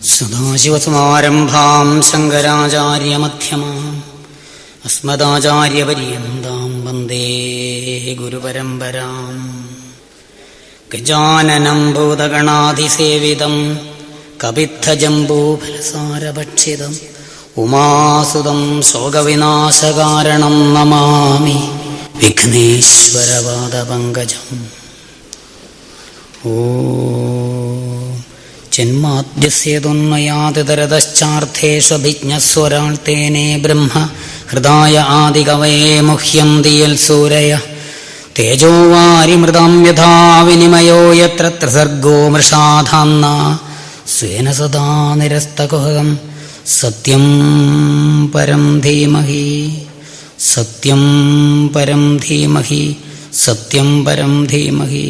സദാശിവസമാരംഭാം ശങ്കരാചാര്യമധ്യമാം അസ്മദാചാര്യപര്യന്താം വന്ദേ ഗുരുപരമ്പരാം. ഗജാനനം ഭൂതഗണാധിസേവിതം കപിത്ഥജംബൂഫലസാരഭക്ഷിതം ഉമാസുതം ശോകവിനാശകാരണം നമാമി വിഘ്നേശ്വരപാദപങ്കജം. ജന്മാദ്യസ്യേതുന്മയാതിതരതശ്ചാർത്ഥേഷ്വഭിജ്ഞസ്വരാൾ തേനേ ബ്രഹ്മ ഹൃദായ ആദികവയേ മുഹ്യം ദിയൽ സൂരയ തേജോ വാരിമൃതാം യഥാ വിനിമയോ യത്ര ത്രിസർഗോ മൃഷാധാന്ന സ്വേന സദാ നിരസ്തകുഹകം സത്യം പരം ധീമഹി സത്യം പരം ധീമഹി സത്യം പരം ധീമഹി.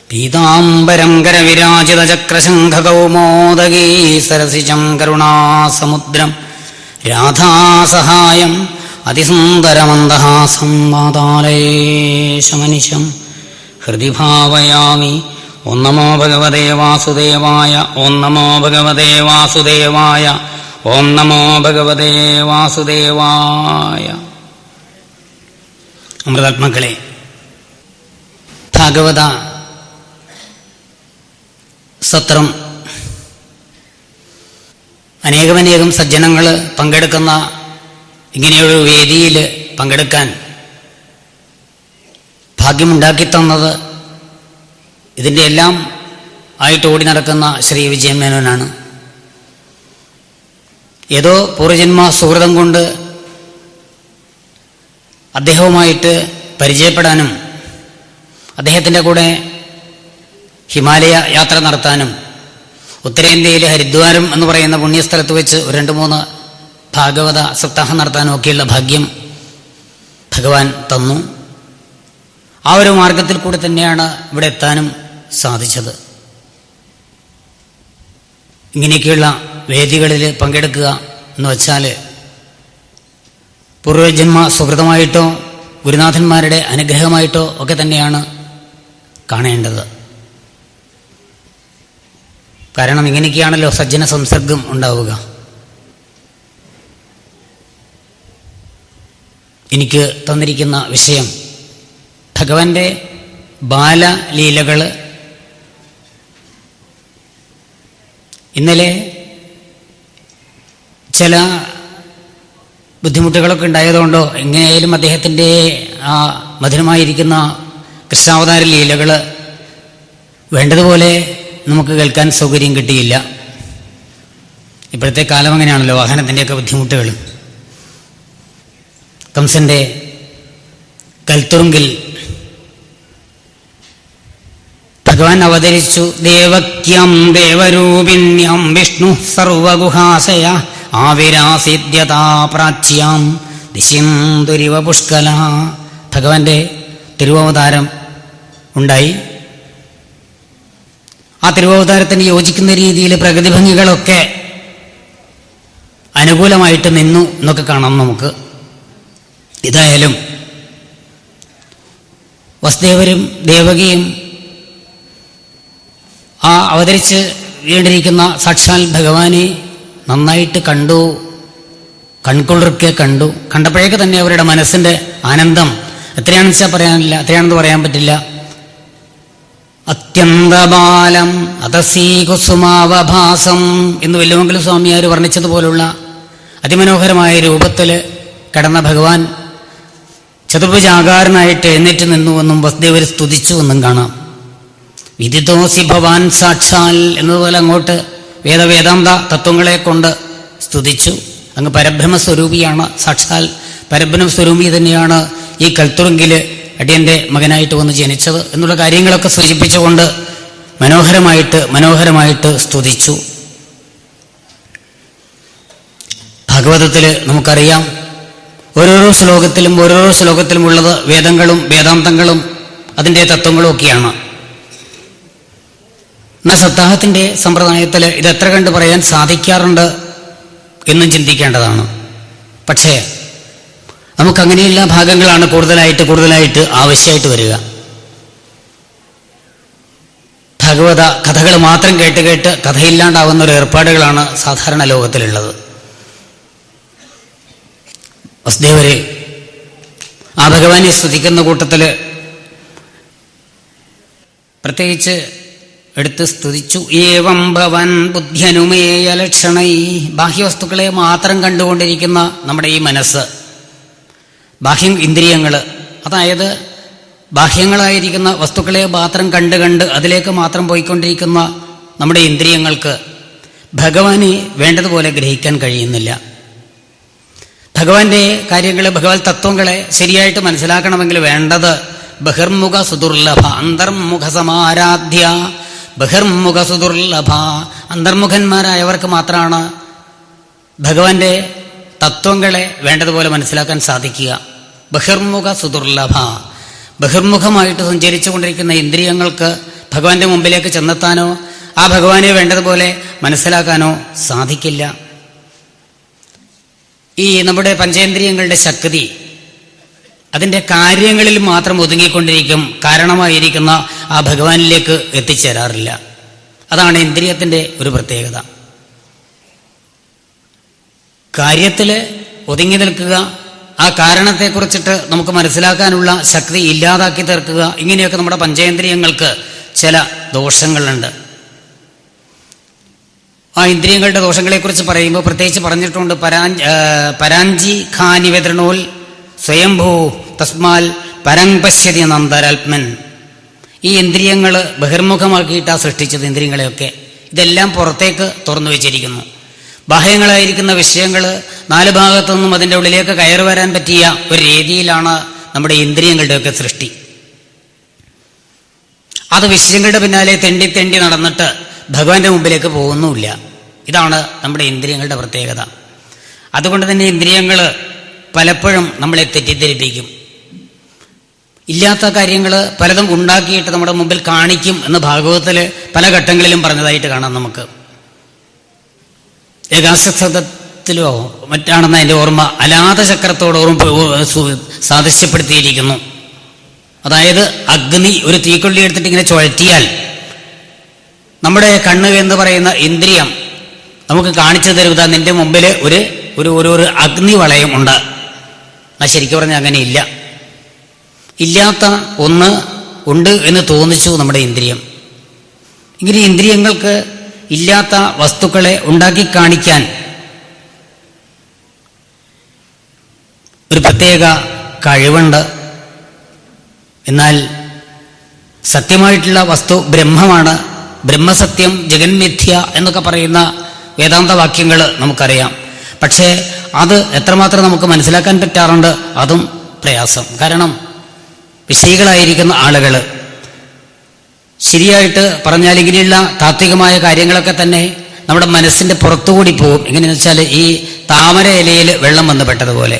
പീതാംബരം കരവിരാജിതചക്രശംഖകൗമോദഗീ സരസിജം കരുണാസമുദ്രം രാധാസഹായം അതിസുന്ദരമന്ദഹാസം വാതാലയേശമനിശം ഹൃദി ഭാവയാമി. ഓം നമോ ഭഗവതേ വാസുദേവായ. ഓം നമോ ഭഗവതേ വാസുദേവായ. ഓം നമോ ഭഗവതേ വാസുദേവായ. അമൃതാത്മാക്കളെ, ഭാഗവത സത്രം അനേകമനേകം സജ്ജനങ്ങൾ പങ്കെടുക്കുന്ന ഇങ്ങനെയൊരു വേദിയിൽ പങ്കെടുക്കാൻ ഭാഗ്യമുണ്ടാക്കിത്തന്നത് ഇതിൻ്റെ എല്ലാം ആയിട്ട് ഓടി നടക്കുന്ന ശ്രീ വിജയൻ മേനോനാണ്. ഏതോ പൂർവജന്മ സുഹൃതം കൊണ്ട് അദ്ദേഹവുമായിട്ട് പരിചയപ്പെടാനും അദ്ദേഹത്തിൻ്റെ കൂടെ ഹിമാലയ യാത്ര നടത്താനും ഉത്തരേന്ത്യയിലെ ഹരിദ്വാരം എന്ന് പറയുന്ന പുണ്യസ്ഥലത്ത് വെച്ച് 2-3 ഭാഗവത സപ്താഹം നടത്താനും ഒക്കെയുള്ള ഭാഗ്യം ഭഗവാൻ തന്നു. ആ ഒരു മാർഗത്തിൽ കൂടെ തന്നെയാണ് ഇവിടെ എത്താനും സാധിച്ചത്. ഇങ്ങനെയൊക്കെയുള്ള വേദികളിൽ പങ്കെടുക്കുക എന്ന് വച്ചാൽ പൂർവജന്മ സുഹൃതമായിട്ടോ ഗുരുനാഥന്മാരുടെ അനുഗ്രഹമായിട്ടോ ഒക്കെ തന്നെയാണ് കാണേണ്ടത്. കാരണം ഇങ്ങനെയൊക്കെയാണല്ലോ സജ്ജന സംസർഗം ഉണ്ടാവുക. എനിക്ക് തന്നിരിക്കുന്ന വിഷയം ഭഗവാന്റെ ബാലലീലകൾ. ഇന്നലെ ചില ബുദ്ധിമുട്ടുകളൊക്കെ ഉണ്ടായതുകൊണ്ടോ എങ്ങനെയായാലും അദ്ദേഹത്തിൻ്റെ ആ മധുരമായിരിക്കുന്ന കൃഷ്ണാവതാര ലീലകൾ വേണ്ടതുപോലെ നമുക്ക് കേൾക്കാൻ സൗകര്യം കിട്ടിയില്ല. ഇപ്പോഴത്തെ കാലം അങ്ങനെയാണല്ലോ, വാഹനത്തിൻ്റെയൊക്കെ ബുദ്ധിമുട്ടുകൾ. കംസന്റെ കൽത്തുറുങ്കിൽ ഭഗവാൻ അവതരിച്ചു. ദേവക്യം ദേവരൂപിണ്യം വിഷ്ണു സർവഗുഹാശയ ആവിരാസിദ്യതാ പ്രാച്യാം ദിശിന്തുരിവ പുഷ്കല. ഭഗവാന്റെ തിരുവവതാരം ഉണ്ടായി. ആ തിരുവവതാരത്തിന് യോജിക്കുന്ന രീതിയിൽ പ്രകൃതി ഭംഗികളൊക്കെ അനുകൂലമായിട്ട് നിന്നു എന്നൊക്കെ കാണാം നമുക്ക്. ഏതായാലും വസുദേവരും ദേവകിയും ആ അവതരിച്ച് വീണ്ടിരിക്കുന്ന സാക്ഷാൽ ഭഗവാനെ നന്നായിട്ട് കണ്ടു, കൺകൊള്ളൊക്കെ കണ്ടു. കണ്ടപ്പോഴേക്ക് തന്നെ അവരുടെ മനസ്സിൻ്റെ ആനന്ദം എത്രയാണെന്ന് വെച്ചാൽ പറയാനില്ല, എത്രയാണെന്ന് പറയാൻ പറ്റില്ല. അത്യന്തബാലം അതസീ കുസുമാവഭാസം എന്ന് വെല്ലുമംഗല സ്വാമിയാർ വർണ്ണിച്ചതുപോലുള്ള അതിമനോഹരമായ രൂപത്തിൽ കടന്ന ഭഗവാൻ ചതുർഭുജാകാരനായിട്ട് എഴുന്നേറ്റ് നിന്നുവെന്നും വസുദേവർ സ്തുതിച്ചുവെന്നും കാണാം. വിദിതോസി ഭവാൻ സാക്ഷാൽ എന്നതുപോലെ അങ്ങോട്ട് വേദാന്ത തത്വങ്ങളെ കൊണ്ട് സ്തുതിച്ചു. അങ്ങ് പരബ്രഹ്മസ്വരൂപിയാണ്, സാക്ഷാൽ പരബ്രഹ്മസ്വരൂപി തന്നെയാണ് ഈ കൽത്തുറുങ്കിൽ അടിയന്റെ മകനായിട്ട് വന്ന് ജനിച്ചത് എന്നുള്ള കാര്യങ്ങളൊക്കെ സൂചിപ്പിച്ചുകൊണ്ട് മനോഹരമായിട്ട് സ്തുതിച്ചു. ഭാഗവതത്തിൽ നമുക്കറിയാം ഓരോരോ ശ്ലോകത്തിലും ഉള്ളത് വേദങ്ങളും വേദാന്തങ്ങളും അതിൻ്റെ തത്വങ്ങളും ഒക്കെയാണ്. എന്നാൽ സപ്താഹത്തിൻ്റെ സമ്പ്രദായത്തിൽ ഇത് എത്ര കണ്ട് പറയാൻ സാധിക്കാറുണ്ട് എന്നും ചിന്തിക്കേണ്ടതാണ്. പക്ഷേ നമുക്കങ്ങനെയുള്ള ഭാഗങ്ങളാണ് കൂടുതലായിട്ട് ആവശ്യമായിട്ട് വരിക. ഭാഗവത കഥകൾ മാത്രം കേട്ട് കേട്ട് കഥയില്ലാണ്ടാവുന്ന ഒരു ഏർപ്പാടുകളാണ് സാധാരണ ലോകത്തിലുള്ളത്. വസുദേവര് ആ ഭഗവാനെ സ്തുതിക്കുന്ന കൂട്ടത്തിൽ പ്രത്യേകിച്ച് എടുത്ത് സ്തുതിച്ചു. ഏവം ഭവൻ ബുദ്ധ്യനുമേയ ലക്ഷണൈ. ബാഹ്യവസ്തുക്കളെ മാത്രം കണ്ടുകൊണ്ടിരിക്കുന്ന നമ്മുടെ ഈ മനസ്സ്, ബാഹ്യ ഇന്ദ്രിയങ്ങൾ, അതായത് ബാഹ്യങ്ങളായിരിക്കുന്ന വസ്തുക്കളെ മാത്രം കണ്ട് കണ്ട് അതിലേക്ക് മാത്രം പോയിക്കൊണ്ടിരിക്കുന്ന നമ്മുടെ ഇന്ദ്രിയങ്ങൾക്ക് ഭഗവാനെ വേണ്ടതുപോലെ ഗ്രഹിക്കാൻ കഴിയുന്നില്ല. ഭഗവാന്റെ കാര്യങ്ങൾ, ഭഗവത് തത്വങ്ങളെ ശരിയായിട്ട് മനസ്സിലാക്കണമെങ്കിൽ വേണ്ടത് ബഹിർമുഖ സുദുർലഭ അന്തർമുഖ സമാരാധ്യ. ബഹിർമുഖ സുദുർലഭ, അന്തർമുഖന്മാരായവർക്ക് മാത്രമാണ് ഭഗവാന്റെ തത്വങ്ങളെ വേണ്ടതുപോലെ മനസ്സിലാക്കാൻ സാധിക്കുക. ബഹിർമുഖ സുദുർലഭ, ബഹിർമുഖമായിട്ട് സഞ്ചരിച്ചു കൊണ്ടിരിക്കുന്ന ഇന്ദ്രിയങ്ങൾക്ക് ഭഗവാന്റെ മുമ്പിലേക്ക് ചെന്നെത്താനോ ആ ഭഗവാനെ വേണ്ടതുപോലെ മനസ്സിലാക്കാനോ സാധിക്കില്ല. ഈ നമ്മുടെ പഞ്ചേന്ദ്രിയങ്ങളുടെ ശക്തി അതിൻ്റെ കാര്യങ്ങളിൽ മാത്രം ഒതുങ്ങിക്കൊണ്ടിരിക്കും, കാരണമായിരിക്കുന്ന ആ ഭഗവാനിലേക്ക് എത്തിച്ചേരാറില്ല. അതാണ് ഇന്ദ്രിയത്തിൻ്റെ ഒരു പ്രത്യേകത. കാര്യത്തിൽ ഒതുങ്ങി നിൽക്കുക, ആ കാരണത്തെക്കുറിച്ചിട്ട് നമുക്ക് മനസ്സിലാക്കാനുള്ള ശക്തി ഇല്ലാതാക്കി തീർക്കുക, ഇങ്ങനെയൊക്കെ നമ്മുടെ പഞ്ചേന്ദ്രിയങ്ങൾക്ക് ചില ദോഷങ്ങളുണ്ട്. ആ ഇന്ദ്രിയങ്ങളുടെ ദോഷങ്ങളെക്കുറിച്ച് പറയുമ്പോൾ പ്രത്യേകിച്ച് പറഞ്ഞിട്ടുണ്ട്. പരാഞ്ചി ഖാനി വെതൃണോൽ സ്വയംഭൂ തസ്മാൽ പരങ് പശ്യതി നന്ദരാത്മൻ. ഈ ഇന്ദ്രിയങ്ങൾ ബഹിർമുഖമാക്കിയിട്ടാണ് സൃഷ്ടിച്ചത്. ഇന്ദ്രിയങ്ങളെയൊക്കെ ഇതെല്ലാം പുറത്തേക്ക് തുറന്നു വെച്ചിരിക്കുന്നു. ബാഹ്യങ്ങളായിരിക്കുന്ന വിഷയങ്ങൾ നാല് ഭാഗത്തുനിന്നും അതിൻ്റെ ഉള്ളിലേക്ക് കയറി വരാൻ പറ്റിയ ഒരു രീതിയിലാണ് നമ്മുടെ ഇന്ദ്രിയങ്ങളുടെയൊക്കെ സൃഷ്ടി. അത് വിഷയങ്ങളുടെ പിന്നാലെ തെണ്ടി തെണ്ടി നടന്നിട്ട് ഭഗവാന്റെ മുമ്പിലേക്ക് പോകുന്നുമില്ല. ഇതാണ് നമ്മുടെ ഇന്ദ്രിയങ്ങളുടെ പ്രത്യേകത. അതുകൊണ്ട് തന്നെ ഇന്ദ്രിയങ്ങൾ പലപ്പോഴും നമ്മളെ തെറ്റിദ്ധരിപ്പിക്കും. ഇല്ലാത്ത കാര്യങ്ങൾ പലതും ഉണ്ടാക്കിയിട്ട് നമ്മുടെ മുമ്പിൽ കാണിക്കും എന്ന് ഭാഗവതത്തിൽ പല ഘട്ടങ്ങളിലും പറഞ്ഞതായിട്ട് കാണാം. നമുക്ക് ഏകാശതത്തിലോ മറ്റാണെന്ന് എൻ്റെ ഓർമ്മ, അലാത ചക്രത്തോട് സാദൃശ്യപ്പെടുത്തിയിരിക്കുന്നു. അതായത് അഗ്നി ഒരു തീക്കൊള്ളി എടുത്തിട്ട് ഇങ്ങനെ ചുഴറ്റിയാൽ നമ്മുടെ കണ്ണ് എന്ന് പറയുന്ന ഇന്ദ്രിയം നമുക്ക് കാണിച്ചു തരുക, നിന്റെ മുമ്പിൽ ഒരു ഒരു ഒരു അഗ്നിവളയം ഉണ്ട്. ആ ശരിക്കും പറഞ്ഞാൽ അങ്ങനെ ഇല്ല. ഇല്ലാത്ത ഒന്ന് ഉണ്ട് എന്ന് തോന്നിച്ചു നമ്മുടെ ഇന്ദ്രിയം. ഇങ്ങനെ ഇന്ദ്രിയങ്ങൾക്ക് ഇല്ലാത്ത വസ്തുക്കളെ ഉണ്ടാക്കി കാണിക്കാൻ ഒരു പ്രത്യേക കഴിവുണ്ട്. എന്നാൽ സത്യമായിട്ടുള്ള വസ്തു ബ്രഹ്മമാണ്. ബ്രഹ്മസത്യം, ജഗന്മിഥ്യ എന്നൊക്കെ പറയുന്ന വേദാന്ത വാക്യങ്ങൾ നമുക്കറിയാം. പക്ഷേ അത് എത്രമാത്രം നമുക്ക് മനസ്സിലാക്കാൻ പറ്റാറുണ്ട്, അതും പ്രയാസം. കാരണം വിഷയികളായിരിക്കുന്ന ആളുകൾ ശരിയായിട്ട് പറഞ്ഞാൽ ഇങ്ങനെയുള്ള താത്വികമായ കാര്യങ്ങളൊക്കെ തന്നെ നമ്മുടെ മനസ്സിൻ്റെ പുറത്തുകൂടി പോകും. എങ്ങനെയെന്ന് വെച്ചാൽ ഈ താമര ഇലയിൽ വെള്ളം വന്ന് പെട്ടതുപോലെ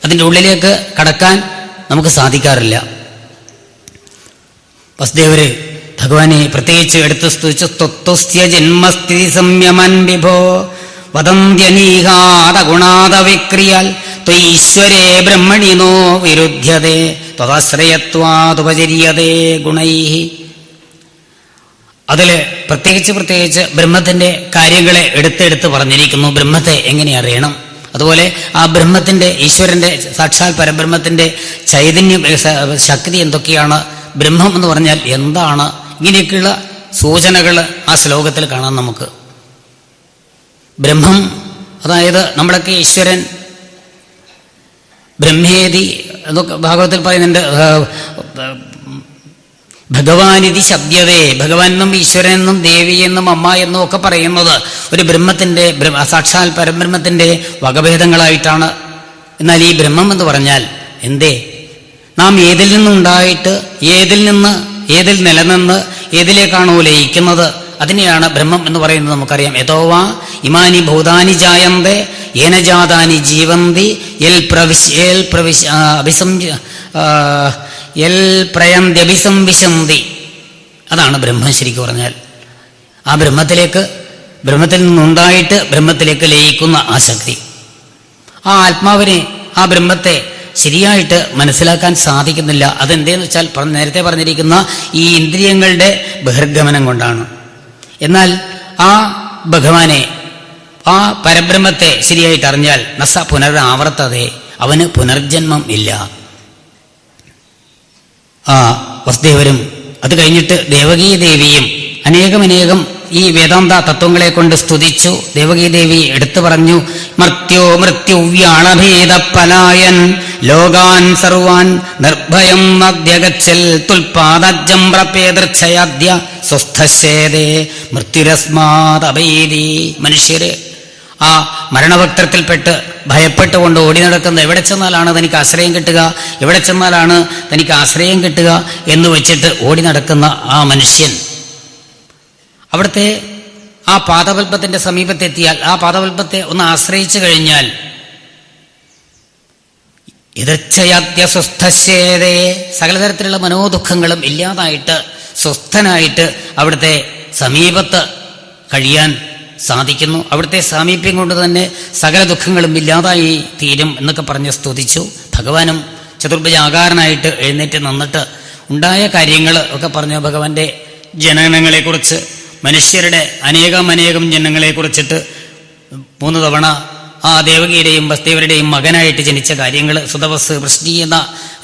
അതിൻ്റെ ഉള്ളിലേക്ക് കടക്കാൻ നമുക്ക് സാധിക്കാറില്ല. വസുദേവര് ഭഗവാനെ പ്രത്യേകിച്ച് എടുത്ത് സ്തുതിച്ച് ത്വസ്യ ജന്മസ്ഥിതി സംയമൻ വിഭോ വദന്ത്യനീഹാത ഗുണാത വിക്രിയാൽ ത്വീശ്വരേ ബ്രഹ്മണിനോ വിരുദ്ധ്യതേ ത്വദാശ്രയത്വാതുപചര്യതേ ഗുണൈഹി. അതിൽ പ്രത്യേകിച്ച് ബ്രഹ്മത്തിൻ്റെ കാര്യങ്ങളെ എടുത്തെടുത്ത് പറഞ്ഞിരിക്കുന്നു. ബ്രഹ്മത്തെ എങ്ങനെ അറിയണം, അതുപോലെ ആ ബ്രഹ്മത്തിൻ്റെ, ഈശ്വരൻ്റെ, സാക്ഷാൽ പരബ്രഹ്മത്തിൻ്റെ ചൈതന്യം, ശക്തി എന്തൊക്കെയാണ്, ബ്രഹ്മം എന്ന് പറഞ്ഞാൽ എന്താണ്, ഇങ്ങനെയൊക്കെയുള്ള സൂചനകൾ ആ ശ്ലോകത്തിൽ കാണാം നമുക്ക്. ബ്രഹ്മം, അതായത് നമ്മളൊക്കെ ഈശ്വരൻ ബ്രഹ്മേതി എന്നൊക്കെ ഭാഗവത്തിൽ പറയുന്നുണ്ട്. ഭഗവാനിതി ശബ്ദതേ, ഭഗവാൻ എന്നും ഈശ്വരൻ എന്നും ദേവി എന്നും അമ്മ എന്നും ഒക്കെ പറയുന്നത് ഒരു ബ്രഹ്മത്തിൻ്റെ, സാക്ഷാൽ പരബ്രഹ്മത്തിൻ്റെ വകഭേദങ്ങളായിട്ടാണ്. എന്നാൽ ഈ ബ്രഹ്മം എന്ന് പറഞ്ഞാൽ എന്തേ, നാം ഏതിൽ നിന്നുണ്ടായിട്ട് ഏതിൽ നിലനിന്ന് ഏതിലേക്കാണോ ലയിക്കുന്നത് അതിനെയാണ് ബ്രഹ്മം എന്ന് പറയുന്നത്. നമുക്കറിയാം. യഥോവാ ഇമാനി ഭൂതാനി ജായന്തേ യേന ജാതാനി ജീവന്തി പ്രയന്ത്യഭിസംവിശന്തി. അതാണ് ബ്രഹ്മം ശരിക്കും പറഞ്ഞാൽ. ആ ബ്രഹ്മത്തിൽ നിന്നുണ്ടായിട്ട് ബ്രഹ്മത്തിലേക്ക് ലയിക്കുന്ന ആ ശക്തി, ആ ആത്മാവിനെ, ആ ബ്രഹ്മത്തെ ശരിയായിട്ട് മനസ്സിലാക്കാൻ സാധിക്കുന്നില്ല. അതെന്തേന്ന് വെച്ചാൽ നേരത്തെ പറഞ്ഞിരിക്കുന്ന ഈ ഇന്ദ്രിയങ്ങളുടെ ബഹിർഗമനം കൊണ്ടാണ്. എന്നാൽ ആ ഭഗവാനെ, ആ പരബ്രഹ്മത്തെ ശരിയായിട്ട് അറിഞ്ഞാൽ നസ പുനരാവർത്തതേ, അവന് പുനർജന്മം ഇല്ല. ആ വസുദേവരും അത് കഴിഞ്ഞിട്ട് ദേവകീദേവിയും അനേകമനേകം ഈ വേദാന്ത തത്വങ്ങളെ കൊണ്ട് സ്തുതിച്ചു. ദേവകീദേവി എടുത്തു പറഞ്ഞു, മർത്യോമൃത്യുവ്യാളഭേദപലായൻ ലോകാൻ സർവാൻ നിർഭയം നദ്യഗച്ഛൽ തുൽപാദജ്ജം പ്രപേദൃച്ഛയാദ്യ സ്വസ്ഥശേദേ മൃത്യുരസ്മാദപൈതി. മനുഷ്യര് ആ മരണവക്ത്രത്തിൽപ്പെട്ട് ഭയപ്പെട്ടുകൊണ്ട് ഓടി നടക്കുന്ന, എവിടെ ചെന്നാലാണ് തനിക്ക് ആശ്രയം കിട്ടുക, എവിടെ ചെന്നാലാണ് തനിക്ക് ആശ്രയം കിട്ടുക എന്ന് വെച്ചിട്ട് ഓടി നടക്കുന്ന ആ മനുഷ്യൻ അവിടുത്തെ ആ പാദപൽപ്പത്തിന്റെ സമീപത്തെത്തിയാൽ, ആ പാദപൽപ്പത്തെ ഒന്ന് ആശ്രയിച്ചു കഴിഞ്ഞാൽ യഥച്ഛയാദ്യ സ്വസ്ഥശേദേ, സകലതരത്തിലുള്ള മനോദുഃഖങ്ങളും ഇല്ലാതായിട്ട് സ്വസ്ഥനായിട്ട് അവിടുത്തെ സമീപത്ത് കഴിയാൻ സാധിക്കുന്നു. അവിടുത്തെ സാമീപ്യം കൊണ്ട് തന്നെ സകല ദുഃഖങ്ങളും ഇല്ലാതായി തീരും എന്നൊക്കെ പറഞ്ഞ് സ്തുതിച്ചു. ഭഗവാനും ചതുർഭുജാകാരനായിട്ട് എഴുന്നേറ്റ് നിന്നിട്ട് ഉണ്ടായ കാര്യങ്ങൾ ഒക്കെ പറഞ്ഞു. ഭഗവാന്റെ ജനനങ്ങളെക്കുറിച്ച്, മനുഷ്യരുടെ അനേകം ജനങ്ങളെക്കുറിച്ചിട്ട് 3 തവണ ആ ദേവകിയുടെയും വസുദേവരുടെയും മകനായിട്ട് ജനിച്ച കാര്യങ്ങൾ, സുതപസ് വൃഷ്ണി എന്ന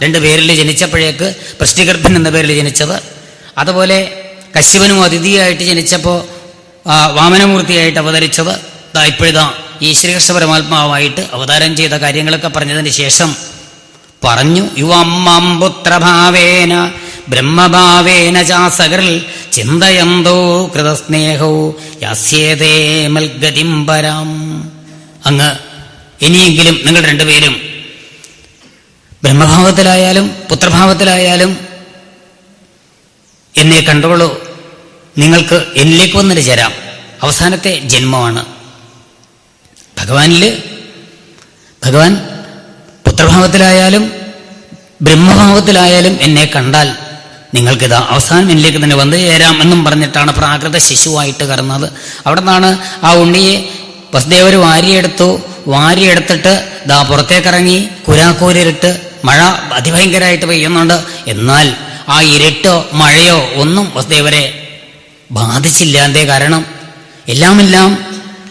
2 പേരിൽ ജനിച്ചപ്പോഴേക്ക് വൃഷ്ടിഗർഭൻ എന്ന പേരിൽ ജനിച്ചത്, അതുപോലെ കശ്യപനും അതിഥിയായിട്ട് ജനിച്ചപ്പോൾ വാമനമൂർത്തിയായിട്ട് അവതരിച്ചത്, ഇപ്പോഴിതാ ഈ ശ്രീകൃഷ്ണ പരമാത്മാവായിട്ട് അവതാരം ചെയ്ത കാര്യങ്ങളൊക്കെ പറഞ്ഞതിന് ശേഷം പറഞ്ഞു, യുവമ്മം പുത്രഭാവേന ബ്രഹ്മഭാവേന ചാസകർ ചിന്തയന്തോ കൃതസ്നേഹോ യാസ്യേതേ മൽഗതിം പരാം. അങ്ങ് ഇനിയെങ്കിലും നിങ്ങൾ 2 പേരും ബ്രഹ്മഭാവത്തിലായാലും പുത്രഭാവത്തിലായാലും എന്നെ കണ്ടോളൂ, നിങ്ങൾക്ക് എന്നിലേക്ക് വന്നിട്ട് ചേരാം. അവസാനത്തെ ജന്മമാണ്. ഭഗവാൻ പുത്രഭാവത്തിലായാലും ബ്രഹ്മഭാവത്തിലായാലും എന്നെ കണ്ടാൽ നിങ്ങൾക്കിതാ അവസാനം എന്നിലേക്ക് തന്നെ വന്നു ചേരാം എന്നും പറഞ്ഞിട്ടാണ് പ്രാകൃത ശിശുവായിട്ട് കടന്നത്. അവിടെ നിന്നാണ് ആ ഉണ്ണിയെ വസുദേവർ വാരിയെടുത്തിട്ട് ദാ പുറത്തേക്കിറങ്ങി കുരാക്കൂരിട്ട് മഴ അതിഭയങ്കരമായിട്ട് പെയ്യുന്നുണ്ട്. എന്നാൽ ആ ഇരുട്ടോ മഴയോ ഒന്നും വസുദേവരെ ബാധിച്ചില്ല. എന്തേ കാരണം? എല്ലാം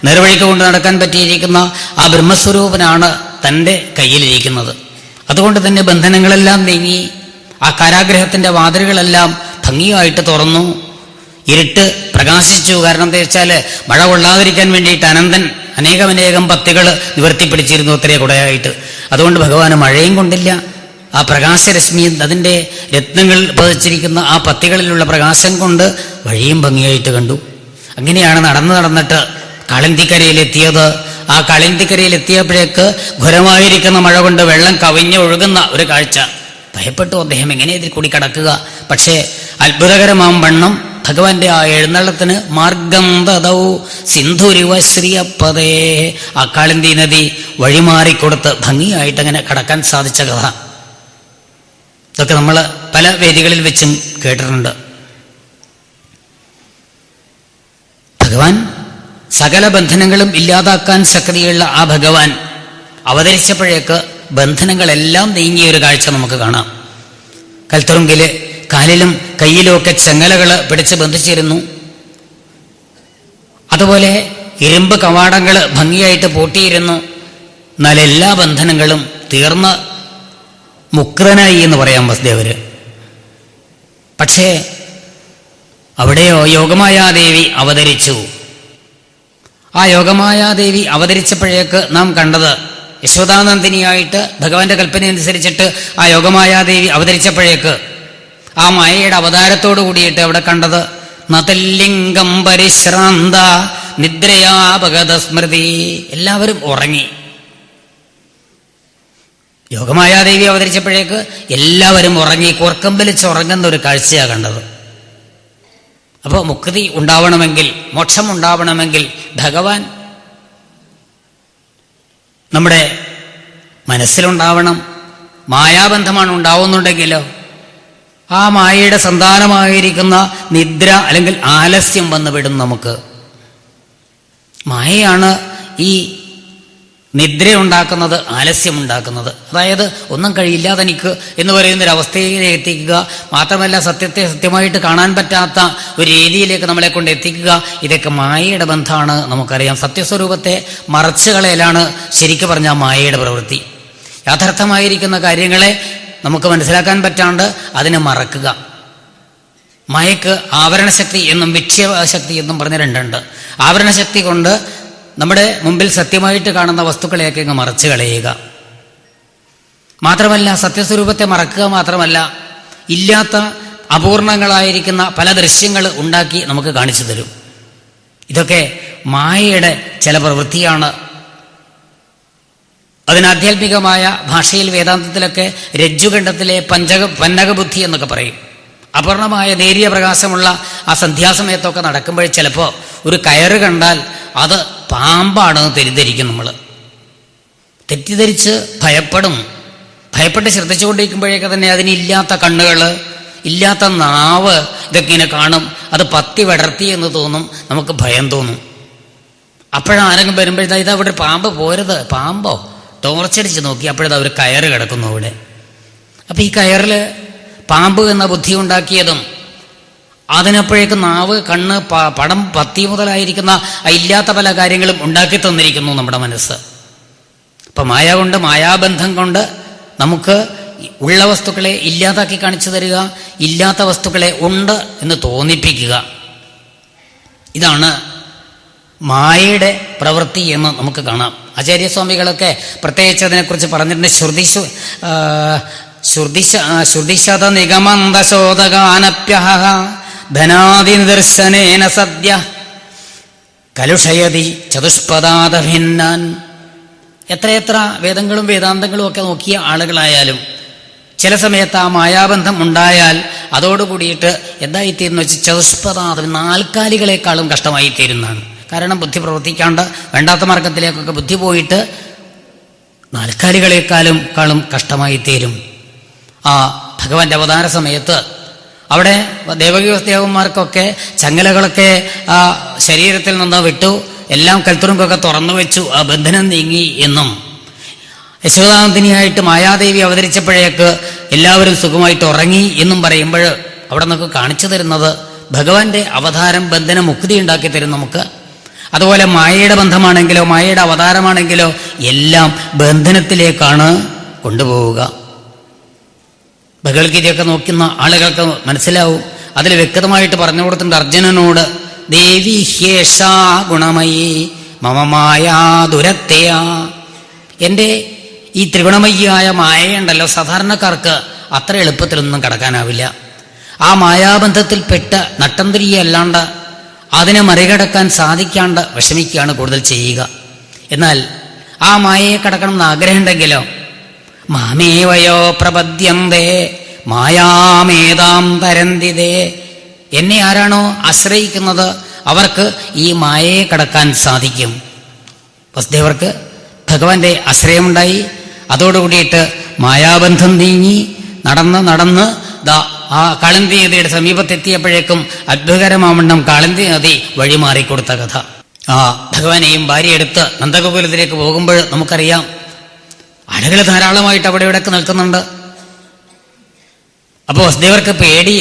നേർവഴിക്ക് കൊണ്ട് നടക്കാൻ പറ്റിയിരിക്കുന്ന ആ ബ്രഹ്മസ്വരൂപനാണ് തൻ്റെ കയ്യിലിരിക്കുന്നത്. അതുകൊണ്ട് തന്നെ ബന്ധനങ്ങളെല്ലാം നീങ്ങി, ആ കാരാഗ്രഹത്തിന്റെ വാതിലുകളെല്ലാം ഭംഗിയായിട്ട് തുറന്നു. ഇരുട്ട് പ്രകാശിച്ചു. കാരണം എന്താ വെച്ചാൽ മഴ കൊള്ളാതിരിക്കാൻ വേണ്ടിയിട്ട് അനന്തൻ അനേകം പത്തികൾ നിവർത്തിപ്പിടിച്ചിരുന്നു ഒത്തിരി കുടയായിട്ട്. അതുകൊണ്ട് ഭഗവാന് മഴയും കൊണ്ടില്ല. ആ പ്രകാശരശ്മി, അതിൻ്റെ രത്നങ്ങൾ പതിച്ചിരിക്കുന്ന ആ പത്തികളിലുള്ള പ്രകാശം കൊണ്ട് വഴിയും ഭംഗിയായിട്ട് കണ്ടു. അങ്ങനെയാണ് നടന്നിട്ട് കാളിന്തിക്കരയിലെത്തിയത്. ആ കാളിന്തിക്കരയിലെത്തിയപ്പോഴേക്ക് ഘോരമായിരിക്കുന്ന മഴ കൊണ്ട് വെള്ളം കവിഞ്ഞൊഴുകുന്ന ഒരു കാഴ്ച. ഭയപ്പെട്ടു അദ്ദേഹം, എങ്ങനെ ഇതിൽ കൂടി കടക്കുക? പക്ഷേ അത്ഭുതകരമാം വണ്ണം ഭഗവാന്റെ ആ എഴുന്നള്ളത്തിന് മാർഗം തതൗ സിന്ധുരിവ ശ്രീയപ്പതേ, ആ കാളിന്തി നദി വഴിമാറിക്കൊടുത്ത് ഭംഗിയായിട്ട് അങ്ങനെ കടക്കാൻ സാധിച്ച കഥ ഇതൊക്കെ നമ്മൾ പല വേദികളിൽ വെച്ചും കേട്ടിട്ടുണ്ട്. ഭഗവാൻ സകല ബന്ധനങ്ങളും ഇല്ലാതാക്കാൻ ശക്തിയുള്ള ആ ഭഗവാൻ അവതരിച്ചപ്പോഴേക്ക് ബന്ധനങ്ങളെല്ലാം നീങ്ങിയ ഒരു കാഴ്ച നമുക്ക് കാണാം. കൽത്തുറുങ്കില് കാലിലും കയ്യിലുമൊക്കെ ചെങ്ങലകൾ പിടിച്ച് ബന്ധിച്ചിരുന്നു. അതുപോലെ ഇരുമ്പ് കവാടങ്ങൾ ഭംഗിയായിട്ട് പൂട്ടിയിരുന്നു. എന്നാൽ എല്ലാ ബന്ധനങ്ങളും തീർന്ന് മുക്തനായി എന്ന് പറയാം വസുദേവര്. പക്ഷേ അവിടെയോ യോഗമായാദേവി അവതരിച്ചു. ആ യോഗമായാദേവി അവതരിച്ചപ്പോഴേക്ക് നാം കണ്ടത്, യശോദാനന്ദിനിയായിട്ട് ഭഗവാന്റെ കൽപ്പനയനുസരിച്ചിട്ട് ആ യോഗമായാദേവി അവതരിച്ചപ്പോഴേക്ക് ആ മായയുടെ അവതാരത്തോടു കൂടിയിട്ട് അവിടെ കണ്ടത് നതല്ലിംഗം പരിശ്രാന്ത നിദ്രയാപഗത സ്മൃതി. എല്ലാവരും ഉറങ്ങി. യോഗമായാദേവി അവതരിച്ചപ്പോഴേക്ക് എല്ലാവരും ഉറങ്ങി, കൂർക്കം വലിച്ചുറങ്ങുന്ന ഒരു കാഴ്ചയാണ് കണ്ടത്. അപ്പോൾ മുക്തി ഉണ്ടാവണമെങ്കിൽ, മോക്ഷം ഉണ്ടാവണമെങ്കിൽ ഭഗവാൻ നമ്മുടെ മനസ്സിലുണ്ടാവണം. മായാബന്ധമാണ് ഉണ്ടാവുന്നുണ്ടെങ്കിലോ ആ മായയുടെ സന്താനമായിരിക്കുന്ന നിദ്ര അല്ലെങ്കിൽ ആലസ്യം വന്നുവിടും നമുക്ക്. മായയാണ് ഈ നിദ്ര ഉണ്ടാക്കുന്നത്, ആലസ്യമുണ്ടാക്കുന്നത്. അതായത് ഒന്നും കഴിയില്ല തനിക്ക് എന്ന് പറയുന്നൊരവസ്ഥയിലേക്ക് എത്തിക്കുക. മാത്രമല്ല സത്യത്തെ സത്യമായിട്ട് കാണാൻ പറ്റാത്ത ഒരു രീതിയിലേക്ക് നമ്മളെ കൊണ്ട് എത്തിക്കുക. ഇതൊക്കെ മായയുടെ ബന്ധമാണ്. നമുക്കറിയാം, സത്യസ്വരൂപത്തെ മറച്ചു കളയലാണ് ശരിക്കും പറഞ്ഞാൽ മായയുടെ പ്രവൃത്തി. യാഥാർത്ഥമായിരിക്കുന്ന കാര്യങ്ങളെ നമുക്ക് മനസ്സിലാക്കാൻ പറ്റാണ്ട് അതിനെ മറക്കുക. മായക്ക് ആവരണശക്തി എന്നും വിക്ഷേപശക്തി എന്നും പറഞ്ഞ രണ്ടുണ്ട്. ആവരണശക്തി കൊണ്ട് നമ്മുടെ മുമ്പിൽ സത്യമായിട്ട് കാണുന്ന വസ്തുക്കളെയൊക്കെ അങ്ങ് മറച്ചു കളയുക. മാത്രമല്ല സത്യസ്വരൂപത്തെ മറക്കുക മാത്രമല്ല, ഇല്ലാത്ത അപൂർണങ്ങളായിരിക്കുന്ന പല ദൃശ്യങ്ങൾ ഉണ്ടാക്കി നമുക്ക് കാണിച്ചു തരും. ഇതൊക്കെ മായയുടെ ചില പ്രവൃത്തിയാണ്. അതിന് ആധ്യാത്മികമായ ഭാഷയിൽ വേദാന്തത്തിലൊക്കെ രജ്ജുഖണ്ഡത്തിലെ പന്നകബുദ്ധി എന്നൊക്കെ പറയും. അപൂർണമായ നേരിയ പ്രകാശമുള്ള ആ സന്ധ്യാസമയത്തൊക്കെ നടക്കുമ്പോൾ ചിലപ്പോൾ ഒരു കയറ് കണ്ടാൽ അത് പാമ്പാണെന്ന് തെറ്റിദ്ധരിക്കും. നമ്മൾ തെറ്റിദ്ധരിച്ച് ഭയപ്പെട്ട് ശ്രദ്ധിച്ചുകൊണ്ടിരിക്കുമ്പോഴേക്ക് തന്നെ അതിനില്ലാത്ത കണ്ണുകൾ, ഇല്ലാത്ത നാവ്, ഇതൊക്കെ ഇങ്ങനെ കാണും. അത് പത്തി വിടർത്തി എന്ന് തോന്നും, നമുക്ക് ഭയം തോന്നും. അപ്പോഴാരെങ്കിലും വരുമ്പോഴത്തെ ഇതാ ഇവിടെ പാമ്പ് പോരുത്, പാമ്പോ, ടോർച്ചടിച്ച് നോക്കി അപ്പോഴത് ഒരു കയറ് കിടക്കുന്നു അവിടെ. അപ്പം ഈ കയറിൽ പാമ്പ് എന്ന ബുദ്ധി ഉണ്ടാക്കിയതും അതിനപ്പോഴേക്ക് നാവ്, കണ്ണ്, പടം, പത്തി മുതലായിരിക്കുന്ന ഇല്ലാത്ത പല കാര്യങ്ങളും ഉണ്ടാക്കി തന്നിരിക്കുന്നു നമ്മുടെ മനസ്സ്. അപ്പം മായ കൊണ്ട്, മായാബന്ധം കൊണ്ട് നമുക്ക് ഉള്ള വസ്തുക്കളെ ഇല്ലാതാക്കി കാണിച്ചു തരിക, ഇല്ലാത്ത വസ്തുക്കളെ ഉണ്ട് എന്ന് തോന്നിപ്പിക്കുക. ഇതാണ് മായയുടെ പ്രവൃത്തി എന്ന് നമുക്ക് കാണാം. ആചാര്യസ്വാമികളൊക്കെ പ്രത്യേകിച്ച് അതിനെക്കുറിച്ച് പറഞ്ഞിട്ടുണ്ട്. ശ്രുതിശത നിഗമന്തശോതകാനപ്യഹ ധനാദി നിദർശനേന സദ്യ കലുഷയതി ചതുഷ്പദാദ ഭിന്നാൻ. എത്രയെത്ര വേദങ്ങളും വേദാന്തങ്ങളും ഒക്കെ നോക്കിയ ആളുകളായാലും ചില സമയത്ത് ആ മായാബന്ധം ഉണ്ടായാൽ അതോടുകൂടിയിട്ട് എന്തായിത്തീരുന്നു വെച്ചാൽ ചതുഷ്പദാദ, നാൽക്കാലികളെക്കാളും കഷ്ടമായി തീരുന്നതാണ്. കാരണം ബുദ്ധി പ്രവർത്തിക്കാണ്ട് വേണ്ടാത്ത മാർഗത്തിലേക്കൊക്കെ ബുദ്ധി പോയിട്ട് നാൽക്കാലികളെക്കാളും കഷ്ടമായി തീരും. ആ ഭഗവാന്റെ അവതാര സമയത്ത് അവിടെ ദേവകീവസ്ദേവന്മാർക്കൊക്കെ ചങ്ങലകളൊക്കെ ആ ശരീരത്തിൽ നിന്ന് വിട്ടു, എല്ലാം കൽത്തുറുങ്കൊക്കെ തുറന്നു വെച്ചു, ആ ബന്ധനം നീങ്ങി എന്നും യശോദാനന്ദിനിയായിട്ട് മായാദേവി അവതരിച്ചപ്പോഴേക്ക് എല്ലാവരും സുഖമായിട്ട് ഉറങ്ങി എന്നും പറയുമ്പോൾ അവിടെ നമുക്ക് കാണിച്ചു തരുന്നത് ഭഗവാന്റെ അവതാരം ബന്ധന മുക്തി ഉണ്ടാക്കി തരും നമുക്ക്. അതുപോലെ മായയുടെ ബന്ധമാണെങ്കിലോ മായയുടെ അവതാരമാണെങ്കിലോ എല്ലാം ബന്ധനത്തിലേക്കാണ് കൊണ്ടുപോവുക. ഭഗവത്ഗീതയൊക്കെ നോക്കുന്ന ആളുകൾക്ക് മനസ്സിലാവും. അതിൽ വ്യക്തമായിട്ട് പറഞ്ഞു കൊടുത്തിട്ടുണ്ട് അർജുനനോട്, ദേവി ഹ്യേഷാ ഗുണമയി മമ മായാ ദുരത്തയാ. എൻ്റെ ഈ ത്രിഗുണമയ്യായ മായയുണ്ടല്ലോ, സാധാരണക്കാർക്ക് അത്ര എളുപ്പത്തിലൊന്നും കടക്കാനാവില്ല. ആ മായാബന്ധത്തിൽപ്പെട്ട് നട്ടംതിരിയല്ലാണ്ട് അതിനെ മറികടക്കാൻ സാധിക്കാണ്ട് വിഷമിക്കുകയാണ് കൂടുതൽ ചെയ്യുക. എന്നാൽ ആ മായയെ കടക്കണം എന്ന് ആഗ്രഹമുണ്ടെങ്കിലോ മാമേവയോ പ്രപദ്യന്തേ മായാമേതാം തരന്തിതേ, എന്നെ ആരാണോ ആശ്രയിക്കുന്നത് അവർക്ക് ഈ മായയെ കടക്കാൻ സാധിക്കും. വസുദേവർക്ക് ഭഗവാന്റെ ആശ്രയമുണ്ടായി. അതോടുകൂടിയിട്ട് മായാബന്ധം നീങ്ങി നടന്ന് ആ കാളിന്തി നദിയുടെ സമീപത്തെത്തിയപ്പോഴേക്കും അത്ഭുതകരമാവണ്ണം കാളിന്തി നദി വഴിമാറിക്കൊടുത്ത കഥ. ആ ഭഗവാനെയും ഭാര്യയെടുത്ത് നന്ദഗോകുലത്തിലേക്ക് പോകുമ്പോൾ നമുക്കറിയാം ആളുകൾ ധാരാളമായിട്ട് അവിടെ ഇവിടെയൊക്കെ നിൽക്കുന്നുണ്ട്. അപ്പോൾ വസുദേവർക്ക് പേടി,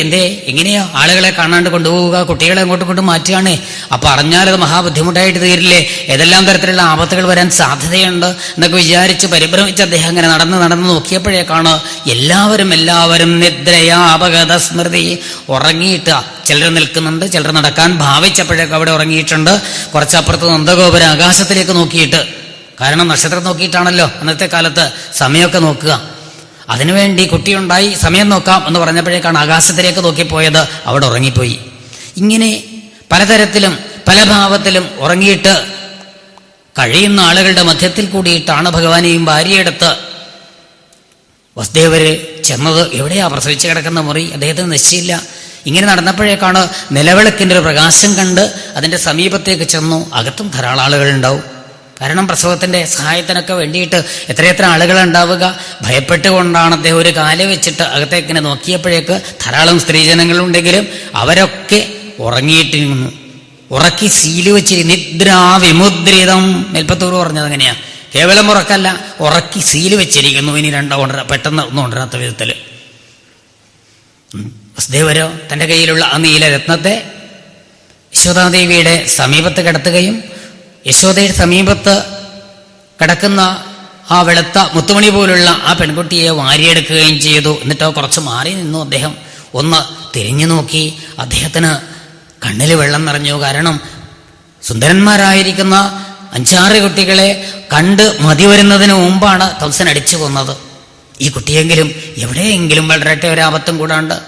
എങ്ങനെയാ ആളുകളെ കാണാണ്ട് കൊണ്ടുപോവുക, കുട്ടികളെ അങ്ങോട്ടും ഇങ്ങോട്ടും മാറ്റുകയാണേ, അപ്പൊ അറിഞ്ഞാലത് മഹാബുദ്ധിമുട്ടായിട്ട് തീരില്ലേ, ഏതെല്ലാം തരത്തിലുള്ള ആപത്തുകൾ വരാൻ സാധ്യതയുണ്ട് എന്നൊക്കെ വിചാരിച്ച് പരിഭ്രമിച്ച് അദ്ദേഹം അങ്ങനെ നടന്ന് നോക്കിയപ്പോഴേക്കാണ് എല്ലാവരും നിദ്രയാപഗത സ്മൃതി, ഉറങ്ങിയിട്ട് ചിലർ നിൽക്കുന്നുണ്ട്, ചിലർ നടക്കാൻ ഭാവിച്ചപ്പോഴേക്കും അവിടെ ഉറങ്ങിയിട്ടുണ്ട്. കുറച്ചപ്പുറത്ത് നന്ദഗോപുര ആകാശത്തിലേക്ക് നോക്കിയിട്ട്, കാരണം നക്ഷത്രം നോക്കിയിട്ടാണല്ലോ അന്നത്തെ കാലത്ത് സമയമൊക്കെ നോക്കുക, അതിനുവേണ്ടി കുട്ടിയുണ്ടായി സമയം നോക്കാം എന്ന് പറഞ്ഞപ്പോഴേക്കാണ് ആകാശത്തിലേക്ക് നോക്കിപ്പോയത്, അവിടെ ഉറങ്ങിപ്പോയി. ഇങ്ങനെ പലതരത്തിലും പല ഭാവത്തിലും ഉറങ്ങിയിട്ട് കഴിയുന്ന ആളുകളുടെ മധ്യത്തിൽ കൂടിയിട്ടാണ് ഭഗവാനെയും ഭാര്യയെടുത്ത് വസുദേവര് ചെന്നത്. എവിടെയാ പ്രസവിച്ച് കിടക്കുന്ന മുറി, അദ്ദേഹത്തിന് നിശ്ചയില്ല. ഇങ്ങനെ നടന്നപ്പോഴേക്കാണ് നിലവിളക്കിൻ്റെ ഒരു പ്രകാശം കണ്ട് അതിൻ്റെ സമീപത്തേക്ക് ചെന്നു. അകത്തും ധാരാളം ആളുകളുണ്ടാവും. കാരണം പ്രസവത്തിൻ്റെ സഹായത്തിനൊക്കെ വേണ്ടിയിട്ട് എത്രയെത്ര ആളുകളുണ്ടാവുക. ഭയപ്പെട്ടുകൊണ്ടാണ് അദ്ദേഹം ഒരു കാല് വെച്ചിട്ട് അകത്തേക്കിനെ നോക്കിയപ്പോഴേക്ക് ധാരാളം സ്ത്രീജനങ്ങളുണ്ടെങ്കിലും അവരൊക്കെ ഉറങ്ങിയിട്ടിരുന്നു. ഉറക്കി സീല് വെച്ചിരി നിദ്രാ വിമുദ്രിതം. മേൽപ്പത്തൂർ പറഞ്ഞത് അങ്ങനെയാ, കേവലം ഉറക്കല്ല, ഉറക്കി സീല് വെച്ചിരിക്കുന്നു. ഇനി പെട്ടെന്ന് ഒന്നും ഉണരാത്ത വിധത്തിൽ. വസുദേവരോ തൻ്റെ കയ്യിലുള്ള ആ നീലരത്നത്തെ യശോദാദേവിയുടെ സമീപത്ത് കിടത്തുകയും യശോദയുടെ സമീപത്ത് കിടക്കുന്ന ആ വെളുത്ത മുത്തുമണി പോലുള്ള ആ പെൺകുട്ടിയെ വാരിയെടുക്കുകയും ചെയ്തു. എന്നിട്ടോ കുറച്ച് മാറി നിന്നു. അദ്ദേഹം ഒന്ന് തിരിഞ്ഞു നോക്കി. അദ്ദേഹത്തിന് കണ്ണിൽ വെള്ളം നിറഞ്ഞു. കാരണം സുന്ദരന്മാരായിരിക്കുന്ന 5-6 കുട്ടികളെ കണ്ട് മതി വരുന്നതിന് മുമ്പാണ് കംസൻ അടിച്ചു കൊന്നത്. ഈ കുട്ടിയെങ്കിലും എവിടെയെങ്കിലും വളരട്ടെ, ഒരാപത്തും കൂടാണ്ട്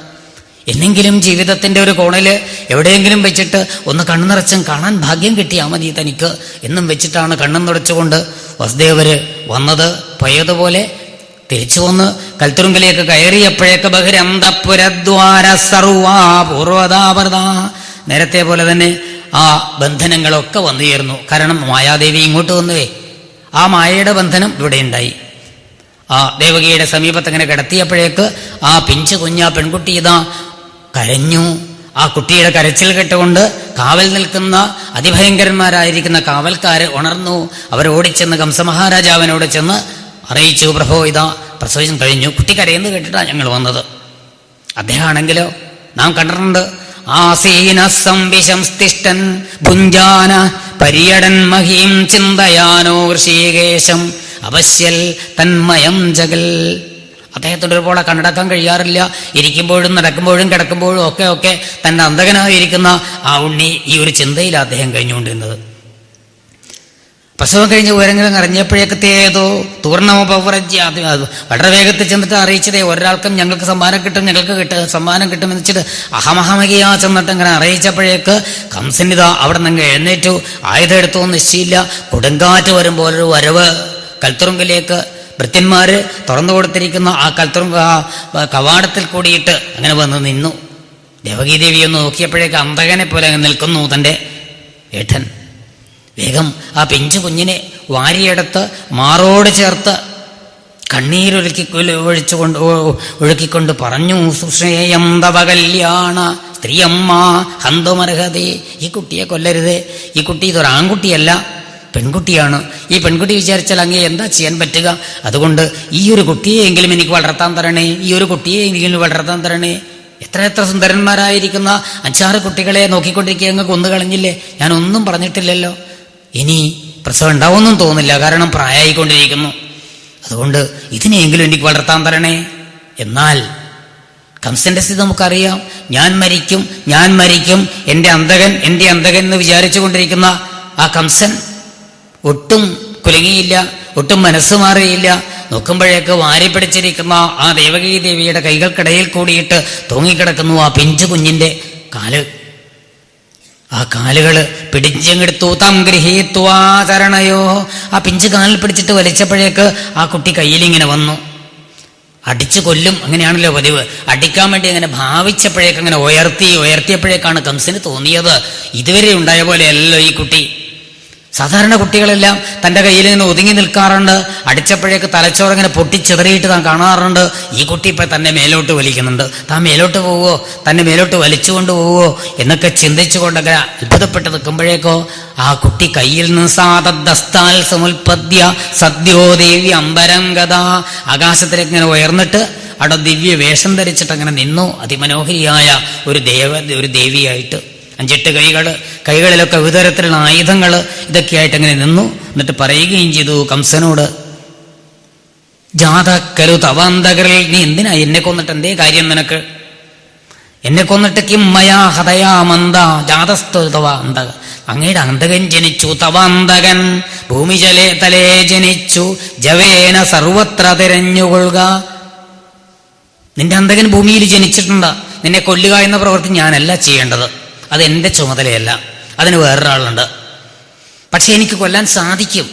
എന്നെങ്കിലും ജീവിതത്തിൻ്റെ ഒരു കോണില് എവിടെയെങ്കിലും വെച്ചിട്ട് ഒന്ന് കണ്ണു നിറച്ചും കാണാൻ ഭാഗ്യം കിട്ടിയാൽ മതി തനിക്ക് എന്നും വെച്ചിട്ടാണ് കണ്ണും തുടച്ചുകൊണ്ട് വസുദേവര് വന്നത്. പോയതുപോലെ തിരിച്ചു വന്ന് കൽത്തുറുങ്കിലേക്ക് കയറിയപ്പോഴേക്ക് ബഹിരന്തപുരദ്വാര സർവാ പൂർവതാപൃത, നേരത്തെ പോലെ തന്നെ ആ ബന്ധനങ്ങളൊക്കെ വന്നു ചേർന്നു. കാരണം മായാദേവി ഇങ്ങോട്ട് വന്നുവേ, ആ മായയുടെ ബന്ധനം ഇവിടെ ഉണ്ടായി. ആ ദേവകിയുടെ സമീപത്ത് അങ്ങനെ കിടത്തിയപ്പോഴേക്ക് ആ പിഞ്ചു കുഞ്ഞ പെൺകുട്ടി ഇതാ കരഞ്ഞു. ആ കുട്ടിയുടെ കരച്ചിൽ കേട്ടുകൊണ്ട് കാവൽ നിൽക്കുന്ന അതിഭയങ്കരന്മാരായിരിക്കുന്ന കാവൽക്കാര് ഉണർന്നു. അവർ ഓടിച്ചെന്ന് കംസമഹാരാജാവിനോട് ചെന്ന് അറിയിച്ചു, പ്രഭോ ഇതാ പ്രസവം കഴിഞ്ഞു. കുട്ടി കരയെന്ന് കേട്ടിട്ടാണ് ഞങ്ങൾ വന്നത്. അദ്ദേഹമാണെങ്കിലോ നാം കണ്ടിട്ടുണ്ട്, ആസീന സംവിശംസ്തിഷ്ഠൻ ഭുഞ്ജാന പര്യടൻ മഹീം ചിന്തയാനോ ഋഷികേശം അവശ്യൽ തന്മയം ജഗൽ. അദ്ദേഹത്തിൻ്റെ ഒരുപോലെ കണ്ണടക്കാൻ കഴിയാറില്ല. ഇരിക്കുമ്പോഴും നടക്കുമ്പോഴും കിടക്കുമ്പോഴും ഒക്കെ തൻ്റെ അന്തകനായിരിക്കുന്ന ആ ഉണ്ണി ഈ ഒരു ചിന്തയിലാണ് അദ്ദേഹം കഴിഞ്ഞുകൊണ്ടിരുന്നത്. പ്രസവം കഴിഞ്ഞ് ഉയരങ്ങളും അറിഞ്ഞപ്പോഴേക്കത്തേതോ തൂർണ്ണമോപവ്രജ്യ, വളരെ വേഗത്തിൽ ചെന്നിട്ട് അറിയിച്ചതേ ഒരാൾക്കും ഞങ്ങൾക്ക് സമ്മാനം കിട്ടും, സമ്മാനം കിട്ടുമെന്ന് വെച്ചിട്ട് അഹമഹമകിയാ ചെന്നിട്ട് അങ്ങനെ അറിയിച്ചപ്പോഴേക്ക് കംസനിത അവിടെ നിന്ന് എഴുന്നേറ്റു. ആയുധം എടുത്തോ നിശ്ചയില്ല. കൊടുങ്കാറ്റ് വരുമ്പോലൊരു വരവ് കൽത്തുറുങ്കിലേക്ക് ഭൃത്യന്മാര് തുറന്നു കൊടുത്തിരിക്കുന്ന ആ കവാടത്തിൽ കൂടിയിട്ട് അങ്ങനെ വന്ന് നിന്നു. ദേവകീദേവി ഒന്ന് നോക്കിയപ്പോഴേക്ക് അന്തകനെ പോലെ നിൽക്കുന്നു തൻ്റെ ഏട്ടൻ. വേഗം ആ പിഞ്ചു കുഞ്ഞിനെ വാരിയെടുത്ത് മാറോട് ചേർത്ത് ഒഴുക്കിക്കൊണ്ട് പറഞ്ഞു, സുശ്രേയം തവ കല്യാണ സ്ത്രീയമ്മ ഹന്തുമർഹതേ. ഈ കുട്ടിയെ കൊല്ലരുതേ. ഈ കുട്ടി ഇതൊരാൺകുട്ടിയല്ല, പെൺകുട്ടിയാണ്. ഈ പെൺകുട്ടി വിചാരിച്ചാൽ അങ്ങേ എന്താ ചെയ്യാൻ പറ്റുക? അതുകൊണ്ട് ഈ ഒരു കുട്ടിയെയെങ്കിലും എനിക്ക് വളർത്താൻ തരണേ, ഈ ഒരു കുട്ടിയെയെങ്കിലും വളർത്താൻ തരണേ. എത്ര സുന്ദരന്മാരായിരിക്കുന്ന 5-6 കുട്ടികളെ നോക്കിക്കൊണ്ടിരിക്കുക അങ്ങ് കൊന്നുകളഞ്ഞില്ലേ? ഞാനൊന്നും പറഞ്ഞിട്ടില്ലല്ലോ. ഇനി പ്രസവം ഉണ്ടാവുമെന്നും തോന്നില്ല, കാരണം പ്രായമായിക്കൊണ്ടിരിക്കുന്നു. അതുകൊണ്ട് ഇതിനെയെങ്കിലും എനിക്ക് വളർത്താൻ തരണേ. എന്നാൽ കംസന്റെ സ്ഥിതി നമുക്കറിയാം. ഞാൻ മരിക്കും, എൻ്റെ അന്തകൻ എന്ന് വിചാരിച്ചു കൊണ്ടിരിക്കുന്ന ആ കംസൻ ഒട്ടും കുലുങ്ങിയില്ല, ഒട്ടും മനസ്സ് മാറിയില്ല. നോക്കുമ്പോഴേക്ക് വാരി പിടിച്ചിരിക്കുന്ന ആ ദേവകീ ദേവിയുടെ കൈകൾക്കിടയിൽ കൂടിയിട്ട് തൂങ്ങിക്കിടക്കുന്നു ആ പിഞ്ചു കുഞ്ഞിന്റെ കാല്. ആ കാലുകള് പിടിച്ചെടുത്തു. തം ഗൃഹീത്വാചരണയോ, ആ പിഞ്ചു കാലിൽ പിടിച്ചിട്ട് വലിച്ചപ്പോഴേക്ക് ആ കുട്ടി കയ്യിലിങ്ങനെ വന്നു. അടിച്ചു കൊല്ലും, അങ്ങനെയാണല്ലോ പതിവ്. അടിക്കാൻ വേണ്ടി അങ്ങനെ ഭാവിച്ചപ്പോഴേക്ക് അങ്ങനെ ഉയർത്തിയപ്പോഴേക്കാണ് കംസന് തോന്നിയത് ഇതുവരെ ഉണ്ടായ പോലെയല്ലോ ഈ കുട്ടി. സാധാരണ കുട്ടികളെല്ലാം തൻ്റെ കയ്യിൽ നിന്ന് ഒതുങ്ങി നിൽക്കാറുണ്ട്. അടിച്ചപ്പോഴേക്ക് തലച്ചോറിങ്ങനെ പൊട്ടിച്ചെതറിയിട്ട് താൻ കാണാറുണ്ട്. ഈ കുട്ടി ഇപ്പം തന്നെ മേലോട്ട് വലിക്കുന്നുണ്ട്. താൻ മേലോട്ട് പോവോ, തന്നെ മേലോട്ട് വലിച്ചുകൊണ്ട് പോവോ എന്നൊക്കെ ചിന്തിച്ചുകൊണ്ടൊക്കെ അത്ഭുതപ്പെട്ട് നിൽക്കുമ്പോഴേക്കോ ആ കുട്ടി കയ്യിൽ നിന്ന് സാതദ്ദസ്താൽ സമുൽപദ്യ സദ്യോ ദേവി അംബരംഗത, ആകാശത്തിലേക്ക് ഇങ്ങനെ ഉയർന്നിട്ട് അവിടെ ദിവ്യ വേഷം ധരിച്ചിട്ട് അങ്ങനെ നിന്നു. അതിമനോഹരിയായ ഒരു ദേവിയായിട്ട്. 5-8 കൈകളിലൊക്കെ വിധതരത്തിലുള്ള ആയുധങ്ങൾ ഇതൊക്കെ ആയിട്ട് അങ്ങനെ നിന്നു. എന്നിട്ട് പറയുകയും ചെയ്തു കംസനോട്, ജാതക്കരു തവാന്തകരിൽ, നീ എന്തിനാ എന്നെ കൊന്നിട്ട് എന്തേ കാര്യം നിനക്ക്? എന്നെ കൊന്നിട്ട് കിം മയാ ഹതയാ മന്ദ ജാതസ്തു തവാന്തക, അങ്ങയുടെ അന്തകൻ ജനിച്ചു. തവാന്തകൻ ഭൂമി തലേ ജനിച്ചു, ജവേന സർവത്ര തിരഞ്ഞുകൊള്ളുക. നിന്റെ അന്തകൻ ഭൂമിയിൽ ജനിച്ചിട്ടുണ്ട്. നിന്നെ കൊല്ലുക എന്ന പ്രവൃത്തി ഞാനല്ല ചെയ്യേണ്ടത്, അതെന്റെ ചുമതലയല്ല, അതിന് വേറൊരാളുണ്ട്. പക്ഷെ എനിക്ക് കൊല്ലാൻ സാധിക്കും.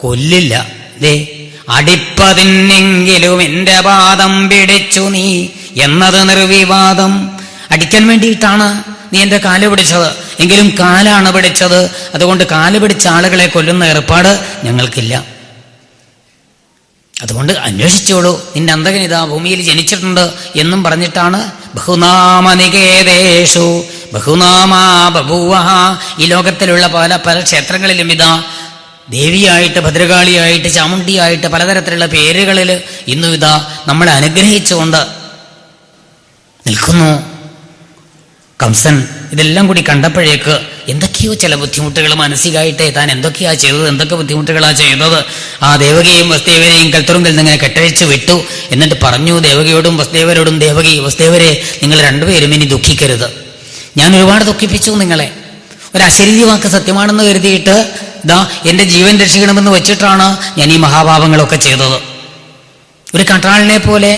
കൊല്ലില്ല. ദേ അടിപ്പതിന്നെങ്കിലും എന്റെ പാദം പിടിച്ചു നീ എന്നത് നിർവിവാദം. അടിക്കാൻ വേണ്ടിയിട്ടാണ് നീ എന്റെ കാല് പിടിച്ചത്, എങ്കിലും കാലാണ് പിടിച്ചത്. അതുകൊണ്ട് കാല് പിടിച്ച ആളുകളെ കൊല്ലുന്ന ഏർപ്പാട് ഞങ്ങൾക്കില്ല. അതുകൊണ്ട് അന്വേഷിച്ചോളൂ, നിന്റെ അന്തകൻ ഇതാ ഭൂമിയിൽ ജനിച്ചിട്ടുണ്ട് എന്നും പറഞ്ഞിട്ടാണ് ബഹുനാമനികേതേഷു ബഹുനാമാ ബഭൂവ. ഈ ലോകത്തിലുള്ള പല ക്ഷേത്രങ്ങളിലും ഇതാ ദേവിയായിട്ട്, ഭദ്രകാളിയായിട്ട്, ചാമുണ്ടിയായിട്ട് പലതരത്തിലുള്ള പേരുകളിൽ ഇന്നും ഇതാ നമ്മളെ അനുഗ്രഹിച്ചുകൊണ്ട് നിൽക്കുന്നു കംസൻ. ഇതെല്ലാം കൂടി കണ്ടപ്പോഴേക്ക് എന്തൊക്കെയോ ചില ബുദ്ധിമുട്ടുകൾ മാനസികമായിട്ട് താൻ എന്തൊക്കെയാ ചെയ്തത്, എന്തൊക്കെ ബുദ്ധിമുട്ടുകളാ ചെയ്തത്. ആ ദേവകിയെയും വസുദേവരെയും കൽത്തുറുങ്കിൽ നിന്ന് കെട്ടഴിച്ച് വിട്ടു. എന്നിട്ട് പറഞ്ഞു ദേവകിയോടും വസുദേവരോടും, ദേവകി വസുദേവരെ, നിങ്ങൾ രണ്ടുപേരും ഇനി ദുഃഖിക്കരുത്. ഞാൻ ഒരുപാട് ദുഃഖിപ്പിച്ചു നിങ്ങളെ. ഒരു അശരീരി വാക്ക് സത്യമാണെന്ന് കരുതിയിട്ട് ദാ എൻ്റെ ജീവൻ രക്ഷിക്കണമെന്ന് വെച്ചിട്ടാണ് ഞാൻ ഈ മഹാപാപങ്ങളൊക്കെ ചെയ്തത്. ഒരു കണ്ടാളിനെ പോലെ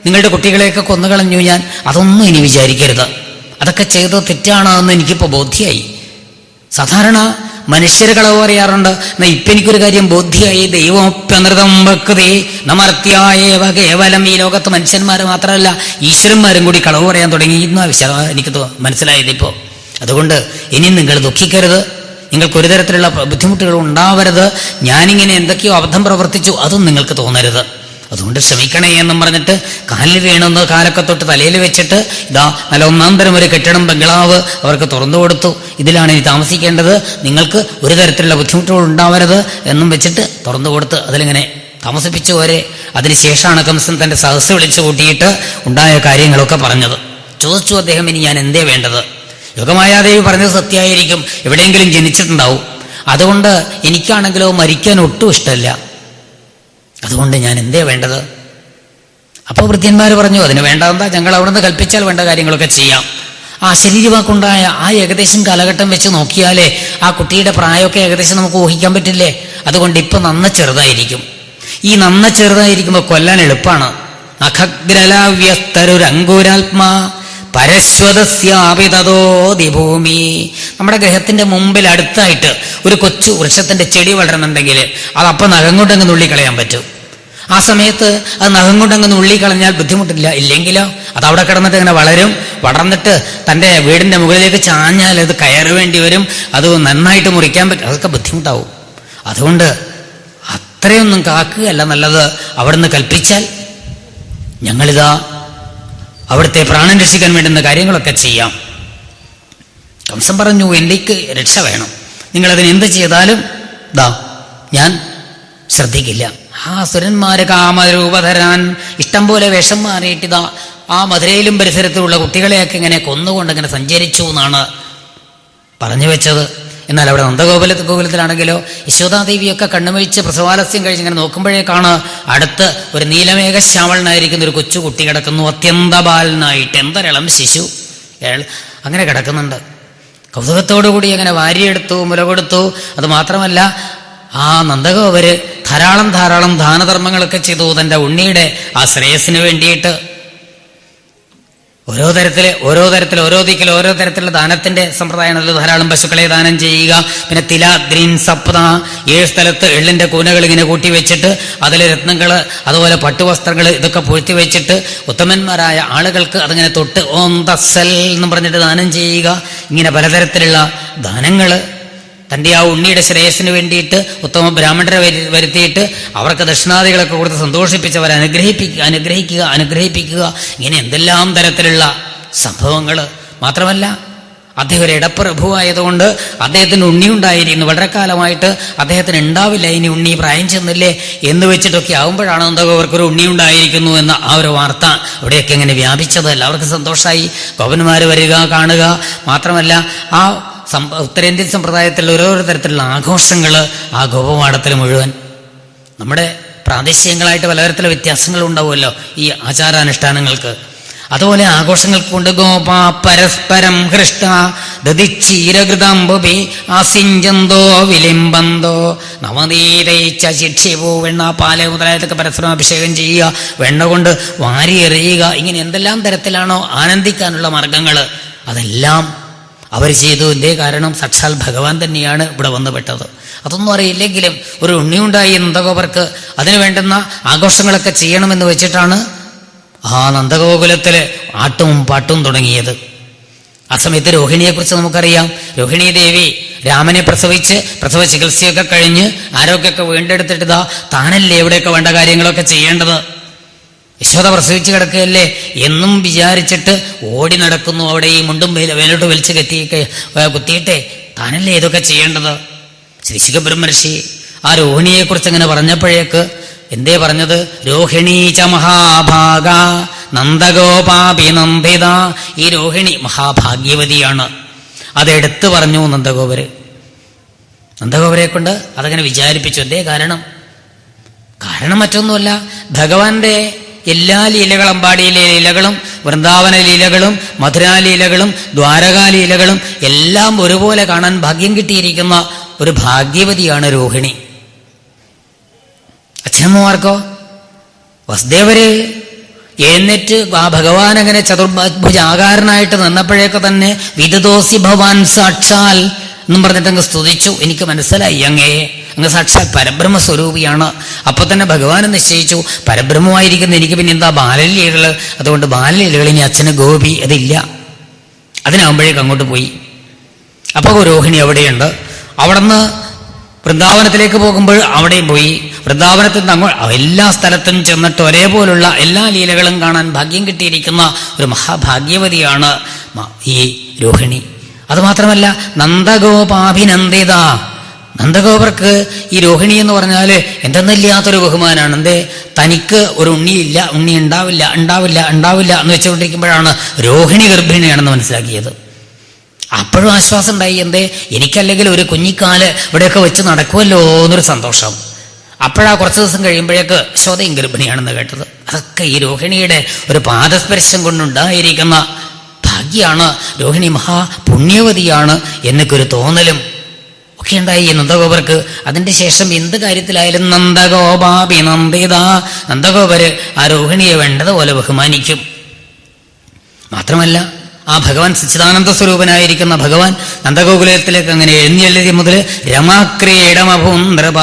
നിങ്ങളുടെ കുട്ടികളെയൊക്കെ കൊന്നുകളഞ്ഞു ഞാൻ. അതൊന്നും ഇനി വിചാരിക്കരുത്. അതൊക്കെ ചെയ്തത് തെറ്റാണെന്ന് എനിക്കിപ്പോൾ ബോധ്യമായി. സാധാരണ മനുഷ്യർ കളവ് പറയാറുണ്ട്. എന്നാൽ ഇപ്പം എനിക്കൊരു കാര്യം ബോധ്യമായി. ദൈവമൊപ്യനൃതം വക്തേ നമർത്തിയായേവ കേവലം. ഈ ലോകത്ത് മനുഷ്യന്മാർ മാത്രമല്ല ഈശ്വരന്മാരും കൂടി കളവ് പറയാൻ തുടങ്ങി എന്നാ എനിക്ക് മനസ്സിലായത് ഇപ്പോൾ. അതുകൊണ്ട് ഇനി നിങ്ങൾ ദുഃഖിക്കരുത്, നിങ്ങൾക്കൊരു തരത്തിലുള്ള ബുദ്ധിമുട്ടുകൾ ഉണ്ടാവരുത്. ഞാനിങ്ങനെ എന്തൊക്കെയോ അബദ്ധം പ്രവർത്തിച്ചു അതും നിങ്ങൾക്ക് തോന്നരുത്. അതുകൊണ്ട് ക്ഷമിക്കണേ എന്നും പറഞ്ഞിട്ട് കാലിൽ വീണെന്ന് കാലൊക്കെ തൊട്ട് തലയിൽ വെച്ചിട്ട് ഇതാ നല്ല ഒന്നാന്തരം ഒരു കെട്ടിടം ബംഗ്ലാവ് അവർക്ക് തുറന്നു കൊടുത്തു. ഇതിലാണ് ഇനി താമസിക്കേണ്ടത്, നിങ്ങൾക്ക് ഒരു തരത്തിലുള്ള ബുദ്ധിമുട്ടുകൾ ഉണ്ടാവരുത് എന്നും വെച്ചിട്ട് തുറന്നു കൊടുത്ത് അതിലിങ്ങനെ താമസിപ്പിച്ചു വരെ. അതിനുശേഷമാണ് കംസൻ തൻ്റെ സഹസ് വിളിച്ചു കൂട്ടിയിട്ട് ഉണ്ടായ കാര്യങ്ങളൊക്കെ പറഞ്ഞത്. ചോദിച്ചു അദ്ദേഹം, ഇനി ഞാൻ എന്തേ വേണ്ടത്? യോഗമായാദേവി പറഞ്ഞത് സത്യമായിരിക്കും, എവിടെയെങ്കിലും ജനിച്ചിട്ടുണ്ടാവും. അതുകൊണ്ട് എനിക്കാണെങ്കിലോ മരിക്കാൻ ഒട്ടും ഇഷ്ടമല്ല. അതുകൊണ്ട് ഞാൻ എന്തേ വേണ്ടത്? അപ്പോൾ വൃത്യന്മാർ പറഞ്ഞു, അതിന് വേണ്ടതെന്താ, ഞങ്ങൾ അവിടുന്ന് കൽപ്പിച്ചാൽ വേണ്ട കാര്യങ്ങളൊക്കെ ചെയ്യാം. ആ ശരീരവാക്കുണ്ടായ ആ ഏകദേശം കാലഘട്ടം വെച്ച് നോക്കിയാലേ ആ കുട്ടിയുടെ പ്രായമൊക്കെ ഏകദേശം നമുക്ക് ഊഹിക്കാൻ പറ്റില്ലേ? അതുകൊണ്ട് ഇപ്പം നന്ന ചെറുതായിരിക്കും. ഈ നന്ന ചെറുതായിരിക്കുമ്പോൾ കൊല്ലാൻ എളുപ്പമാണ്. നഖഗ്രലാവ്യസ്തരുരങ്കുരാത്മാ പരശ്വതസ്യാപിതോതിഭൂമി. നമ്മുടെ ഗ്രഹത്തിന്റെ മുമ്പിൽ അടുത്തായിട്ട് ഒരു കൊച്ചു വൃക്ഷത്തിന്റെ ചെടി വളരുന്നുണ്ടെങ്കിൽ അതപ്പം നഖം കൊണ്ടങ്ങ് നുള്ളിക്കളയാൻ പറ്റും. ആ സമയത്ത് അത് നഖം കൊണ്ടങ്ങ് നുള്ളിക്കളഞ്ഞാൽ ബുദ്ധിമുട്ടില്ല. ഇല്ലെങ്കിലോ അതവിടെ കിടന്നിട്ട് ഇങ്ങനെ വളർന്നിട്ട് തൻ്റെ വീടിന്റെ മുകളിലേക്ക് ചാഞ്ഞാൽ അത് കയറി വരും. അത് നന്നായിട്ട് മുറിക്കാൻ പറ്റും. അതൊക്കെ ബുദ്ധിമുട്ടാവും. അതുകൊണ്ട് അത്രയൊന്നും കാക്കുകയല്ല നല്ലത്. അവിടുന്ന് കൽപ്പിച്ചാൽ ഞങ്ങളിതാ അവിടുത്തെ പ്രാണൻ രക്ഷിക്കാൻ വേണ്ടുന്ന കാര്യങ്ങളൊക്കെ ചെയ്യാം. കംസൻ പറഞ്ഞു, എനിക്ക് രക്ഷ വേണം, നിങ്ങളതിന് എന്ത് ചെയ്താലും ഞാൻ ശ്രദ്ധിക്കില്ല. ആ സുരന്മാര് കാമരൂപധരാൻ ഇഷ്ടം പോലെ വേഷം മാറിയിട്ടിതാ ആ മധുരയിലും പരിസരത്തുള്ള കുട്ടികളെയൊക്കെ ഇങ്ങനെ കൊന്നുകൊണ്ട് ഇങ്ങനെ സഞ്ചരിച്ചു എന്നാണ് പറഞ്ഞു വെച്ചത്. എന്നാൽ അവിടെ നന്ദഗോകുലത്തിലാണെങ്കിലോ യശോദാദേവിയൊക്കെ കണ്ണുമഴിച്ച് പ്രസവാലസ്യം കഴിഞ്ഞ് ഇങ്ങനെ നോക്കുമ്പോഴേക്കാണ് അടുത്ത് ഒരു നീലമേഘശ്യാമളനായിരിക്കുന്ന ഒരു കൊച്ചു കുട്ടി കിടക്കുന്നു. അത്യന്തബാലനായിട്ട്, എന്തൊരിളം ശിശു അങ്ങനെ കിടക്കുന്നുണ്ട്. കൗതുകത്തോടുകൂടി അങ്ങനെ വാരിയെടുത്തു, മുലകൊടുത്തു. അത് മാത്രമല്ല ആ നന്ദഗോപര് ധാരാളം ദാനധർമ്മങ്ങളൊക്കെ ചെയ്തു തൻ്റെ ഉണ്ണിയുടെ ആ ശ്രേയസ്സിന് വേണ്ടിയിട്ട്. ഓരോ തരത്തിലുള്ള ദാനത്തിന്റെ സമ്പ്രദായമാണല്ലോ. ധാരാളം പശുക്കളെ ദാനം ചെയ്യുക. പിന്നെ തിലാദ്രീൻ സപ്ത, 7 സ്ഥലത്ത് എള്ളിന്റെ കൂനകൾ ഇങ്ങനെ കൂട്ടി വെച്ചിട്ട് അതിൽ രത്നങ്ങള്, അതുപോലെ പട്ടുവസ്ത്രങ്ങൾ ഇതൊക്കെ പൂഴ്ത്തി വെച്ചിട്ട് ഉത്തമന്മാരായ ആളുകൾക്ക് അതിങ്ങനെ തൊട്ട് ഓം തസ്സൽ എന്നും പറഞ്ഞിട്ട് ദാനം ചെയ്യുക. ഇങ്ങനെ പലതരത്തിലുള്ള ദാനങ്ങള് തൻ്റെ ആ ഉണ്ണിയുടെ ശ്രേയസ്സിന് വേണ്ടിയിട്ട് ഉത്തമ ബ്രാഹ്മണരെ വരുത്തിയിട്ട് അവർക്ക് ദക്ഷിണാദികളൊക്കെ കൊടുത്ത് സന്തോഷിപ്പിച്ചവരെ അനുഗ്രഹിപ്പിക്കുക. ഇങ്ങനെ എന്തെല്ലാം തരത്തിലുള്ള സംഭവങ്ങൾ. മാത്രമല്ല അദ്ദേഹം ഒരു ഇടപ്രഭുവായതുകൊണ്ട് അദ്ദേഹത്തിന് ഉണ്ണി ഉണ്ടായിരുന്നു. വളരെ കാലമായിട്ട് അദ്ദേഹത്തിന് ഉണ്ടാവില്ല, ഇനി ഉണ്ണി പ്രായം ചെന്നില്ലേ എന്ന് വെച്ചിട്ടൊക്കെ ആവുമ്പോഴാണ് അവർക്കൊരു ഉണ്ണി ഉണ്ടായിരിക്കുന്നു എന്ന ആ ഒരു വാർത്ത അവിടെയൊക്കെ ഇങ്ങനെ വ്യാപിച്ചത്. എല്ലാവർക്കും സന്തോഷമായി. ഗോപന്മാർ വരിക, കാണുക. മാത്രമല്ല ആ ഉത്തരേന്ത്യൻ സമ്പ്രദായത്തിലുള്ള ഓരോ തരത്തിലുള്ള ആഘോഷങ്ങൾ ആ ഗോപപാഠത്തിൽ മുഴുവൻ. നമ്മുടെ പ്രാദേശികങ്ങളായിട്ട് പലതരത്തിലുള്ള വ്യത്യാസങ്ങൾ ഉണ്ടാവുമല്ലോ ഈ ആചാരാനുഷ്ഠാനങ്ങൾക്ക്. അതുപോലെ ആഘോഷങ്ങൾക്ക് കൊണ്ട് ഗോപ പരസ്പരം ഹൃഷ്ട ദതിക്ഷീരകൃതംബുഭി ആസിഞ്ചന്തോ വിലിംബന്തോ നവനീതയിച്ച ശിക്ഷിപൂ, വെണ്ണ, പാല് മുതലായതൊക്കെ പരസ്പരം അഭിഷേകം ചെയ്യുക, വെണ്ണ കൊണ്ട് വാരിയെറിയുക. ഇങ്ങനെ എന്തെല്ലാം തരത്തിലാണോ ആനന്ദിക്കാനുള്ള മാർഗങ്ങൾ അതെല്ലാം അവർ ചെയ്തു. ഇതേ കാരണം സാക്ഷാൽ ഭഗവാൻ തന്നെയാണ് ഇവിടെ വന്നുപെട്ടത്. അതൊന്നും അറിയില്ലെങ്കിലും ഒരു ഉണ്ണിയുണ്ടായി നന്ദഗോപർക്ക് അതിന് വേണ്ടുന്ന ആഘോഷങ്ങളൊക്കെ ചെയ്യണമെന്ന് വെച്ചിട്ടാണ് ആ നന്ദഗോകുലത്തില് ആട്ടും പാട്ടും തുടങ്ങിയത്. ആ സമയത്ത് രോഹിണിയെക്കുറിച്ച് നമുക്കറിയാം. രോഹിണി ദേവി രാമനെ പ്രസവ ചികിത്സയൊക്കെ കഴിഞ്ഞ് ആരോഗ്യമൊക്കെ വീണ്ടെടുത്തിട്ട് താനല്ലേ എവിടെയൊക്കെ വേണ്ട കാര്യങ്ങളൊക്കെ ചെയ്യേണ്ടത്. യശോദ പ്രസവിച്ച് കിടക്കുകയല്ലേ എന്നും വിചാരിച്ചിട്ട് ഓടി നടക്കുന്നു. അവിടെ ഈ മുണ്ടും വേലോട്ട് വലിച്ചു കുത്തിയിട്ടേ താനല്ലേ ഇതൊക്കെ ചെയ്യേണ്ടത്. ശ്രീ ശുകബ്രഹ്മർഷി ആ രോഹിണിയെക്കുറിച്ച് അങ്ങനെ പറഞ്ഞപ്പോഴേക്ക് എന്തേ പറഞ്ഞത്? രോഹിണീച മഹാഭാഗ നന്ദഗോപാപി നന്ദിത. ഈ രോഹിണി മഹാഭാഗ്യവതിയാണ്. അതെടുത്തു പറഞ്ഞു നന്ദഗോപരെ കൊണ്ട് അതങ്ങനെ വിചാരിപ്പിച്ചു. എന്തേ കാരണം മറ്റൊന്നുമല്ല, ഭഗവാന്റെ എല്ലാ ലീലകളും, അമ്പാടിയിലെ ലീലകളും, വൃന്ദാവന ലീലകളും, മധുരാലീലകളും, ദ്വാരകാലീലകളും എല്ലാം ഒരുപോലെ കാണാൻ ഭാഗ്യം കിട്ടിയിരിക്കുന്ന ഒരു ഭാഗ്യവതിയാണ് രോഹിണി. അച്ഛനമ്മമാർക്കോ വസുദേവര് എഴുന്നേറ്റ് ആ ഭഗവാൻ അങ്ങനെ ചതുർഭുജാകാരനായിട്ട് നിന്നപ്പോഴേക്ക് തന്നെ വിദതോസി ഭവാൻ സാക്ഷാൽ എന്നും പറഞ്ഞിട്ട് അങ്ങ് സ്തുതിച്ചു. എനിക്ക് മനസ്സിലായി അങ്ങ് സാക്ഷാൽ പരബ്രഹ്മസ്വരൂപിയാണ്. അപ്പൊ തന്നെ ഭഗവാൻ നിശ്ചയിച്ചു, പരബ്രഹ്മമായിരിക്കുന്ന എനിക്ക് പിന്നെ എന്താ ബാലലീലകള്, അതുകൊണ്ട് ബാലലീലകൾ ഇനി അച്ഛന് ഗോപി അതില്ല. അതിനാകുമ്പോഴേക്ക് അങ്ങോട്ട് പോയി. അപ്പൊ രോഹിണി അവിടെയുണ്ട്. അവിടുന്ന് വൃന്ദാവനത്തിലേക്ക് പോകുമ്പോൾ അവിടെയും പോയി. വൃന്ദാവനത്തിൽ നിന്ന് എല്ലാ സ്ഥലത്തും ചെന്നിട്ട് ഒരേപോലുള്ള എല്ലാ ലീലകളും കാണാൻ ഭാഗ്യം കിട്ടിയിരിക്കുന്ന ഒരു മഹാഭാഗ്യവതിയാണ് ഈ രോഹിണി. അതുമാത്രമല്ല, നന്ദഗോപാഭിനന്ദിത. നന്ദഗോപർക്ക് ഈ രോഹിണി എന്ന് പറഞ്ഞാൽ എന്തെന്നില്ലാത്തൊരു ബഹുമാനാണ്. എന്തേ? തനിക്ക് ഒരു ഉണ്ണിയില്ല, ഉണ്ണി ഉണ്ടാവില്ല എന്ന് വെച്ചുകൊണ്ടിരിക്കുമ്പോഴാണ് രോഹിണി ഗർഭിണിയാണെന്ന് മനസ്സിലാക്കിയത്. അപ്പോഴും ആശ്വാസം ഉണ്ടായി. എന്തേ? എനിക്കല്ലെങ്കിൽ ഒരു കുഞ്ഞിക്കാല് ഇവിടെയൊക്കെ വെച്ച് നടക്കുമല്ലോ എന്നൊരു സന്തോഷം. അപ്പോഴാ കുറച്ച് ദിവസം കഴിയുമ്പോഴേക്ക് യശോദയും ഗർഭിണിയാണെന്ന് കേട്ടത്. അതൊക്കെ ഈ രോഹിണിയുടെ ഒരു പാദസ്പർശം കൊണ്ടുണ്ടായിരിക്കുന്ന ഭാഗ്യാണ്. രോഹിണി മഹാപുണ്യവതിയാണ് എന്നൊക്കെ ഒരു തോന്നലും ഒക്കെ ഉണ്ടായി നന്ദഗോപർക്ക്. അതിന്റെ ശേഷം എന്ത് കാര്യത്തിലായാലും നന്ദഗോപാപി നന്ദിത, നന്ദഗോപര് ആ രോഹിണിയെ വേണ്ടതുപോലെ ബഹുമാനിക്കും. മാത്രമല്ല, ആ ഭഗവാൻ സച്ചിദാനന്ദ സ്വരൂപനായിരിക്കുന്ന ഭഗവാൻ നന്ദഗോകുലത്തിലേക്ക് അങ്ങനെ എഴുന്നള്ളി മുതൽ രമാക്രീഡമഭൂന്ദ്രപ,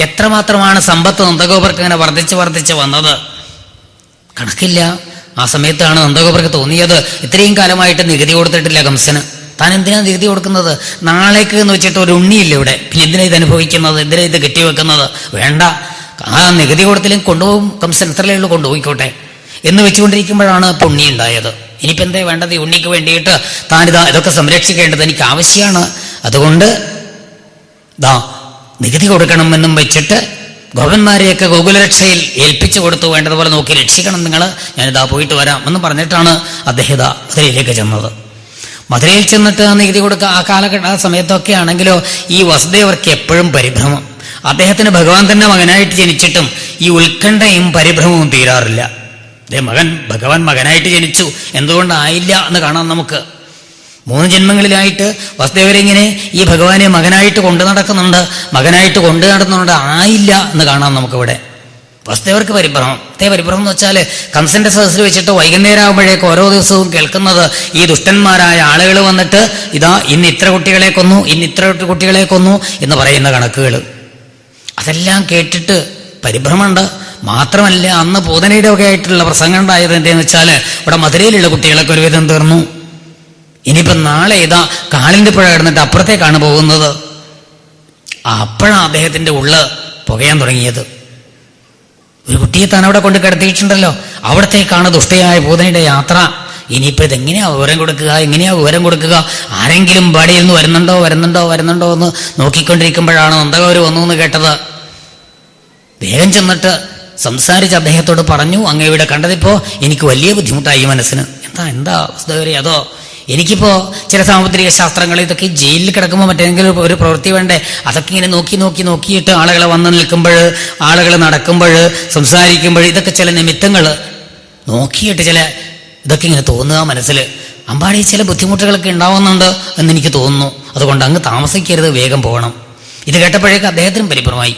എത്രമാത്രമാണ് സമ്പത്ത് നന്ദഗോപർക്ക് അങ്ങനെ വർദ്ധിച്ച് വന്നത് കണക്കില്ല. ആ സമയത്താണ് നന്ദഗോപർക്ക് തോന്നിയത്, ഇത്രയും കാലമായിട്ട് നികുതി കൊടുത്തിട്ടില്ല കംസന്, താൻ എന്തിനാ നികുതി കൊടുക്കുന്നത്? നാളേക്ക് എന്ന് വെച്ചിട്ട് ഒരു ഉണ്ണിയില്ല ഇവിടെ, പിന്നെ എന്തിനാ ഇത് അനുഭവിക്കുന്നത്, എന്തിനാ ഇത് കെട്ടിവെക്കുന്നത്? വേണ്ട, ആ നികുതി കൊടുത്തില്ലെങ്കിൽ കൊണ്ടുപോകും കംസൻ, എത്രയേ ഉള്ളൂ, കൊണ്ടുപോയിക്കോട്ടെ എന്ന് വെച്ചുകൊണ്ടിരിക്കുമ്പോഴാണ് ഇപ്പൊ ഉണ്ണി ഉണ്ടായത്. ഇനിയിപ്പോൾ എന്തേ വേണ്ടത്? ഈ ഉണ്ണിക്ക് വേണ്ടിയിട്ട് താനിതാ ഇതൊക്കെ സംരക്ഷിക്കേണ്ടത് എനിക്ക് ആവശ്യമാണ്, അതുകൊണ്ട് നികുതി കൊടുക്കണമെന്നും വെച്ചിട്ട് ഗോപന്മാരെയൊക്കെ ഗോകുലരക്ഷയിൽ ഏൽപ്പിച്ചു കൊടുത്തു. വേണ്ടതുപോലെ നോക്കി രക്ഷിക്കണം നിങ്ങൾ, ഞാനിതാ പോയിട്ട് വരാം എന്ന് പറഞ്ഞിട്ടാണ് അദ്ദേഹം മധുരയിലേക്ക് ചെന്നത്. മധുരയിൽ ചെന്നിട്ട് ആ നികുതി കൊടുക്കുക ആ സമയത്തൊക്കെ ആണെങ്കിലോ ഈ വസുദേവർക്ക് എപ്പോഴും പരിഭ്രമം. അദ്ദേഹത്തിന് ഭഗവാൻ തന്നെ മകനായിട്ട് ജനിച്ചിട്ടും ഈ ഉത്കണ്ഠയും പരിഭ്രമവും തീരാറില്ല. ഭഗവാൻ മകനായിട്ട് ജനിച്ചു, എന്തുകൊണ്ടായില്ല എന്ന് കാണാം നമുക്ക്. 3 ജന്മങ്ങളിലായിട്ട് വസുദേവരിങ്ങനെ ഈ ഭഗവാനെ മകനായിട്ട് കൊണ്ടു നടക്കുന്നുണ്ട്, ആയില്ല എന്ന് കാണാം നമുക്കിവിടെ. വസുദേവർക്ക് പരിഭ്രമം. പരിഭ്രമം എന്ന് വെച്ചാൽ കംസന്റെ സദസ്സിൽ വെച്ചിട്ട് വൈകുന്നേരം ആകുമ്പോഴേക്ക് ഓരോ ദിവസവും കേൾക്കുന്നത് ഈ ദുഷ്ടന്മാരായ ആളുകൾ വന്നിട്ട് ഇന്ന് ഇത്ര കുട്ടികളെ കൊന്നു, ഇന്ന് ഇത്ര കുട്ടികളെ കൊന്നു എന്ന് പറയുന്ന കണക്കുകൾ, അതെല്ലാം കേട്ടിട്ട് പരിഭ്രമമുണ്ട്. മാത്രമല്ല, അന്ന് പൂതനയുടെ ഒക്കെ ആയിട്ടുള്ള പ്രസംഗം ഉണ്ടായത് എന്താണെന്ന് വെച്ചാൽ ഇവിടെ മധുരയിലുള്ള കുട്ടികളൊക്കെ ഒരുവിധം തീർന്നു. ഇനിയിപ്പം നാളെ കാളിന്റെ പുഴ കിടന്നിട്ട് അപ്പുറത്തേക്കാണ് പോകുന്നത്. അപ്പോഴാണ് അദ്ദേഹത്തിന്റെ ഉള്ള് പുകയാൻ തുടങ്ങിയത്. ഒരു കുട്ടിയെ താൻ അവിടെ കൊണ്ട് കിടത്തിയിട്ടുണ്ടല്ലോ, അവിടത്തേക്കാണ് ദുഷ്ടയായ പൂതനയുടെ യാത്ര. ഇനിയിപ്പോൾ ഇതെങ്ങനെയാ വിവരം കൊടുക്കുക? ആരെങ്കിലും ബാടിയിൽ നിന്ന് വരുന്നുണ്ടോ എന്ന് നോക്കിക്കൊണ്ടിരിക്കുമ്പോഴാണ് നന്ദഗോപര് വന്നു എന്ന് കേട്ടത്. വേഗം ചെന്നിട്ട് സംസാരിച്ച് അദ്ദേഹത്തോട് പറഞ്ഞു, അങ്ങ് ഇവിടെ കണ്ടതിപ്പോ എനിക്ക് വലിയ ബുദ്ധിമുട്ടായി മനസ്സിന്. എന്താ വസുദേവരെ? അതോ എനിക്കിപ്പോ ചില സാമുദ്രിക ശാസ്ത്രങ്ങൾ ഇതൊക്കെ ജയിലിൽ കിടക്കുമ്പോൾ മറ്റേതെങ്കിലും ഒരു പ്രവൃത്തി വേണ്ടേ, അതൊക്കെ ഇങ്ങനെ നോക്കിയിട്ട് ആളുകളെ വന്ന് നിൽക്കുമ്പോൾ, ആളുകൾ നടക്കുമ്പോൾ, സംസാരിക്കുമ്പോൾ, ഇതൊക്കെ ചില നിമിത്തങ്ങൾ നോക്കിയിട്ട് ഇതൊക്കെ ഇങ്ങനെ തോന്നുക മനസ്സിൽ. അമ്പാടി ചില ബുദ്ധിമുട്ടുകളൊക്കെ ഉണ്ടാവുന്നുണ്ട് എന്നെനിക്ക് തോന്നുന്നു, അതുകൊണ്ട് അങ്ങ് താമസിക്കരുത്, വേഗം പോകണം. ഇത് കേട്ടപ്പോഴേക്ക് അദ്ദേഹത്തിനും പരിഭ്രമമായി.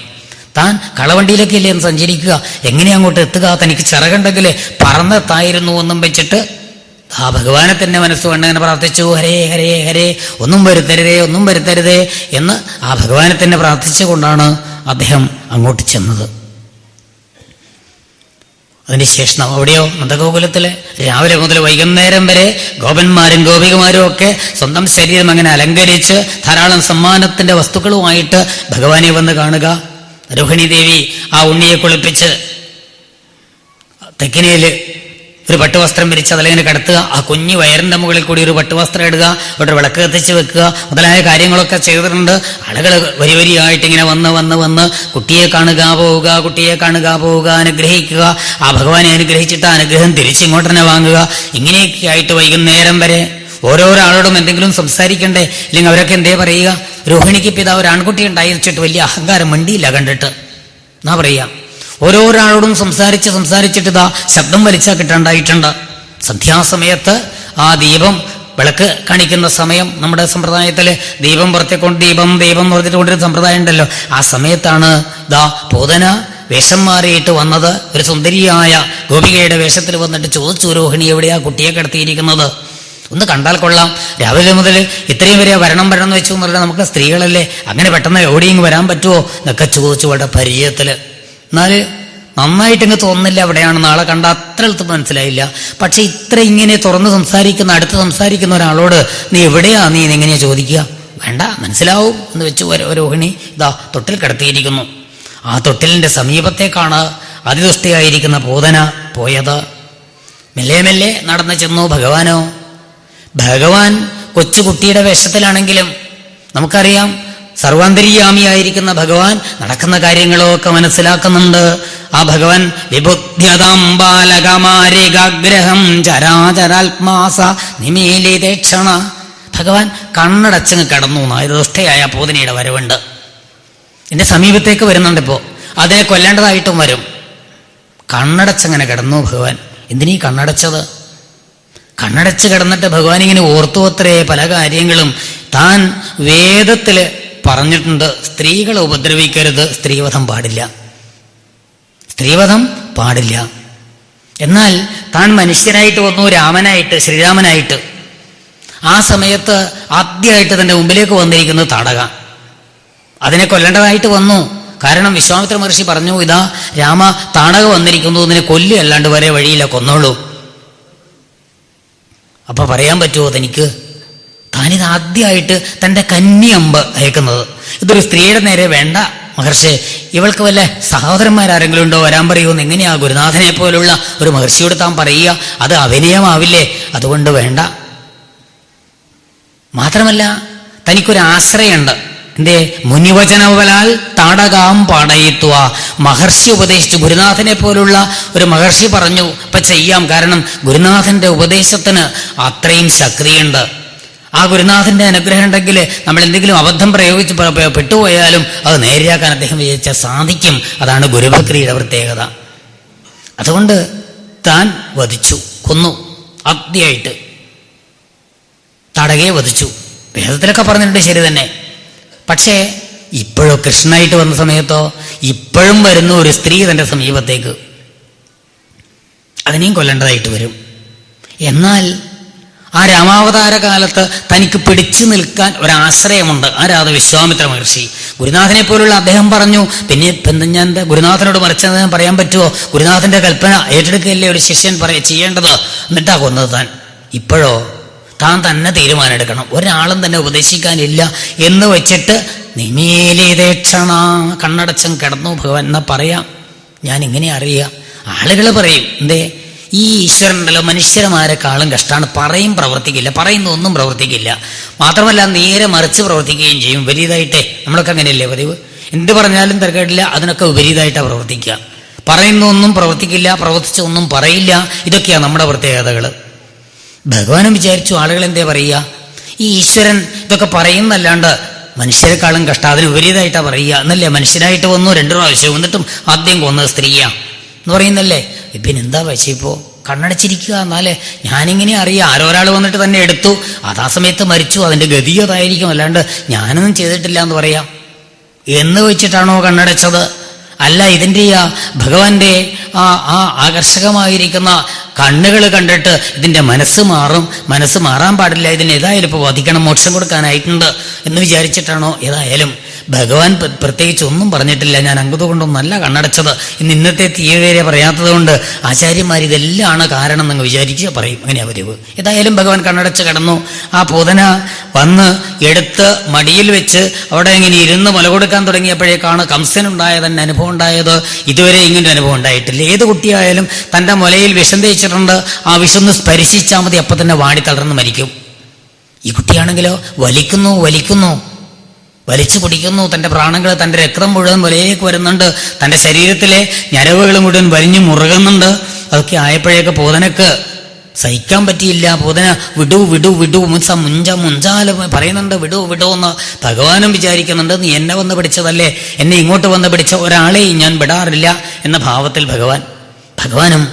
താൻ കളവണ്ടിയിലൊക്കെ അല്ലേ എന്ന് സഞ്ചരിക്കുക, എങ്ങനെയാ അങ്ങോട്ട് എത്തുക? തനിക്ക് ചിറകുണ്ടെങ്കിൽ പറന്നെത്തായിരുന്നു എന്നും വെച്ചിട്ട് ആ ഭഗവാനെ തന്നെ മനസ്സുകൊണ്ട് അങ്ങനെ പ്രാർത്ഥിച്ചു. ഹരേ ഹരേ ഹരേ, ഒന്നും വരുത്തരുതേ എന്ന് ആ ഭഗവാനെ തന്നെ പ്രാർത്ഥിച്ചുകൊണ്ടാണ് അദ്ദേഹം അങ്ങോട്ട് ചെന്നത്. അതിനുശേഷം അവിടെയോ നന്ദഗോകുലത്തില് രാവിലെ മുതൽ വൈകുന്നേരം വരെ ഗോപന്മാരും ഗോപികമാരും ഒക്കെ സ്വന്തം ശരീരം അങ്ങനെ അലങ്കരിച്ച് ധാരാളം സമ്മാനത്തിന്റെ വസ്തുക്കളുമായിട്ട് ഭഗവാനെ വന്ന് കാണുക. രോഹിണി ദേവി ആ ഉണ്ണിയെ കുളിപ്പിച്ച് തെക്കിനയില് ഒരു പട്ടുവസ്ത്രം വിരിച്ച് അതിലിങ്ങനെ കിടത്തുക, ആ കുഞ്ഞു വയറിന്റെ മുകളിൽ കൂടി ഒരു പട്ടുവസ്ത്രം ഇടുക, ഒരു വിളക്ക് കത്തിച്ച് വെക്കുക മുതലായ കാര്യങ്ങളൊക്കെ ചെയ്തിട്ടുണ്ട്. ആളുകൾ വരി വരിയായിട്ട് ഇങ്ങനെ വന്ന് കുട്ടിയെ കാണുക പോവുക, കുട്ടിയെ കാണുക പോവുക, അനുഗ്രഹിക്കുക, ആ ഭഗവാനെ അനുഗ്രഹിച്ചിട്ട് അനുഗ്രഹം തിരിച്ചിങ്ങോട്ട് തന്നെ വാങ്ങുക. ഇങ്ങനെയൊക്കെ ആയിട്ട് വൈകുന്നേരം വരെ ഓരോരാളോടും എന്തെങ്കിലും സംസാരിക്കണ്ടേ? ഇല്ലെങ്കിൽ അവരൊക്കെ എന്തേ പറയുക? രോഹിണിക്ക് പിതാവ് ഒരു ആൺകുട്ടി ഉണ്ടായിരിച്ചിട്ട് വലിയ അഹങ്കാരം മണ്ടിയില്ല കണ്ടിട്ട് എന്നാ പറയാ. ഓരോരാളോടും സംസാരിച്ചിട്ട് ഇതാ ശബ്ദം വലിച്ചാൽ കിട്ടാണ്ടായിട്ടുണ്ട്. സന്ധ്യാസമയത്ത് ആ ദീപം വിളക്ക് കാണിക്കുന്ന സമയം, നമ്മുടെ സമ്പ്രദായത്തില് ദീപം പുറത്തേക്കൊണ്ട് ദീപം എന്ന് പറഞ്ഞിട്ട് കൊണ്ടൊരു സമ്പ്രദായം ഉണ്ടല്ലോ. ആ സമയത്താണ് ദാ പൂതന വേഷം മാറിയിട്ട് വന്നത്. ഒരു സുന്ദരിയായ ഗോപികയുടെ വേഷത്തിൽ വന്നിട്ട് ചോദിച്ചു, രോഹിണി എവിടെയാ കുട്ടിയെ കിടത്തിയിരിക്കുന്നത്? ഒന്ന് കണ്ടാൽ കൊള്ളാം, രാവിലെ മുതൽ ഇത്രയും വരെ വരണം എന്ന് വെച്ചു എന്നല്ല, നമുക്ക് സ്ത്രീകളല്ലേ, അങ്ങനെ പെട്ടെന്ന് എവിടെയെങ്കിലും വരാൻ പറ്റുമോ എന്നൊക്കെ ചോദിച്ചു വളരെ പരിചയത്തില്. എന്നാൽ നന്നായിട്ടിങ്ങ് തോന്നുന്നില്ല എവിടെയാണ്, നാളെ കണ്ട അത്ര എളുപ്പം മനസ്സിലായില്ല. പക്ഷെ ഇത്ര ഇങ്ങനെ തുറന്ന് സംസാരിക്കുന്ന, അടുത്ത് സംസാരിക്കുന്ന ഒരാളോട് നീ എവിടെയാ, നീ എങ്ങനെയാ ചോദിക്കുക? വേണ്ട, മനസ്സിലാവും എന്ന് വെച്ച് രോഹിണി ഇതാ തൊട്ടിൽ കിടത്തിയിരിക്കുന്നു. ആ തൊട്ടിലിന്റെ സമീപത്തേക്കാണ് അതിദുഷ്ടയായിരിക്കുന്ന പൂതന പോയത്. മെല്ലെ നടന്നു ചെന്നു. ഭഗവാൻ കൊച്ചുകുട്ടിയുടെ വേഷത്തിലാണെങ്കിലും നമുക്കറിയാം സർവാന്തര്യാമിയായിരിക്കുന്ന ഭഗവാൻ നടക്കുന്ന കാര്യങ്ങളൊക്കെ മനസ്സിലാക്കുന്നുണ്ട്. ആ ഭഗവാൻ വിബുദ്ധ്യതാം ബാലകമാരികാഗ്രഹം ചരാചരാത്മാസ നിമീലിതേക്ഷണ. ഭഗവാൻ കണ്ണടച്ചങ്ങ് കിടന്നു. ദുഷ്ടയായ പൂതനയുടെ വരവുണ്ട്, എന്റെ സമീപത്തേക്ക് വരുന്നുണ്ട്. ഇപ്പോ അതിനെ കൊല്ലേണ്ടതായിട്ടും വരും. കണ്ണടച്ചങ്ങനെ കിടന്നു ഭഗവാൻ. എന്തിനീ കണ്ണടച്ചത്? കണ്ണടച്ച് കിടന്നിട്ട് ഭഗവാൻ ഇങ്ങനെ ഓർത്തു അത്രേ പല കാര്യങ്ങളും. താൻ വേദത്തില് പറഞ്ഞിട്ടുണ്ട്, സ്ത്രീകളെ ഉപദ്രവിക്കരുത്, സ്ത്രീവധം പാടില്ല. എന്നാൽ താൻ മനുഷ്യനായിട്ട് വന്നു, ശ്രീരാമനായിട്ട്. ആ സമയത്ത് ആദ്യമായിട്ട് തന്റെ മുമ്പിലേക്ക് വന്നിരിക്കുന്നത് താടക. അതിനെ കൊല്ലേണ്ടതായിട്ട് വന്നു. കാരണം വിശ്വാമിത്ര മഹർഷി പറഞ്ഞു, ഇതാ രാമ താടക വന്നിരിക്കുന്നു, ഇതിനെ കൊല്ലുകയല്ലാണ്ട് വരെ വഴിയില്ല, കൊന്നോളൂ. അപ്പൊ പറയാൻ പറ്റുമോ തനിക്ക്? താനിത് ആദ്യമായിട്ട് തൻ്റെ കന്യമ്പ് അയക്കുന്നത്. ഇതൊരു സ്ത്രീയുടെ നേരെ വേണ്ട മഹർഷി, ഇവൾക്ക് വല്ല സഹോദരന്മാരാരെങ്കിലും ഉണ്ടോ, വരാൻ പറയുമെന്ന് എങ്ങനെയാ ഗുരുനാഥനെ പോലുള്ള ഒരു മഹർഷിയോട് താൻ പറയുക? അത് അഭിനയമാവില്ലേ? അതുകൊണ്ട് വേണ്ട. മാത്രമല്ല തനിക്കൊരു ആശ്രയമുണ്ട്. എന്തേ? മുനിവചനവലാൽ താടകാം പാടയിത്വ. മഹർഷി ഉപദേശിച്ചു, ഗുരുനാഥനെ പോലുള്ള ഒരു മഹർഷി പറഞ്ഞു ഇപ്പൊ ചെയ്യാം. കാരണം ഗുരുനാഥന്റെ ഉപദേശത്തിന് അത്രയും ശക്തിയുണ്ട്. ആ ഗുരുനാഥന്റെ അനുഗ്രഹം ഉണ്ടെങ്കിൽ നമ്മൾ എന്തെങ്കിലും അബദ്ധം പ്രയോഗിച്ച് പെട്ടുപോയാലും അത് നേരെയാക്കാൻ അദ്ദേഹം വിചാരിച്ചാൽ സാധിക്കും. അതാണ് ഗുരുഭക്തിയുടെ പ്രത്യേകത. അതുകൊണ്ട് താൻ കൊന്നു. ആദ്യമായിട്ട് താടകയെ വധിച്ചു. വേദത്തിലൊക്കെ പറഞ്ഞിട്ടുണ്ട്, ശരി തന്നെ. പക്ഷേ ഇപ്പോഴോ കൃഷ്ണനായിട്ട് വന്ന സമയത്തോ ഇപ്പോഴും വരുന്ന ഒരു സ്ത്രീ തന്റെ സമീപത്തേക്ക്, അതിനെയും കൊല്ലേണ്ടതായിട്ട് വരും. എന്നാൽ ആ രാമാവതാര കാലത്ത് തനിക്ക് പിടിച്ചു നിൽക്കാൻ ഒരാശ്രയമുണ്ട്. ആരാത്? വിശ്വാമിത്ര മഹർഷി. ഗുരുനാഥനെ പോലുള്ള അദ്ദേഹം പറഞ്ഞു, പിന്നെ ഞാൻ ഗുരുനാഥനോട് മറിച്ചത് പറയാൻ പറ്റുമോ? ഗുരുനാഥന്റെ കൽപ്പന ഏറ്റെടുക്കുകയല്ലേ ഒരു ശിഷ്യൻ ചെയ്യേണ്ടത്. എന്നിട്ടാ കൊന്നത് താൻ. ഇപ്പോഴോ താൻ തന്നെ തീരുമാനം എടുക്കണം, ഒരാളും തന്നെ ഉപദേശിക്കാനില്ല എന്ന് വെച്ചിട്ട് നിമീലിതേക്ഷണ, കണ്ണടച്ചം കിടന്നു ഭഗവാൻ. എന്നാ പറയാം, ഞാൻ ഇങ്ങനെ അറിയാം. ആളുകൾ പറയും, എന്തേ ഈ ഈശ്വരനുണ്ടല്ലോ മനുഷ്യന്മാരെക്കാളും കഷ്ടമാണ്, പ്രവർത്തിക്കില്ല, പറയുന്ന ഒന്നും പ്രവർത്തിക്കില്ല. മാത്രമല്ല നേരെ മറിച്ച് പ്രവർത്തിക്കുകയും ചെയ്യും. വിപരീതമായിട്ടേ. നമ്മളൊക്കെ അങ്ങനെയല്ലേ പതിവ്? എന്ത് പറഞ്ഞാലും തിരക്കേടില്ല, അതിനൊക്കെ വിപരീതമായിട്ടാണ് പ്രവർത്തിക്കുക. പറയുന്ന ഒന്നും പ്രവർത്തിക്കില്ല, പ്രവർത്തിച്ച ഒന്നും പറയില്ല. ഇതൊക്കെയാണ് നമ്മുടെ പ്രത്യേകതകൾ. ഭഗവാനും വിചാരിച്ചു, ആളുകൾ എന്തേ പറയുക, ഈ ഈശ്വരൻ ഇതൊക്കെ പറയുന്നല്ലാണ്ട് മനുഷ്യരെക്കാളും കഷ്ടം, അതിന് വിപരീതമായിട്ടാണ് പറയുക എന്നല്ലേ. മനുഷ്യനായിട്ട് വന്നു 2 പ്രാവശ്യം, എന്നിട്ടും ആദ്യം കൊന്നത് സ്ത്രീയാ എന്ന് പറയുന്നല്ലേ. പിന്നെന്താ വശിപ്പോ കണ്ണടച്ചിരിക്കുക? എന്നാലേ ഞാനിങ്ങനെ അറിയാം, ആരോരാൾ വന്നിട്ട് തന്നെ എടുത്തു, അതാ സമയത്ത് മരിച്ചു, അതിന്റെ ഗതി അതായിരിക്കും, അല്ലാണ്ട് ഞാനൊന്നും ചെയ്തിട്ടില്ല എന്ന് പറയാം എന്ന് വെച്ചിട്ടാണോ കണ്ണടച്ചത്? അല്ല, ഇതിൻ്റെ ഭഗവാന്റെ ആ ആകർഷകമായിരിക്കുന്ന കണ്ണുകൾ കണ്ടിട്ട് ഇതിൻ്റെ മനസ്സ് മാറാൻ പാടില്ല, ഇതിന് ഏതായാലും ഇപ്പോൾ വധിക്കണം, മോക്ഷം കൊടുക്കാനായിട്ടുണ്ട് എന്ന് വിചാരിച്ചിട്ടാണോ? ഏതായാലും ഭഗവാൻ പ്രത്യേകിച്ച് ഒന്നും പറഞ്ഞിട്ടില്ല. ഞാൻ അങ്കത കൊണ്ടൊന്നല്ല കണ്ണടച്ചത്. ഇന്നത്തെ തീയതിയെ പറയാത്തത് കൊണ്ട് ആചാര്യന്മാർ ഇതെല്ലാം കാരണം എന്ന് വിചാരിക്കുക പറയും. അങ്ങനെയാ പതിവ്. ഏതായാലും ഭഗവാൻ കണ്ണടച്ച് കിടന്നു. ആ പൂതന വന്ന് എടുത്ത് മടിയിൽ വെച്ച് അവിടെ ഇങ്ങനെ ഇരുന്ന് മുല കൊടുക്കാൻ തുടങ്ങിയപ്പോഴേക്കാണ് കംസനുണ്ടായ തന്നെ അനുഭവം ഉണ്ടായത്. ഇതുവരെ ഇങ്ങനെ അനുഭവം ഉണ്ടായിട്ടില്ല. ഏത് കുട്ടിയായാലും തൻ്റെ മുലയിൽ വിഷം തേച്ചിട്ടുണ്ട്. ആ വിഷം സ്പരിശിച്ചാൽ മതി, അപ്പം തന്നെ വാടി തളർന്ന് മരിക്കും. ഈ കുട്ടിയാണെങ്കിലോ വലിക്കുന്നു വലിച്ചു കുടിക്കുന്നു. തൻ്റെ പ്രാണങ്ങൾ, തൻ്റെ രക്തം മുഴുവൻ മുലയിലേക്ക് വരുന്നുണ്ട്. തൻ്റെ ശരീരത്തിലെ ഞരവുകൾ മുഴുവൻ വലിഞ്ഞു മുറുകുന്നുണ്ട്. അതൊക്കെ ആയപ്പോഴേക്ക് പൂതനക്ക് സഹിക്കാൻ പറ്റിയില്ല. പൂതന വിടൂ മുഞ്ചാല് പറയുന്നുണ്ട്, വിടൂ എന്ന്. ഭഗവാനും വിചാരിക്കുന്നുണ്ട്, നീ എന്നെ വന്ന് പിടിച്ചതല്ലേ, എന്നെ ഇങ്ങോട്ട് വന്ന് പിടിച്ച ഒരാളെയും ഞാൻ വിടാറില്ല എന്ന ഭാവത്തിൽ ഭഗവാനും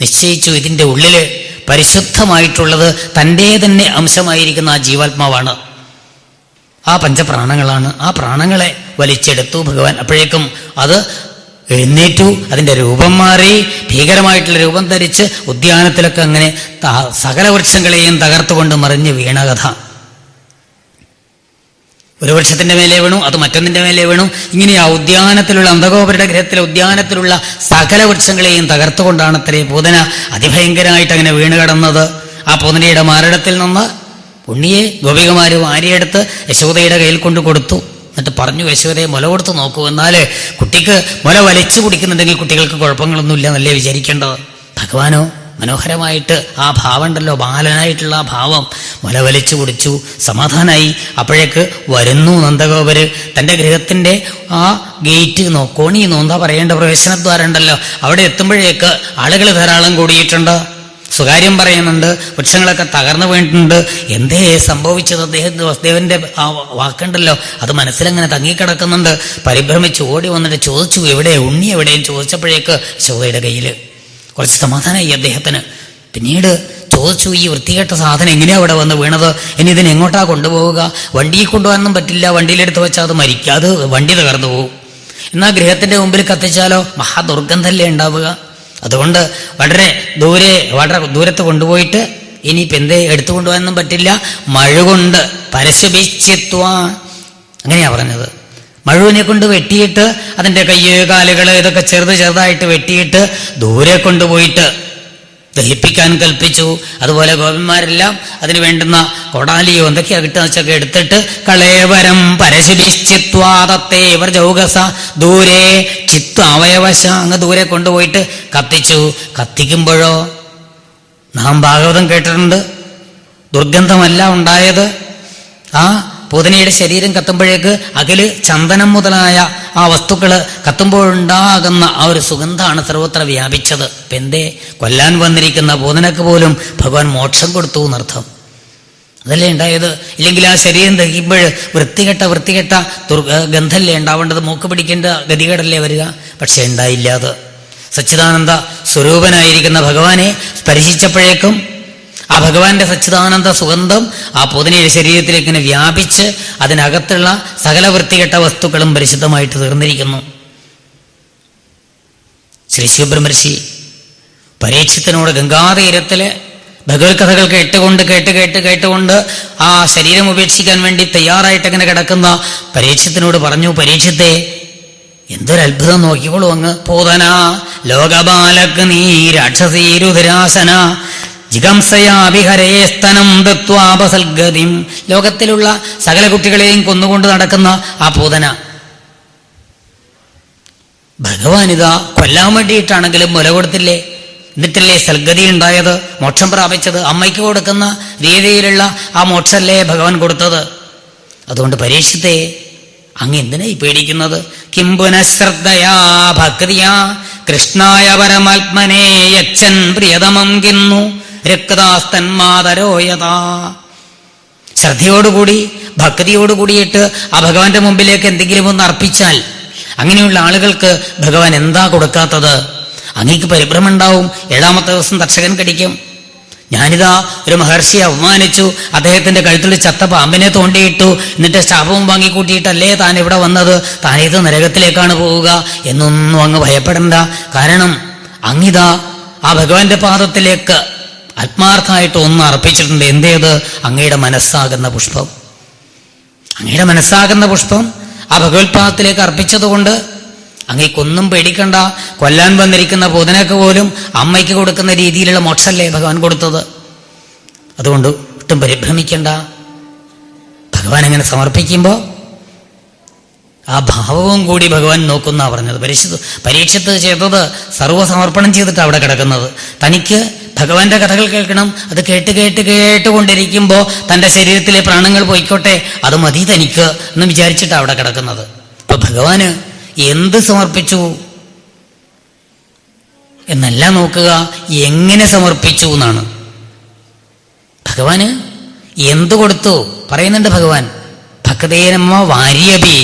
നിശ്ചയിച്ചു. ഇതിൻ്റെ ഉള്ളില് പരിശുദ്ധമായിട്ടുള്ളത് തൻ്റെ തന്നെ അംശമായിരിക്കുന്ന ആ ജീവാത്മാവാണ്, ആ പഞ്ചപ്രാണങ്ങളാണ്. ആ പ്രാണങ്ങളെ വലിച്ചെടുത്തു ഭഗവാൻ. അപ്പോഴേക്കും അത് എഴുന്നേറ്റു, അതിൻ്റെ രൂപം മാറി, ഭീകരമായിട്ടുള്ള രൂപം ധരിച്ച് ഉദ്യാനത്തിലൊക്കെ അങ്ങനെ സകല വൃക്ഷങ്ങളെയും തകർത്തുകൊണ്ട് മറിഞ്ഞ് വീണ കഥ. ഒരു വൃക്ഷത്തിന്റെ മേലെ വീണു, അത് മറ്റൊന്നിന്റെ മേലെ വീണു. ഇങ്ങനെ ആ ഉദ്യാനത്തിലുള്ള അന്തകോപരുടെ ഗ്രഹത്തിലെ ഉദ്യാനത്തിലുള്ള സകല വൃക്ഷങ്ങളെയും തകർത്തുകൊണ്ടാണ് അത്രേ പൂതന അതിഭയങ്കരമായിട്ട് അങ്ങനെ വീണ് കിടന്നത്. ആ പൂതനയുടെ മാറിടത്തിൽ നിന്ന് ഉണ്ണിയെ ഗോപികമാര് വാരിയെടുത്ത് യശോദയുടെ കയ്യിൽ കൊണ്ട് കൊടുത്തു. എന്നിട്ട് പറഞ്ഞു, യശോദയെ മുല കൊടുത്ത് നോക്കൂ. എന്നാൽ കുട്ടിക്ക് മുല വലിച്ചു കുടിക്കുന്നുണ്ടെങ്കിൽ കുട്ടികൾക്ക് കുഴപ്പങ്ങളൊന്നുമില്ല എന്നല്ലേ വിചാരിക്കേണ്ടത്. ഭഗവാനോ മനോഹരമായിട്ട് ആ ഭാവം ഉണ്ടല്ലോ, ബാലനായിട്ടുള്ള ആ ഭാവം മുല വലിച്ചു കുടിച്ചു, സമാധാനായി. അപ്പോഴേക്ക് വരുന്നു നന്ദഗോപര്. തൻ്റെ ഗൃഹത്തിൻ്റെ ആ ഗേറ്റ് കോണിന്നോ എന്താ പറയേണ്ട പ്രവേശനദ്വാരം ഉണ്ടല്ലോ, അവിടെ എത്തുമ്പോഴേക്ക് ആളുകൾ ധാരാളം കൂടിയിട്ടുണ്ട്. സ്വകാര്യം പറയുന്നുണ്ട്, വൃക്ഷങ്ങളൊക്കെ തകർന്നു വീണിട്ടുണ്ട്. എന്തേ സംഭവിച്ചത്? വസുദേവന്റെ ആ വാക്കുണ്ടല്ലോ, അത് മനസ്സിലങ്ങനെ തങ്ങിക്കിടക്കുന്നുണ്ട്. പരിഭ്രമിച്ച് ഓടി വന്നിട്ട് ചോദിച്ചു, എവിടെ ഉണ്ണി എവിടെയും ചോദിച്ചപ്പോഴേക്ക് യശോദയുടെ കയ്യിൽ. കുറച്ച് സമാധാനമായി അദ്ദേഹത്തിന്. പിന്നീട് ചോദിച്ചു, ഈ വൃത്തികെട്ട സാധനം എങ്ങനെയാ അവിടെ വന്ന് വീണത്? ഇനി ഇതിന് എങ്ങോട്ടാ കൊണ്ടുപോവുക? വണ്ടിയിൽ കൊണ്ടുപോകാനൊന്നും പറ്റില്ല, വണ്ടിയിലെടുത്ത് വെച്ചാൽ അത് മരിക്കാതെ വണ്ടി തകർന്നു പോകും. എന്നാൽ ഗൃഹത്തിന്റെ മുമ്പിൽ കത്തിച്ചാലോ മഹാദുർഗന്ധല്ലേ ഉണ്ടാവുക. അതുകൊണ്ട് വളരെ ദൂരത്ത് കൊണ്ടുപോയിട്ട് ഇനിയിപ്പോൾ എന്തേ എടുത്തു കൊണ്ടുപോകാനൊന്നും പറ്റില്ല, മഴ കൊണ്ട് പരശുഭിച്ചിത്വ, അങ്ങനെയാ പറഞ്ഞത്. മഴുവിനെ കൊണ്ട് വെട്ടിയിട്ട് അതിൻ്റെ കയ്യ് കാലുകൾ ഇതൊക്കെ ചെറുതായിട്ട് വെട്ടിയിട്ട് ദൂരെ കൊണ്ടുപോയിട്ട് ദഹിപ്പിക്കാൻ കൽപ്പിച്ചു. അതുപോലെ ഗോപന്മാരെല്ലാം അതിന് വേണ്ടുന്ന കൊടാലിയോ എന്തൊക്കെയാ കിട്ടുന്ന വെച്ചൊക്കെ എടുത്തിട്ട് കളേവരം പരശുഭിശ്ചിത്വാതത്തേവർ ജൗഗസ ദൂരെ ചിത്വ അവയവശ അങ്ങ് ദൂരെ കൊണ്ടുപോയിട്ട് കത്തിച്ചു. കത്തിക്കുമ്പോഴോ നാം ഭാഗവതം കേട്ടിട്ടുണ്ട്, ദുർഗന്ധമല്ല ഉണ്ടായത്. ആ പൂതനയുടെ ശരീരം കത്തുമ്പോഴേക്ക് അകല് ചന്ദനം മുതലായ ആ വസ്തുക്കള് കത്തുമ്പോഴുണ്ടാകുന്ന ആ ഒരു സുഗന്ധമാണ് സർവത്ര വ്യാപിച്ചത്. ഇപ്പം എന്തേ കൊല്ലാൻ വന്നിരിക്കുന്ന പൂതനക്ക് പോലും ഭഗവാൻ മോക്ഷം കൊടുത്തു എന്നർത്ഥം. അതല്ലേ ഉണ്ടായത്. ഇല്ലെങ്കിൽ ആ ശരീരം ദഹിക്കുമ്പോൾ വൃത്തികെട്ട ഗന്ധല്ലേ ഉണ്ടാവേണ്ടത്, മൂക്ക് പിടിക്കേണ്ട ഗതികേടല്ലേ വരിക. പക്ഷെ ഉണ്ടായില്ല. അത് സച്ചിദാനന്ദ സ്വരൂപനായിരിക്കുന്ന ഭഗവാനെ സ്പർശിച്ചപ്പോഴേക്കും ആ ഭഗവാന്റെ സച്ചിദാനന്ദ സുഗന്ധം ആ പൂതനയുടെ ശരീരത്തിലേക്ക് ഇങ്ങനെ വ്യാപിച്ച് അതിനകത്തുള്ള സകല വൃത്തികെട്ട വസ്തുക്കളും പരിശുദ്ധമായിട്ട് തീർന്നിരിക്കുന്നു. ശ്രീ ശിവബ്രഹ്മർഷി പരീക്ഷത്തിനോട് ഗംഗാതീരത്തില് ഭഗവത് കഥകൾ കേട്ടുകൊണ്ട് ആ ശരീരം ഉപേക്ഷിക്കാൻ വേണ്ടി തയ്യാറായിട്ട് അങ്ങനെ കിടക്കുന്ന പരീക്ഷത്തിനോട് പറഞ്ഞു, പരീക്ഷത്തെ എന്തൊരത്ഭുതം നോക്കിക്കോളൂ അങ്ങ്. പൂതന ലോകബാലക് നീ രാക്ഷസീരുധരാസന ജിഗംസയാഭിഹരേ സ്തനം ദത്വാപസൽഗതിം. ലോകത്തിലുള്ള സകല കുട്ടികളെയും കൊന്നുകൊണ്ട് നടക്കുന്ന ആ പൂതന ഭഗവാനിതാ കൊല്ലാൻ വേണ്ടിയിട്ടാണെങ്കിലും മുല കൊടുത്തില്ലേ, എന്നിട്ടല്ലേ സൽഗതി ഉണ്ടായത്, മോക്ഷം പ്രാപിച്ചത്. അമ്മയ്ക്ക് കൊടുക്കുന്ന രീതിയിലുള്ള ആ മോക്ഷല്ലേ ഭഗവാൻ കൊടുത്തത്. അതുകൊണ്ട് പരീക്ഷത്തെ അങ്ങ് എന്തിനായി പേടിക്കുന്നത്? കിംപുനഃശ്രദ്ധയാ ഭക്തിയാ കൃഷ്ണായ പരമാത്മനെ യച്ഛൻ പ്രിയതമം കിന്നു രക്താസ്തന്മാതരോയതാ. ശ്രദ്ധയോടുകൂടി ഭക്തിയോടുകൂടിയിട്ട് ആ ഭഗവാന്റെ മുമ്പിലേക്ക് എന്തെങ്കിലും ഒന്ന് അർപ്പിച്ചാൽ അങ്ങനെയുള്ള ആളുകൾക്ക് ഭഗവാൻ എന്താ കൊടുക്കാത്തത്? അങ്ങേക്ക് പരിഭ്രമം ഉണ്ടാവും. 7ാമത്തെ ദിവസം തക്ഷകൻ കടിക്കും. ഞാനിതാ ഒരു മഹർഷിയെ അവമാനിച്ചു, അദ്ദേഹത്തിന്റെ കഴുത്തിൽ ചത്ത പാമ്പിനെ തോണ്ടിയിട്ടു, എന്നിട്ട് ശാപവും വാങ്ങിക്കൂട്ടിയിട്ടല്ലേ താൻ ഇവിടെ വന്നത്, താനേത് നരകത്തിലേക്കാണ് പോവുക എന്നൊന്നും അങ്ങ് ഭയപ്പെടണ്ട. കാരണം അങ്ങിതാ ആ ഭഗവാന്റെ പാദത്തിലേക്ക് ആത്മാർത്ഥമായിട്ട് ഒന്ന് അർപ്പിച്ചിട്ടുണ്ട്. എന്തേത്? അങ്ങയുടെ മനസ്സാകുന്ന പുഷ്പം. അങ്ങയുടെ മനസ്സാകുന്ന പുഷ്പം ആ ആ ഭഗവത്പാദത്തിലേക്ക് അർപ്പിച്ചതുകൊണ്ട് അങ്ങേക്കൊന്നും പേടിക്കണ്ട. കൊല്ലാൻ വന്നിരിക്കുന്ന പൂതനക്ക് പോലും അമ്മയ്ക്ക് കൊടുക്കുന്ന രീതിയിലുള്ള മോക്ഷല്ലേ ഭഗവാൻ കൊടുത്തത്. അതുകൊണ്ട് ഒട്ടും പരിഭ്രമിക്കണ്ട. ഭഗവാൻ അങ്ങനെ സമർപ്പിക്കുമ്പോൾ ആ ഭാവവും കൂടി ഭഗവാൻ നോക്കുന്ന പറഞ്ഞത്. പരീക്ഷത്ത് ചെയ്തത് സർവ്വസമർപ്പണം ചെയ്തിട്ട് അവിടെ കിടക്കുന്നത്. തനിക്ക് ഭഗവാന്റെ കഥകൾ കേൾക്കണം. അത് കേട്ടുകൊണ്ടിരിക്കുമ്പോൾ തൻ്റെ ശരീരത്തിലെ പ്രാണങ്ങൾ പോയിക്കോട്ടെ, അത് മതി തനിക്ക് എന്ന് വിചാരിച്ചിട്ട് അവിടെ കിടക്കുന്നത്. അപ്പൊ ഭഗവാന് എന്ത് സമർപ്പിച്ചു എന്നല്ല നോക്കുക, എങ്ങനെ സമർപ്പിച്ചു എന്നാണ്. ഭഗവാന് എന്തു കൊടുത്തു പറയുന്നുണ്ട് ഭഗവാൻ. ഭക്തേനമ്മ വാര്യബി,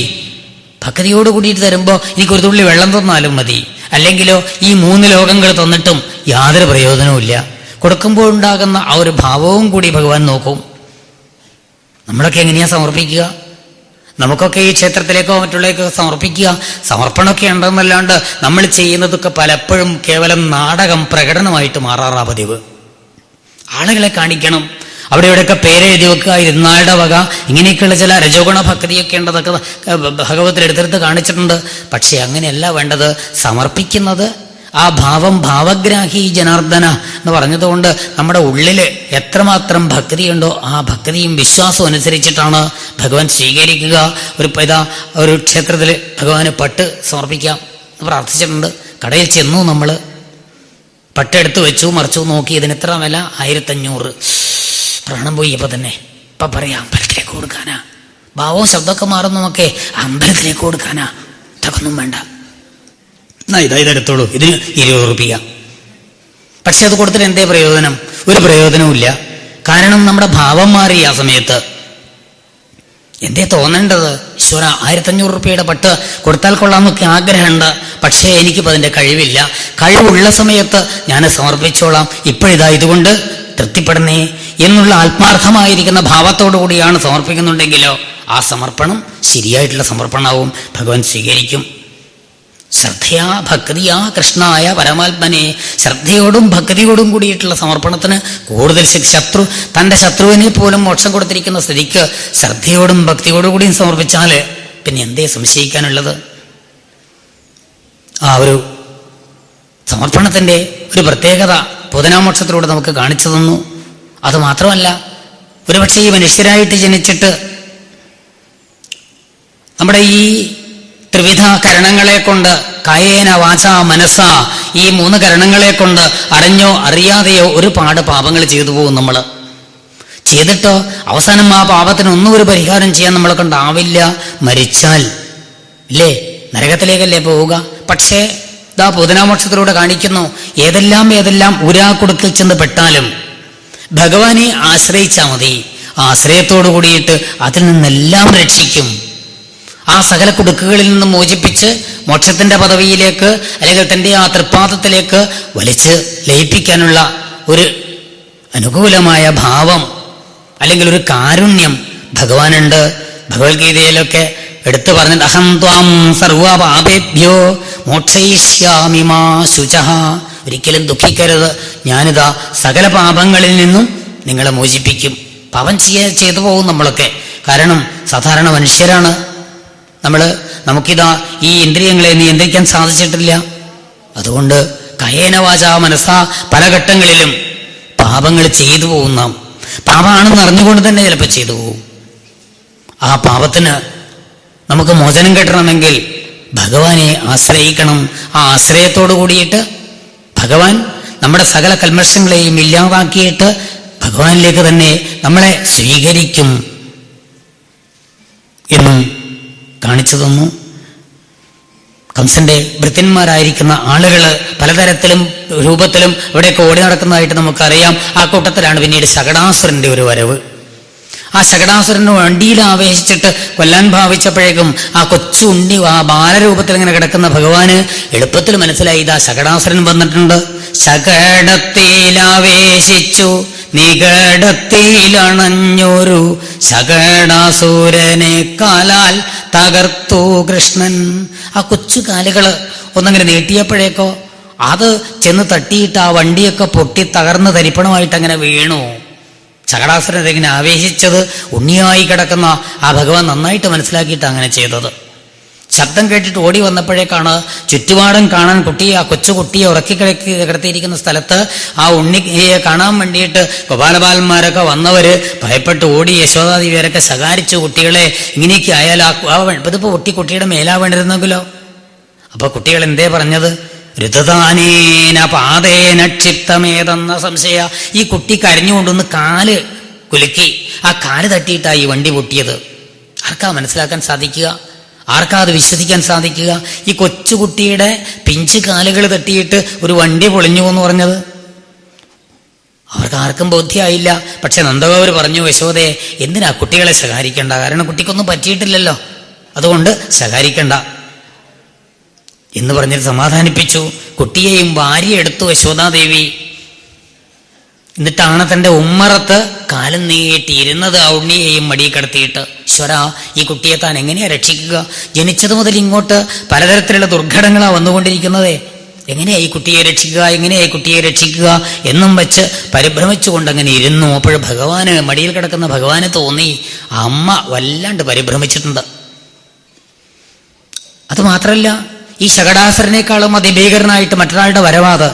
ഭക്തിയോട് കൂടിയിട്ട് തരുമ്പോൾ എനിക്കൊരു തുള്ളി വെള്ളം തന്നാലും മതി, അല്ലെങ്കിലോ ഈ 3 ലോകങ്ങൾ തന്നിട്ടും യാതൊരു പ്രയോജനവുമില്ല. കൊടുക്കുമ്പോഴുണ്ടാകുന്ന ആ ഒരു ഭാവവും കൂടി ഭഗവാൻ നോക്കും. നമ്മളൊക്കെ എങ്ങനെയാ സമർപ്പിക്കുക? നമുക്കൊക്കെ ഈ ക്ഷേത്രത്തിലേക്കോ മറ്റുള്ളേക്കോ സമർപ്പിക്കുക, സമർപ്പണമൊക്കെ ഉണ്ടെന്നല്ലാണ്ട് നമ്മൾ ചെയ്യുന്നതൊക്കെ പലപ്പോഴും കേവലം നാടകം പ്രകടനമായിട്ട് മാറാറാ പതിവ്. ആളുകളെ കാണിക്കണം, അവിടെ ഇവിടെയൊക്കെ പേരെഴുതി വെക്കുക, ഇരുന്നാളുടെ വക, ഇങ്ങനെയൊക്കെയുള്ള ചില രജോഗുണ ഭക്തിയൊക്കെ ഉണ്ടതൊക്കെ ഭഗവത്തിൽ എടുത്തെടുത്ത് കാണിച്ചിട്ടുണ്ട്. പക്ഷെ അങ്ങനെയല്ല വേണ്ടത്. സമർപ്പിക്കുന്നത് ആ ഭാവം ഭാവഗ്രാഹി ജനാർദ്ദന എന്ന് പറഞ്ഞതുകൊണ്ട് നമ്മുടെ ഉള്ളിൽ എത്രമാത്രം ഭക്തിയുണ്ടോ ആ ഭക്തിയും വിശ്വാസവും അനുസരിച്ചിട്ടാണ് ഭഗവാൻ സ്വീകരിക്കുക. ഒരു ക്ഷേത്രത്തിൽ ഭഗവാന് പട്ട് സമർപ്പിക്കാം എന്ന് പ്രാർത്ഥിച്ചിട്ടുണ്ട്. കടയിൽ ചെന്നു, നമ്മൾ പട്ടെടുത്ത് വെച്ചു, മറിച്ചു, നോക്കി, ഇതിന് എത്ര വില? 1500. പ്രാണം പോയി. അപ്പൊ തന്നെ ഇപ്പൊ പറയാം അമ്പലത്തിലേക്ക് കൊടുക്കാനാ, ഭാവവും ശബ്ദമൊക്കെ മാറുന്നൊക്കെ അമ്പലത്തിലേക്ക് കൊടുക്കാനാ, ഇതൊന്നും വേണ്ട, ഇതെടുത്തോളൂ, ഇതിന് 20 രൂപ. പക്ഷെ അത് കൊടുത്തിട്ട് എന്തേ പ്രയോജനം? ഒരു പ്രയോജനവും ഇല്ല. കാരണം നമ്മുടെ ഭാവം മാറി. ആ സമയത്ത് എന്തേ തോന്നേണ്ടത്? ഈശ്വര 1500 രൂപയുടെ പട്ട് കൊടുത്താൽ കൊള്ളാമെന്നൊക്കെ ആഗ്രഹമുണ്ട്, പക്ഷേ എനിക്കിപ്പോൾ അതിൻ്റെ കഴിവില്ല. കഴിവുള്ള സമയത്ത് ഞാൻ സമർപ്പിച്ചോളാം, ഇപ്പോഴിതാ ഇതുകൊണ്ട് തൃപ്തിപ്പെടണേ എന്നുള്ള ആത്മാർത്ഥമായിരിക്കുന്ന ഭാവത്തോടു കൂടിയാണ് സമർപ്പിക്കുന്നുണ്ടെങ്കിലോ ആ സമർപ്പണം ശരിയായിട്ടുള്ള സമർപ്പണവും ഭഗവാൻ സ്വീകരിക്കും. ശ്രദ്ധയാ ഭക്തിയാ കൃഷ്ണായ പരമാത്മനെ, ശ്രദ്ധയോടും ഭക്തിയോടും കൂടിയിട്ടുള്ള സമർപ്പണത്തിന് കൂടുതൽ തൻ്റെ ശത്രുവിനെ പോലും മോക്ഷം കൊടുത്തിരിക്കുന്ന സ്ഥിതിക്ക് ശ്രദ്ധയോടും ഭക്തിയോടും കൂടിയും സമർപ്പിച്ചാൽ പിന്നെ എന്തേ സംശയിക്കാനുള്ളത്? ആ ഒരു സമർപ്പണത്തിൻ്റെ ഒരു പ്രത്യേകത പൂതനാമോക്ഷത്തിലൂടെ നമുക്ക് കാണിച്ചു തന്നു. അതുമാത്രമല്ല, ഒരുപക്ഷെ ഈ മനുഷ്യരായിട്ട് ജനിച്ചിട്ട് നമ്മുടെ ഈ ത്രിവിധ കരണങ്ങളെ കൊണ്ട്, കായേന വാച മനസ്സ, ഈ 3 കരണങ്ങളെ കൊണ്ട് അറിഞ്ഞോ അറിയാതെയോ ഒരുപാട് പാപങ്ങൾ ചെയ്തു പോകും. നമ്മൾ ചെയ്തിട്ടോ അവസാനം ആ പാപത്തിനൊന്നും ഒരു പരിഹാരം ചെയ്യാൻ നമ്മളെ കൊണ്ടാവില്ല. മരിച്ചാൽ ഇല്ലേ നരകത്തിലേക്കല്ലേ പോവുക. പക്ഷേ ഇതാ പൂതനാമോക്ഷത്തിലൂടെ കാണിക്കുന്നു, ഏതെല്ലാം ഊരാക്കുടുക്കിൽ ചെന്ന് പെട്ടാലും ഭഗവാനെ ആശ്രയിച്ചാൽ മതി. ആ ആശ്രയത്തോടു കൂടിയിട്ട് അതിൽ നിന്നെല്ലാം രക്ഷിക്കും. ആ സകല കുടുക്കുകളിൽ നിന്നും മോചിപ്പിച്ച് മോക്ഷത്തിന്റെ പദവിയിലേക്ക്, അല്ലെങ്കിൽ തൻ്റെ ആ തൃപ്പാദത്തിലേക്ക് വലിച്ച് ലയിപ്പിക്കാനുള്ള ഒരു അനുകൂലമായ ഭാവം, അല്ലെങ്കിൽ ഒരു കാരുണ്യം ഭഗവാനുണ്ട്. ഭഗവത്ഗീതയിലൊക്കെ എടുത്തു പറഞ്ഞിട്ട് അഹം ത്വാം സർവപാപേഭ്യോ മോക്ഷയിഷ്യാമി മാ ശുചഃ, ഒരിക്കലും ദുഃഖിക്കരുത്, ഞാനിതാ സകല പാപങ്ങളിൽ നിന്നും നിങ്ങളെ മോചിപ്പിക്കും. പാപം ചെയ്തു പോകും നമ്മളൊക്കെ, കാരണം സാധാരണ മനുഷ്യരാണ്. നമുക്കിതാ ഈ ഇന്ദ്രിയങ്ങളെ നിയന്ത്രിക്കാൻ സാധിച്ചിട്ടില്ല. അതുകൊണ്ട് കയേന വാച മനസ്സാ പല ഘട്ടങ്ങളിലും പാപങ്ങൾ ചെയ്തു പോകും. നാം പാപമാണെന്ന് അറിഞ്ഞുകൊണ്ട് തന്നെ ചിലപ്പോൾ ചെയ്തു പോകും. ആ പാപത്തിന് നമുക്ക് മോചനം കിട്ടണമെങ്കിൽ ഭഗവാനെ ആശ്രയിക്കണം. ആ ആശ്രയത്തോടു കൂടിയിട്ട് ഭഗവാൻ നമ്മുടെ സകല കൽമഷങ്ങളെയും ഇല്ലാതാക്കിയിട്ട് ഭഗവാനിലേക്ക് തന്നെ നമ്മളെ സ്വീകരിക്കും എന്നും കാണിച്ചു തന്നു. കംസന്റെ ഭൃത്യന്മാരായിരിക്കുന്ന ആളുകൾ പലതരത്തിലും രൂപത്തിലും ഇവിടെയൊക്കെ ഓടി നടക്കുന്നതായിട്ട് നമുക്കറിയാം. ആ കൂട്ടത്തിലാണ് പിന്നീട് ശകടാസുരന്റെ ഒരു വരവ്. ആ ശകടാസുരന് വണ്ടിയിൽ ആവേശിച്ചിട്ട് കൊല്ലാൻ ഭാവിച്ചപ്പോഴേക്കും ആ കൊച്ചു ഉണ്ണി ആ ബാലരൂപത്തിൽ ഇങ്ങനെ കിടക്കുന്ന ഭഗവാന് എളുപ്പത്തിൽ മനസ്സിലായി, ഇതാ ശകടാസുരൻ വന്നിട്ടുണ്ട്. ശകടത്തിലാവേശിച്ചു നികടത്തിലണഞ്ഞൊരു ശകടാസുരനെ കാലാൽ തകർത്തു കൃഷ്ണൻ. ആ കൊച്ചു കാലുകള് ഒന്നങ്ങനെ നീട്ടിയപ്പോഴേക്കോ അത് ചെന്ന് തട്ടിയിട്ട് ആ വണ്ടിയൊക്കെ പൊട്ടി തകർന്ന് തരിപ്പണമായിട്ട് അങ്ങനെ വീണു. ശകടാസുരൻ ഇങ്ങനെ ആവേശിച്ചത് ഉണ്ണിയായി കിടക്കുന്ന ആ ഭഗവാൻ നന്നായിട്ട് മനസ്സിലാക്കിയിട്ട് അങ്ങനെ ചെയ്തത്. ശബ്ദം കേട്ടിട്ട് ഓടി വന്നപ്പോഴേക്കാണ് ചുറ്റുപാടും കാണാൻ ആ കൊച്ചുകുട്ടിയെ ഉറക്കി കിടത്തിയിരിക്കുന്ന സ്ഥലത്ത് ആ ഉണ്ണിയെ കാണാൻ വേണ്ടിയിട്ട് ഗോപാലബാലന്മാരൊക്കെ വന്നവര് ഭയപ്പെട്ട് ഓടി. യശോദാദേവിയരൊക്കെ ശകാരിച്ചു, കുട്ടികളെ ഇങ്ങനെയൊക്കെ ആയാൽ ഇതിപ്പോ കുട്ടിയുടെ മേലാ വേണ്ടിരുന്നെങ്കിലോ. അപ്പൊ കുട്ടികൾ എന്തേ പറഞ്ഞത്? ഋതുതാനേന പാതേന ക്ഷിപ്തമേതെന്ന സംശയ. ഈ കുട്ടി കരഞ്ഞുകൊണ്ടൊന്ന് കാല് കുലുക്കി, ആ കാല് തട്ടിയിട്ടാ ഈ വണ്ടി പൊട്ടിയത്. ആർക്കാ മനസ്സിലാക്കാൻ സാധിക്കുക? ആർക്കാ അത് വിശ്വസിക്കാൻ സാധിക്കുക? ഈ കൊച്ചുകുട്ടിയുടെ പിഞ്ച് കാലുകൾ തട്ടിയിട്ട് ഒരു വണ്ടി പൊളിഞ്ഞു എന്ന് പറഞ്ഞത് അവർക്ക് ആർക്കും ബോധ്യമായില്ല. പക്ഷെ നന്ദഗോപർ പറഞ്ഞു, യശോദയെ എന്തിനാ കുട്ടികളെ ശകാരിക്കണ്ട, കാരണം കുട്ടിക്കൊന്നും പറ്റിയിട്ടില്ലല്ലോ, അതുകൊണ്ട് ശകാരിക്കണ്ട എന്ന് പറഞ്ഞിട്ട് സമാധാനിപ്പിച്ചു. കുട്ടിയെയും ഭാര്യയെടുത്തു യശോദാദേവി. എന്നിട്ടാണ് തന്റെ ഉമ്മറത്ത് കാലം നീട്ടിയിരുന്നത്, ആ ഉണ്ണിയെയും മടി കിടത്തിയിട്ട്. ഈശ്വര, ഈ കുട്ടിയെ താൻ എങ്ങനെയാ രക്ഷിക്കുക? ജനിച്ചത് മുതൽ ഇങ്ങോട്ട് പലതരത്തിലുള്ള ദുർഘടങ്ങളാ വന്നുകൊണ്ടിരിക്കുന്നതേ. എങ്ങനെയാ ഈ കുട്ടിയെ രക്ഷിക്കുക, എങ്ങനെയാ ഈ കുട്ടിയെ രക്ഷിക്കുക എന്നും വെച്ച് പരിഭ്രമിച്ചുകൊണ്ട് അങ്ങനെ ഇരുന്നു. അപ്പോൾ ഭഗവാന്, മടിയിൽ കിടക്കുന്ന ഭഗവാന് തോന്നി അമ്മ വല്ലാണ്ട് പരിഭ്രമിച്ചിട്ടുണ്ട്. അത് മാത്രല്ല, ഈ ശകടാസുരനേക്കാളും അതിഭീകരനായിട്ട് മറ്റൊരാളുടെ വരവാത്.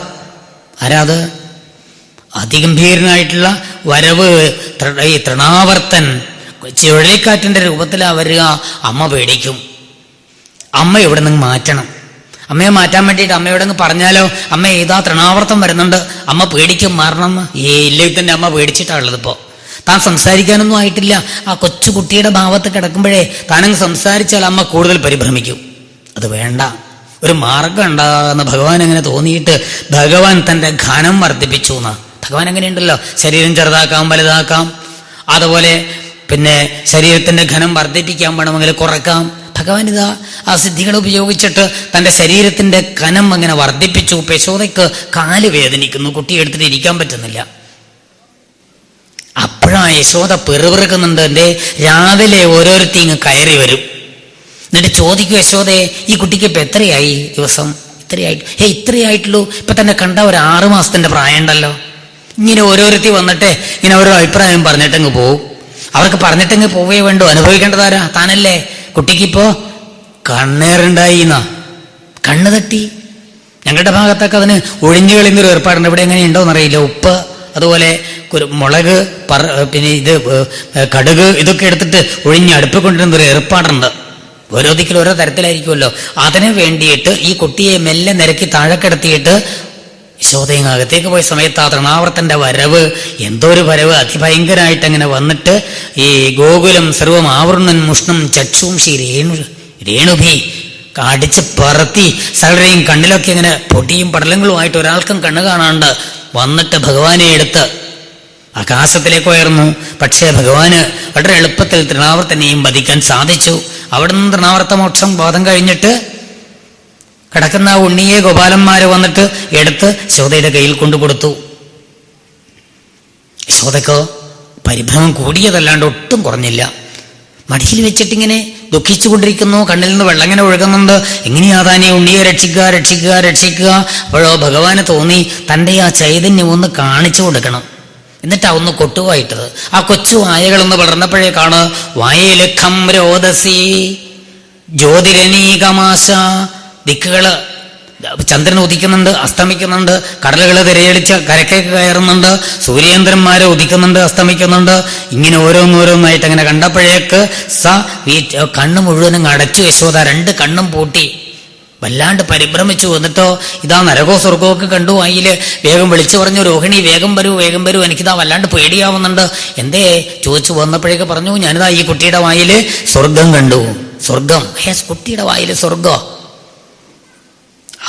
ആരാത്? അതിഗംഭീരനായിട്ടുള്ള വരവ് ഈ തൃണാവർത്തൻ ചുഴലിക്കാറ്റിന്റെ രൂപത്തിലാ വരിക. അമ്മ പേടിക്കും. അമ്മ ഇവിടെ നിന്ന് മാറ്റണം. അമ്മയെ മാറ്റാൻ വേണ്ടിയിട്ട് അമ്മയോട് പറഞ്ഞാലോ, അമ്മ ഏതാ തൃണാവർത്തം വരുന്നുണ്ട്, അമ്മ പേടിക്കും, മാറണം. ഇല്ലെങ്കിൽ തന്നെ അമ്മ പേടിച്ചിട്ടാണുള്ളത്. ഇപ്പോ താൻ സംസാരിക്കാനൊന്നും ആയിട്ടില്ല. ആ കൊച്ചുകുട്ടിയുടെ ഭാവത്ത് കിടക്കുമ്പോഴേ താനങ്ങ് സംസാരിച്ചാൽ അമ്മ കൂടുതൽ പരിഭ്രമിക്കും. അത് വേണ്ട, ഒരു മാർഗം ഉണ്ടാകുന്ന ഭഗവാൻ അങ്ങനെ തോന്നിയിട്ട് ഭഗവാൻ തന്റെ ഘനം വർദ്ധിപ്പിച്ചു എന്നാ. ഭഗവാൻ എങ്ങനെയുണ്ടല്ലോ, ശരീരം ചെറുതാക്കാം, വലുതാക്കാം. അതുപോലെ പിന്നെ ശരീരത്തിന്റെ ഘനം വർദ്ധിപ്പിക്കാൻ വേണമെങ്കിൽ കുറക്കാം. ഭഗവാൻ ഇതാ ആ സിദ്ധികൾ ഉപയോഗിച്ചിട്ട് തന്റെ ശരീരത്തിന്റെ ഘനം അങ്ങനെ വർദ്ധിപ്പിച്ചു. യശോദയ്ക്ക് കാല് വേദനിക്കുന്നു, കുട്ടിയെ എടുത്തിട്ട് ഇരിക്കാൻ പറ്റുന്നില്ല. അപ്പോഴാ യശോദ പെറുപിറുക്കുന്നുണ്ട്. എന്റെ രാവിലെ ഓരോരുത്തർ ഇങ്ങ് കയറി വരും. എന്നിട്ട് ചോദിക്കും, യശോദയെ ഈ കുട്ടിക്ക് ഇപ്പൊ എത്രയായി ദിവസം? ഇത്രയായിട്ട്? ഇത്രയായിട്ടുള്ളൂ. ഇപ്പൊ തന്നെ കണ്ട ഒരു 6 മാസത്തിന്റെ പ്രായം ഉണ്ടല്ലോ. ഇങ്ങനെ ഓരോരുത്തി വന്നിട്ട് ഇങ്ങനെ ഓരോ അഭിപ്രായം പറഞ്ഞിട്ടങ്ങ് പോവും. അവർക്ക് പറഞ്ഞിട്ടങ്ങ് പോവേ വേണ്ടു, അനുഭവിക്കേണ്ടതാരാ? താനല്ലേ. കുട്ടിക്കിപ്പോ കണ്ണേറുണ്ടായി എന്നാ, കണ്ണ് തട്ടി. ഞങ്ങളുടെ ഭാഗത്തൊക്കെ അതിന് ഒഴിഞ്ഞു കളിന്നൊരു ഏർപ്പാടുണ്ട്. ഇവിടെ എങ്ങനെ ഉണ്ടോന്നറിയില്ല. ഉപ്പ്, അതുപോലെ മുളക്, പിന്നെ ഇത് കടുക്, ഇതൊക്കെ എടുത്തിട്ട് ഒഴിഞ്ഞ് അടുപ്പ് കൊണ്ടിരുന്നൊരു ഏർപ്പാടുണ്ട്. ഓരോ ദിക്കിലും ഓരോ തരത്തിലായിരിക്കുമല്ലോ. അതിനു വേണ്ടിയിട്ട് ഈ കുട്ടിയെ മെല്ലെ നിരക്കി താഴെ കിടത്തിയിട്ട് യശോദയും അകത്തേക്ക് പോയ സമയത്ത് ആ തൃണാവർത്തന്റെ വരവ്, എന്തോ ഒരു വരവ്, അതിഭയങ്കരമായിട്ട് അങ്ങനെ വന്നിട്ട് ഈ ഗോകുലം സർവം ആവൃണൻ മുഷ്ണം ചക്ഷും ശ്രീ രേണുഭി അടിച്ച് പറത്തി സകലരെയും കണ്ണിലൊക്കെ ഇങ്ങനെ പൊടിയും പടലങ്ങളുമായിട്ട് ഒരാൾക്കും കണ്ണ് കാണാണ്ട് വന്നിട്ട് ഭഗവാനെ എടുത്ത് ആകാശത്തിലേക്ക് ഉയർന്നു. പക്ഷേ ഭഗവാന് വളരെ എളുപ്പത്തിൽ തൃണാവർത്തനെയും വധിക്കാൻ സാധിച്ചു. അവിടെ നിന്ന് തൃണാവർത്ത മോക്ഷം ബോധം കഴിഞ്ഞിട്ട് കിടക്കുന്ന ഉണ്ണിയെ ഗോപാലന്മാര് വന്നിട്ട് എടുത്ത് യശോദയുടെ കയ്യിൽ കൊണ്ടുകൊടുത്തു. യശോദക്കോ പരിഭ്രമം കൂടിയതല്ലാണ്ട് ഒട്ടും കുറഞ്ഞില്ല. മടിയിൽ വെച്ചിട്ടിങ്ങനെ ദുഃഖിച്ചുകൊണ്ടിരിക്കുന്നു. കണ്ണിൽ നിന്ന് വെള്ളം ഇങ്ങനെ ഒഴുകുന്നുണ്ട്. എങ്ങനെയാ താനീ ഉണ്ണിയെ രക്ഷിക്കുക, രക്ഷിക്കുക, രക്ഷിക്കുക. അപ്പോഴോ ഭഗവാന് തോന്നി തൻ്റെ ആ ചൈതന്യം ഒന്ന് കാണിച്ചു കൊടുക്കണം. എന്നിട്ടാ ഒന്ന് കൊട്ടുവായിട്ടത്. ആ കൊച്ചു വായകളൊന്ന് വളർന്നപ്പോഴേക്കാണ് വായയില് ഖം രോദസി ജ്യോതിരനീകമാശ. ദിക്കുകള്, ചന്ദ്രൻ ഉദിക്കുന്നുണ്ട്, അസ്തമിക്കുന്നുണ്ട്. കടലുകൾ തിരയടിച്ച് കരക്കേക്ക് കയറുന്നുണ്ട്. സൂര്യേന്ദ്രന്മാരെ ഉദിക്കുന്നുണ്ട്, അസ്തമിക്കുന്നുണ്ട്. ഇങ്ങനെ ഓരോന്നോരോന്നായിട്ട് അങ്ങനെ കണ്ടപ്പോഴേക്ക് കണ്ണ് മുഴുവനും അടച്ചു. യശോദ 2 കണ്ണും പൂട്ടി വല്ലാണ്ട് പരിഭ്രമിച്ചു. എന്നിട്ടോ ഇതാ നരകോ സ്വർഗവും ഒക്കെ കണ്ടു. വായില് വേഗം വിളിച്ചു പറഞ്ഞു, രോഹിണി വേഗം വരൂ, വേഗം വരൂ, എനിക്കിതാ വല്ലാണ്ട് പേടിയാവുന്നുണ്ട്. എന്തേ ചോദിച്ചു വന്നപ്പോഴേക്ക് പറഞ്ഞു, ഞാനിതാ ഈ കുട്ടിയുടെ വായില് സ്വർഗം കണ്ടു. സ്വർഗം? കുട്ടിയുടെ വായില് സ്വർഗം?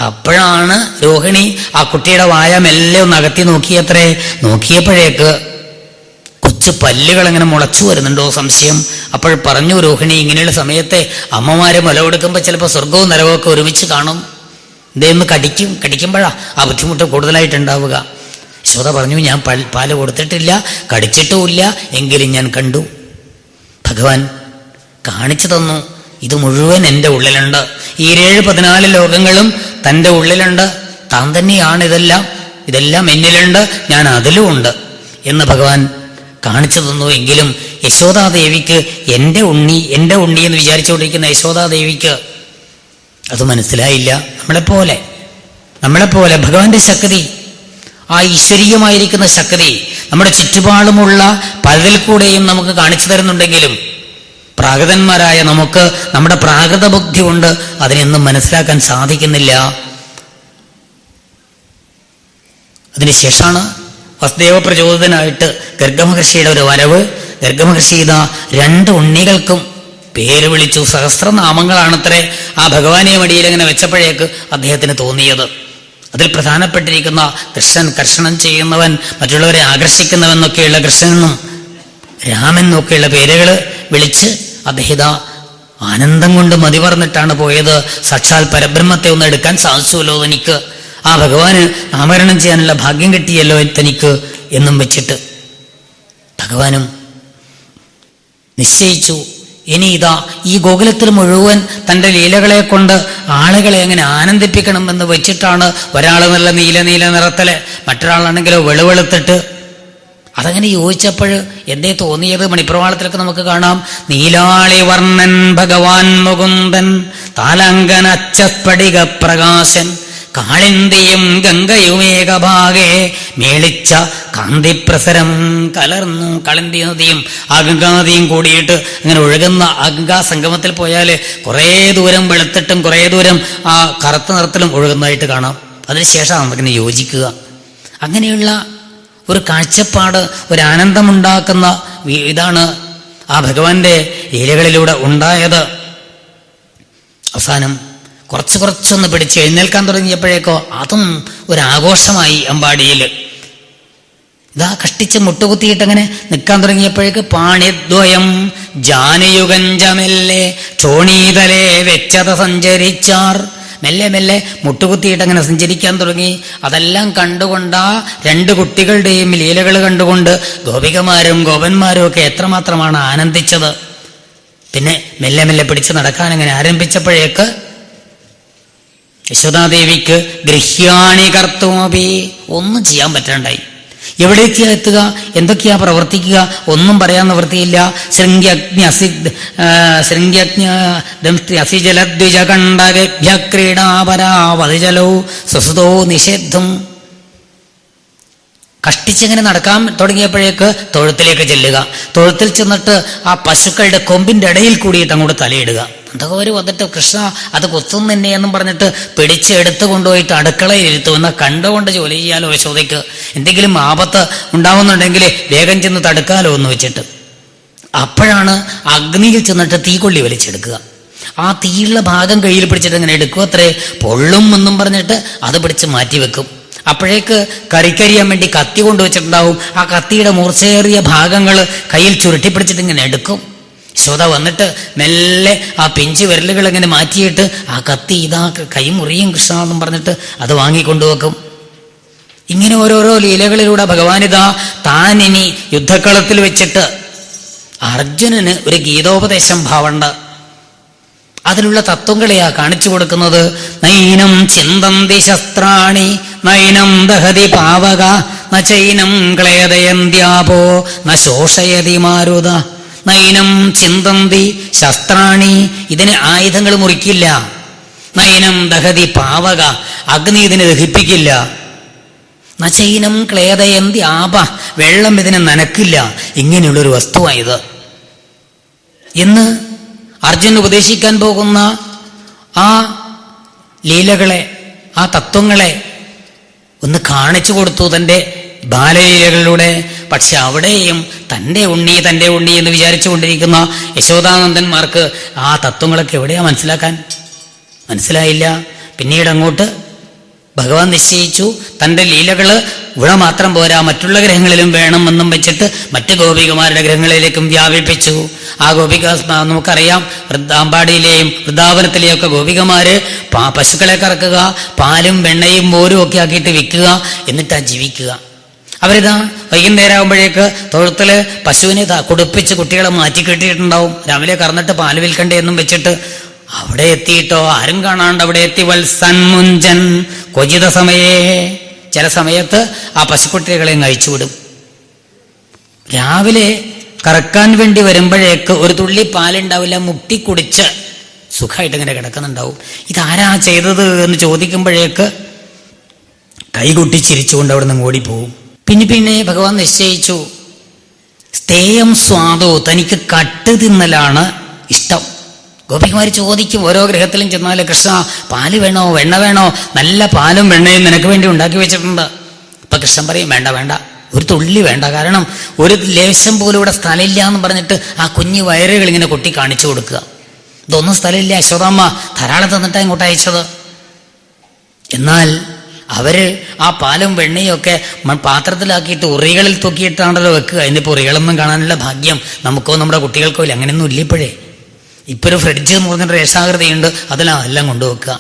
അപ്പോഴാണ് രോഹിണി ആ കുട്ടിയുടെ വായ മെല്ലെ ഒന്ന് അകത്തി നോക്കിയത്രേ. നോക്കിയപ്പോഴേക്ക് കൊച്ചു പല്ലുകൾ അങ്ങനെ മുളച്ചു വരുന്നുണ്ടോ സംശയം. അപ്പോൾ പറഞ്ഞു രോഹിണി, ഇങ്ങനെയുള്ള സമയത്തെ അമ്മമാരെ മുല കൊടുക്കുമ്പോൾ ചിലപ്പോൾ സ്വർഗവും നരകവും ഒക്കെ ഒരുമിച്ച് കാണും. ഇതേന്ന് കടിക്കുമ്പോഴാ ആ ബുദ്ധിമുട്ട് കൂടുതലായിട്ടുണ്ടാവുക. യശോദ പറഞ്ഞു, ഞാൻ പാല് കൊടുത്തിട്ടില്ല, കടിച്ചിട്ടുമില്ല, എങ്കിലും ഞാൻ കണ്ടു. ഭഗവാൻ കാണിച്ചു തന്നു. ഇത് മുഴുവൻ എൻ്റെ ഉള്ളിലുണ്ട്. ഈ 14 ലോകങ്ങളും തൻ്റെ ഉള്ളിലുണ്ട്. താൻ തന്നെയാണ് ഇതെല്ലാം. ഇതെല്ലാം എന്നിലുണ്ട്, ഞാൻ അതിലും ഉണ്ട് എന്ന് ഭഗവാൻ കാണിച്ചു തന്നു. എങ്കിലും യശോദാദേവിക്ക് എൻ്റെ ഉണ്ണി എന്ന് വിചാരിച്ചുകൊണ്ടിരിക്കുന്ന യശോദാദേവിക്ക് അത് മനസ്സിലായില്ല. നമ്മളെപ്പോലെ ഭഗവാന്റെ ശക്തി, ആ ഈശ്വരീയമായിരിക്കുന്ന ശക്തി നമ്മുടെ ചുറ്റുപാടുമുള്ള പലതിൽ കൂടെയും നമുക്ക് കാണിച്ചു തരുന്നുണ്ടെങ്കിലും പ്രാകൃതന്മാരായ നമുക്ക് നമ്മുടെ പ്രാകൃത ബുദ്ധി കൊണ്ട് അതിനെയൊന്നും മനസ്സിലാക്കാൻ സാധിക്കുന്നില്ല. അതിനുശേഷമാണ് വസുദേവ പ്രചോദിതനായിട്ട് ഗർഗമഹർഷിയുടെ ഒരു വരവ്. ഗർഗമഹർഷി ഇതാ 2 ഉണ്ണികൾക്കും പേര് വിളിച്ചു. സഹസ്രനാമങ്ങളാണത്രേ ആ ഭഗവാനെ മടിയിൽ ഇങ്ങനെ വെച്ചപ്പോഴേക്ക് അദ്ദേഹത്തിന് തോന്നിയത്. അതിൽ പ്രധാനപ്പെട്ടിരിക്കുന്ന കൃഷ്ണൻ, കർഷണം ചെയ്യുന്നവൻ, മറ്റുള്ളവരെ ആകർഷിക്കുന്നവെന്നൊക്കെയുള്ള കൃഷ്ണനെന്നും രാമെന്നൊക്കെയുള്ള പേരുകൾ വിളിച്ച് അദ്ദേഹം ആനന്ദം കൊണ്ട് മതി പറഞ്ഞിട്ടാണ് പോയത്. സാക്ഷാൽ പരബ്രഹ്മത്തെ ഒന്ന് എടുക്കാൻ സാധിച്ചുവല്ലോ തനിക്ക്, ആ ഭഗവാന് നാമകരണം ചെയ്യാനുള്ള ഭാഗ്യം കിട്ടിയല്ലോ തനിക്ക് എന്നും വെച്ചിട്ട് ഭഗവാനും നിശ്ചയിച്ചു. ഇനി ഇതാ ഈ ഗോകുലത്തിൽ മുഴുവൻ തൻ്റെ ലീലകളെ കൊണ്ട് ആളുകളെ എങ്ങനെ ആനന്ദിപ്പിക്കണമെന്ന് വെച്ചിട്ടാണ്. ഒരാൾ നല്ല നീല നിറത്തില്, മറ്റൊരാളാണെങ്കിലോ വെളുവെളുത്തിട്ട്. അതങ്ങനെ യോജിച്ചപ്പോൾ എന്തേ തോന്നിയത്? മണിപ്രവാളത്തിലൊക്കെ നമുക്ക് കാണാം. നീലാളി വർണ്ണൻ ഭഗവാൻ മുകുന്ദൻ താലങ്കൻ അച്ചസ്ഫടിക പ്രകാശൻ കാളിന്തിയും ഗംഗയുമേകഭാഗേ മേളിച്ച കാന്തിപ്രസരം കലർന്നു. കാളിന്തി നദിയും ആ ഗംഗാനദിയും കൂടിയിട്ട് അങ്ങനെ ഒഴുകുന്ന ആ ഗംഗാ സംഗമത്തിൽ പോയാൽ കുറേ ദൂരം വെളുത്തിട്ടും കുറേ ദൂരം ആ കറുത്ത നിറത്തിലും ഒഴുകുന്നതായിട്ട് കാണാം. അതിനുശേഷം നമുക്കിങ്ങനെ യോജിക്കുക. അങ്ങനെയുള്ള ഒരു കാഴ്ചപ്പാട്, ഒരു ആനന്ദമുണ്ടാക്കുന്ന ഇതാണ് ആ ഭഗവാന്റെ ലീലകളിലൂടെ ഉണ്ടായത്. അവസാനം കുറച്ചൊന്ന് പിടിച്ച് എഴുന്നേൽക്കാൻ തുടങ്ങിയപ്പോഴേക്കോ അതും ഒരാഘോഷമായി. അമ്പാടിയിൽ ഇതാ കഷ്ടിച്ച് മുട്ടുകുത്തിയിട്ടങ്ങനെ നിൽക്കാൻ തുടങ്ങിയപ്പോഴേക്ക് പാണിദ്വയം ജാനയുഗഞ്ചമെല്ലെ ചോണീതലേ വെച്ചത സഞ്ചരിച്ചാർ. മെല്ലെ മുട്ടുകുത്തിയിട്ടങ്ങനെ സഞ്ചരിക്കാൻ തുടങ്ങി. അതെല്ലാം കണ്ടുകൊണ്ടാ 2 കുട്ടികളുടെയും ലീലകൾ കണ്ടുകൊണ്ട് ഗോപികമാരും ഗോപന്മാരും ഒക്കെ എത്രമാത്രമാണ് ആനന്ദിച്ചത്. പിന്നെ മെല്ലെ പിടിച്ച് നടക്കാൻ അങ്ങനെ ആരംഭിച്ചപ്പോഴേക്ക് യശോദാദേവിക്ക് ഗൃഹ്യാണി കർത്തോപി ഒന്നും ചെയ്യാൻ പറ്റാണ്ടായി. എവിടേക്കാ എത്തുക, എന്തൊക്കെയാ പ്രവർത്തിക്കുക, ഒന്നും പറയാൻ നിവൃത്തിയില്ല. ശൃംഗ്യജ്ഞസിജലദ്വിജകണ്ഠക്രീഡാപരാവതിജലോ സുസുതോ നിഷേധം. കഷ്ടിച്ചിങ്ങനെ നടക്കാൻ തുടങ്ങിയപ്പോഴേക്ക് തൊഴുത്തിലേക്ക് ചെല്ലുക. തൊഴുത്തിൽ ചെന്നിട്ട് ആ പശുക്കളുടെ കൊമ്പിന്റെ ഇടയിൽ കൂടിയിട്ട് അങ്ങോട്ട് തലയിടുക. എന്തൊക്കെ വന്നിട്ട് കൃഷ്ണ അത് കൊത്തുന്നു തന്നെ എന്നും പറഞ്ഞിട്ട് പിടിച്ച് എടുത്തു കൊണ്ടുപോയിട്ട് അടുക്കളയിൽ ഇരുത്തുമെന്ന കണ്ടുകൊണ്ട് ജോലി ചെയ്യാലോ യശോദയ്ക്ക്. എന്തെങ്കിലും ആപത്ത് ഉണ്ടാവുന്നുണ്ടെങ്കിൽ വേഗം ചെന്ന് തടുക്കാലോ എന്ന് വെച്ചിട്ട് അപ്പോഴാണ് അഗ്നിയിൽ ചെന്നിട്ട് തീക്കൊള്ളി വലിച്ചെടുക്കുക. ആ തീയുള്ള ഭാഗം കയ്യിൽ പിടിച്ചിട്ട് ഇങ്ങനെ എടുക്കും. അത്രേ പൊള്ളും എന്നും പറഞ്ഞിട്ട് അത് പിടിച്ച് മാറ്റിവെക്കും. അപ്പോഴേക്ക് കരിക്കരിയാൻ വേണ്ടി കത്തി കൊണ്ടുവച്ചിട്ടുണ്ടാവും. ആ കത്തിയുടെ മൂർച്ചയേറിയ ഭാഗങ്ങൾ കയ്യിൽ ചുരുട്ടിപ്പിടിച്ചിട്ട് ഇങ്ങനെ എടുക്കും. യശോദ വന്നിട്ട് മെല്ലെ ആ പിഞ്ചു വിരലുകൾ ഇങ്ങനെ മാറ്റിയിട്ട് ആ കത്തി ഇതാ കൈ മുറിയും കൃഷ്ണ എന്നും പറഞ്ഞിട്ട് അത് വാങ്ങിക്കൊണ്ടുവെക്കും. ഇങ്ങനെ ഓരോരോ ലീലകളിലൂടെ ഭഗവാനിതാ താൻ ഇനി യുദ്ധക്കളത്തിൽ വെച്ചിട്ട് അർജുനന് ഒരു ഗീതോപദേശം ഭാവണ്ട്. അതിലുള്ള തത്വങ്ങളെയാ കാണിച്ചു കൊടുക്കുന്നത്. നൈനം ചിന്തന്തി ശസ്ത്രാണി നൈനം ദഹതി പാവക നൈനം ക്ലേദയന്ത്യാപോ ന ശോഷയതി മാരുത. നൈനം ചിന്തന്തി ശസ്ത്രാണി ഇതിന് ആയുധങ്ങൾ മുറിക്കില്ല. നൈനം ദഹതി പാവക അഗ്നി ഇതിനെ ദഹിപ്പിക്കില്ല. നൈനം ക്ലേദയന്തി ആപ വെള്ളം ഇതിനെ നനക്കില്ല. ഇങ്ങനെയുള്ളൊരു വസ്തുവായത് എന്ന് അർജുൻ ഉപദേശിക്കാൻ പോകുന്ന ആ ലീലകളെ, ആ തത്വങ്ങളെ ഒന്ന് കാണിച്ചു കൊടുത്തു തൻ്റെ ബാലലീലകളിലൂടെ. പക്ഷെ അവിടെയും തൻ്റെ ഉണ്ണി എന്ന് വിചാരിച്ചു കൊണ്ടിരിക്കുന്ന യശോദാനന്ദന്മാർക്ക് ആ തത്വങ്ങളൊക്കെ എവിടെയാ മനസ്സിലായില്ല. പിന്നീട് അങ്ങോട്ട് ഭഗവാൻ നിശ്ചയിച്ചു തൻ്റെ ലീലകൾ ഇവിടെ മാത്രം പോരാ, മറ്റുള്ള ഗ്രഹങ്ങളിലും വേണമെന്നും വെച്ചിട്ട് മറ്റ് ഗോപികമാരുടെ ഗ്രഹങ്ങളിലേക്കും വ്യാപിപ്പിച്ചു. ആ ഗോപിക നമുക്കറിയാം, അമ്പാടിയിലെയും വൃന്ദാവനത്തിലെയും ഒക്കെ ഗോപികമാര് പശുക്കളെ കറക്കുക, പാലും വെണ്ണയും മോരും ഒക്കെ ആക്കിയിട്ട് വിൽക്കുക, എന്നിട്ടാ ജീവിക്കുക. അവരിതാ വൈകുന്നേരം ആകുമ്പോഴേക്ക് തൊഴുത്തില് പശുവിനെ കുടിപ്പിച്ച് കുട്ടികളെ മാറ്റി കെട്ടിയിട്ടുണ്ടാവും. രാവിലെ കറന്നിട്ട് പാല് വിൽക്കണ്ടേ എന്നും വെച്ചിട്ട് അവിടെ എത്തിയിട്ടോ ആരും കാണാണ്ട് അവിടെ എത്തി. വത്സൻമുഞ്ചൻ ക്വചിത സമയേ ചില സമയത്ത് ആ പശുക്കുട്ടികളെയും അഴിച്ചുവിടും. രാവിലെ കറക്കാൻ വേണ്ടി വരുമ്പോഴേക്ക് ഒരു തുള്ളി പാലുണ്ടാവില്ല, മുട്ടി കുടിച്ച് സുഖമായിട്ട് ഇങ്ങനെ കിടക്കുന്നുണ്ടാവും. ഇതാരാ ചെയ്തത് എന്ന് ചോദിക്കുമ്പോഴേക്ക് കൈകൊട്ടി ചിരിച്ചുകൊണ്ട് അവിടെ നിന്ന് ഓടിപ്പോവും. പിന്നെ ഭഗവാൻ നിശ്ചയിച്ചു, സ്ഥേയം സ്വാദോ, തനിക്ക് കട്ട് തിന്നലാണ് ഇഷ്ടം. ഗോപികുമാർ ചോദിക്കും, ഓരോ ഗൃഹത്തിലും ചെന്നാൽ, കൃഷ്ണ പാല് വേണോ വെണ്ണ വേണോ? നല്ല പാലും വെണ്ണയും നിനക്ക് വേണ്ടി ഉണ്ടാക്കി വെച്ചിട്ടുണ്ട്. ഇപ്പൊ കൃഷ്ണൻ പറയും, വേണ്ട വേണ്ട, ഒരു തുള്ളി വേണ്ട. കാരണം ഒരു ലേശം പോലും ഇവിടെ സ്ഥലമില്ല എന്ന് പറഞ്ഞിട്ട് ആ കുഞ്ഞു വയറുകൾ ഇങ്ങനെ കൊട്ടി കാണിച്ചു കൊടുക്കുക. ഇതൊന്നും സ്ഥലമില്ല, യശോദാമ്മ ധാരാളം തന്നിട്ടാണ് ഇങ്ങോട്ട് അയച്ചത്. എന്നാൽ അവര് ആ പാലും വെണ്ണയും ഒക്കെ പാത്രത്തിലാക്കിയിട്ട് ഉറികളിൽ തൂക്കിയിട്ടാണല്ലോ വെക്കുക. ഇന്നിപ്പോൾ ഉറികളൊന്നും കാണാനുള്ള ഭാഗ്യം നമുക്കോ നമ്മുടെ കുട്ടികൾക്കോ ഇല്ല. അങ്ങനെയൊന്നും ഇല്ല ഇപ്പോഴേ. ഇപ്പൊ ഒരു ഫ്രിഡ്ജ് എന്ന് പറഞ്ഞൊരു രേഷാകൃതിയുണ്ട്, അതിലെല്ലാം കൊണ്ടുവെക്കുക.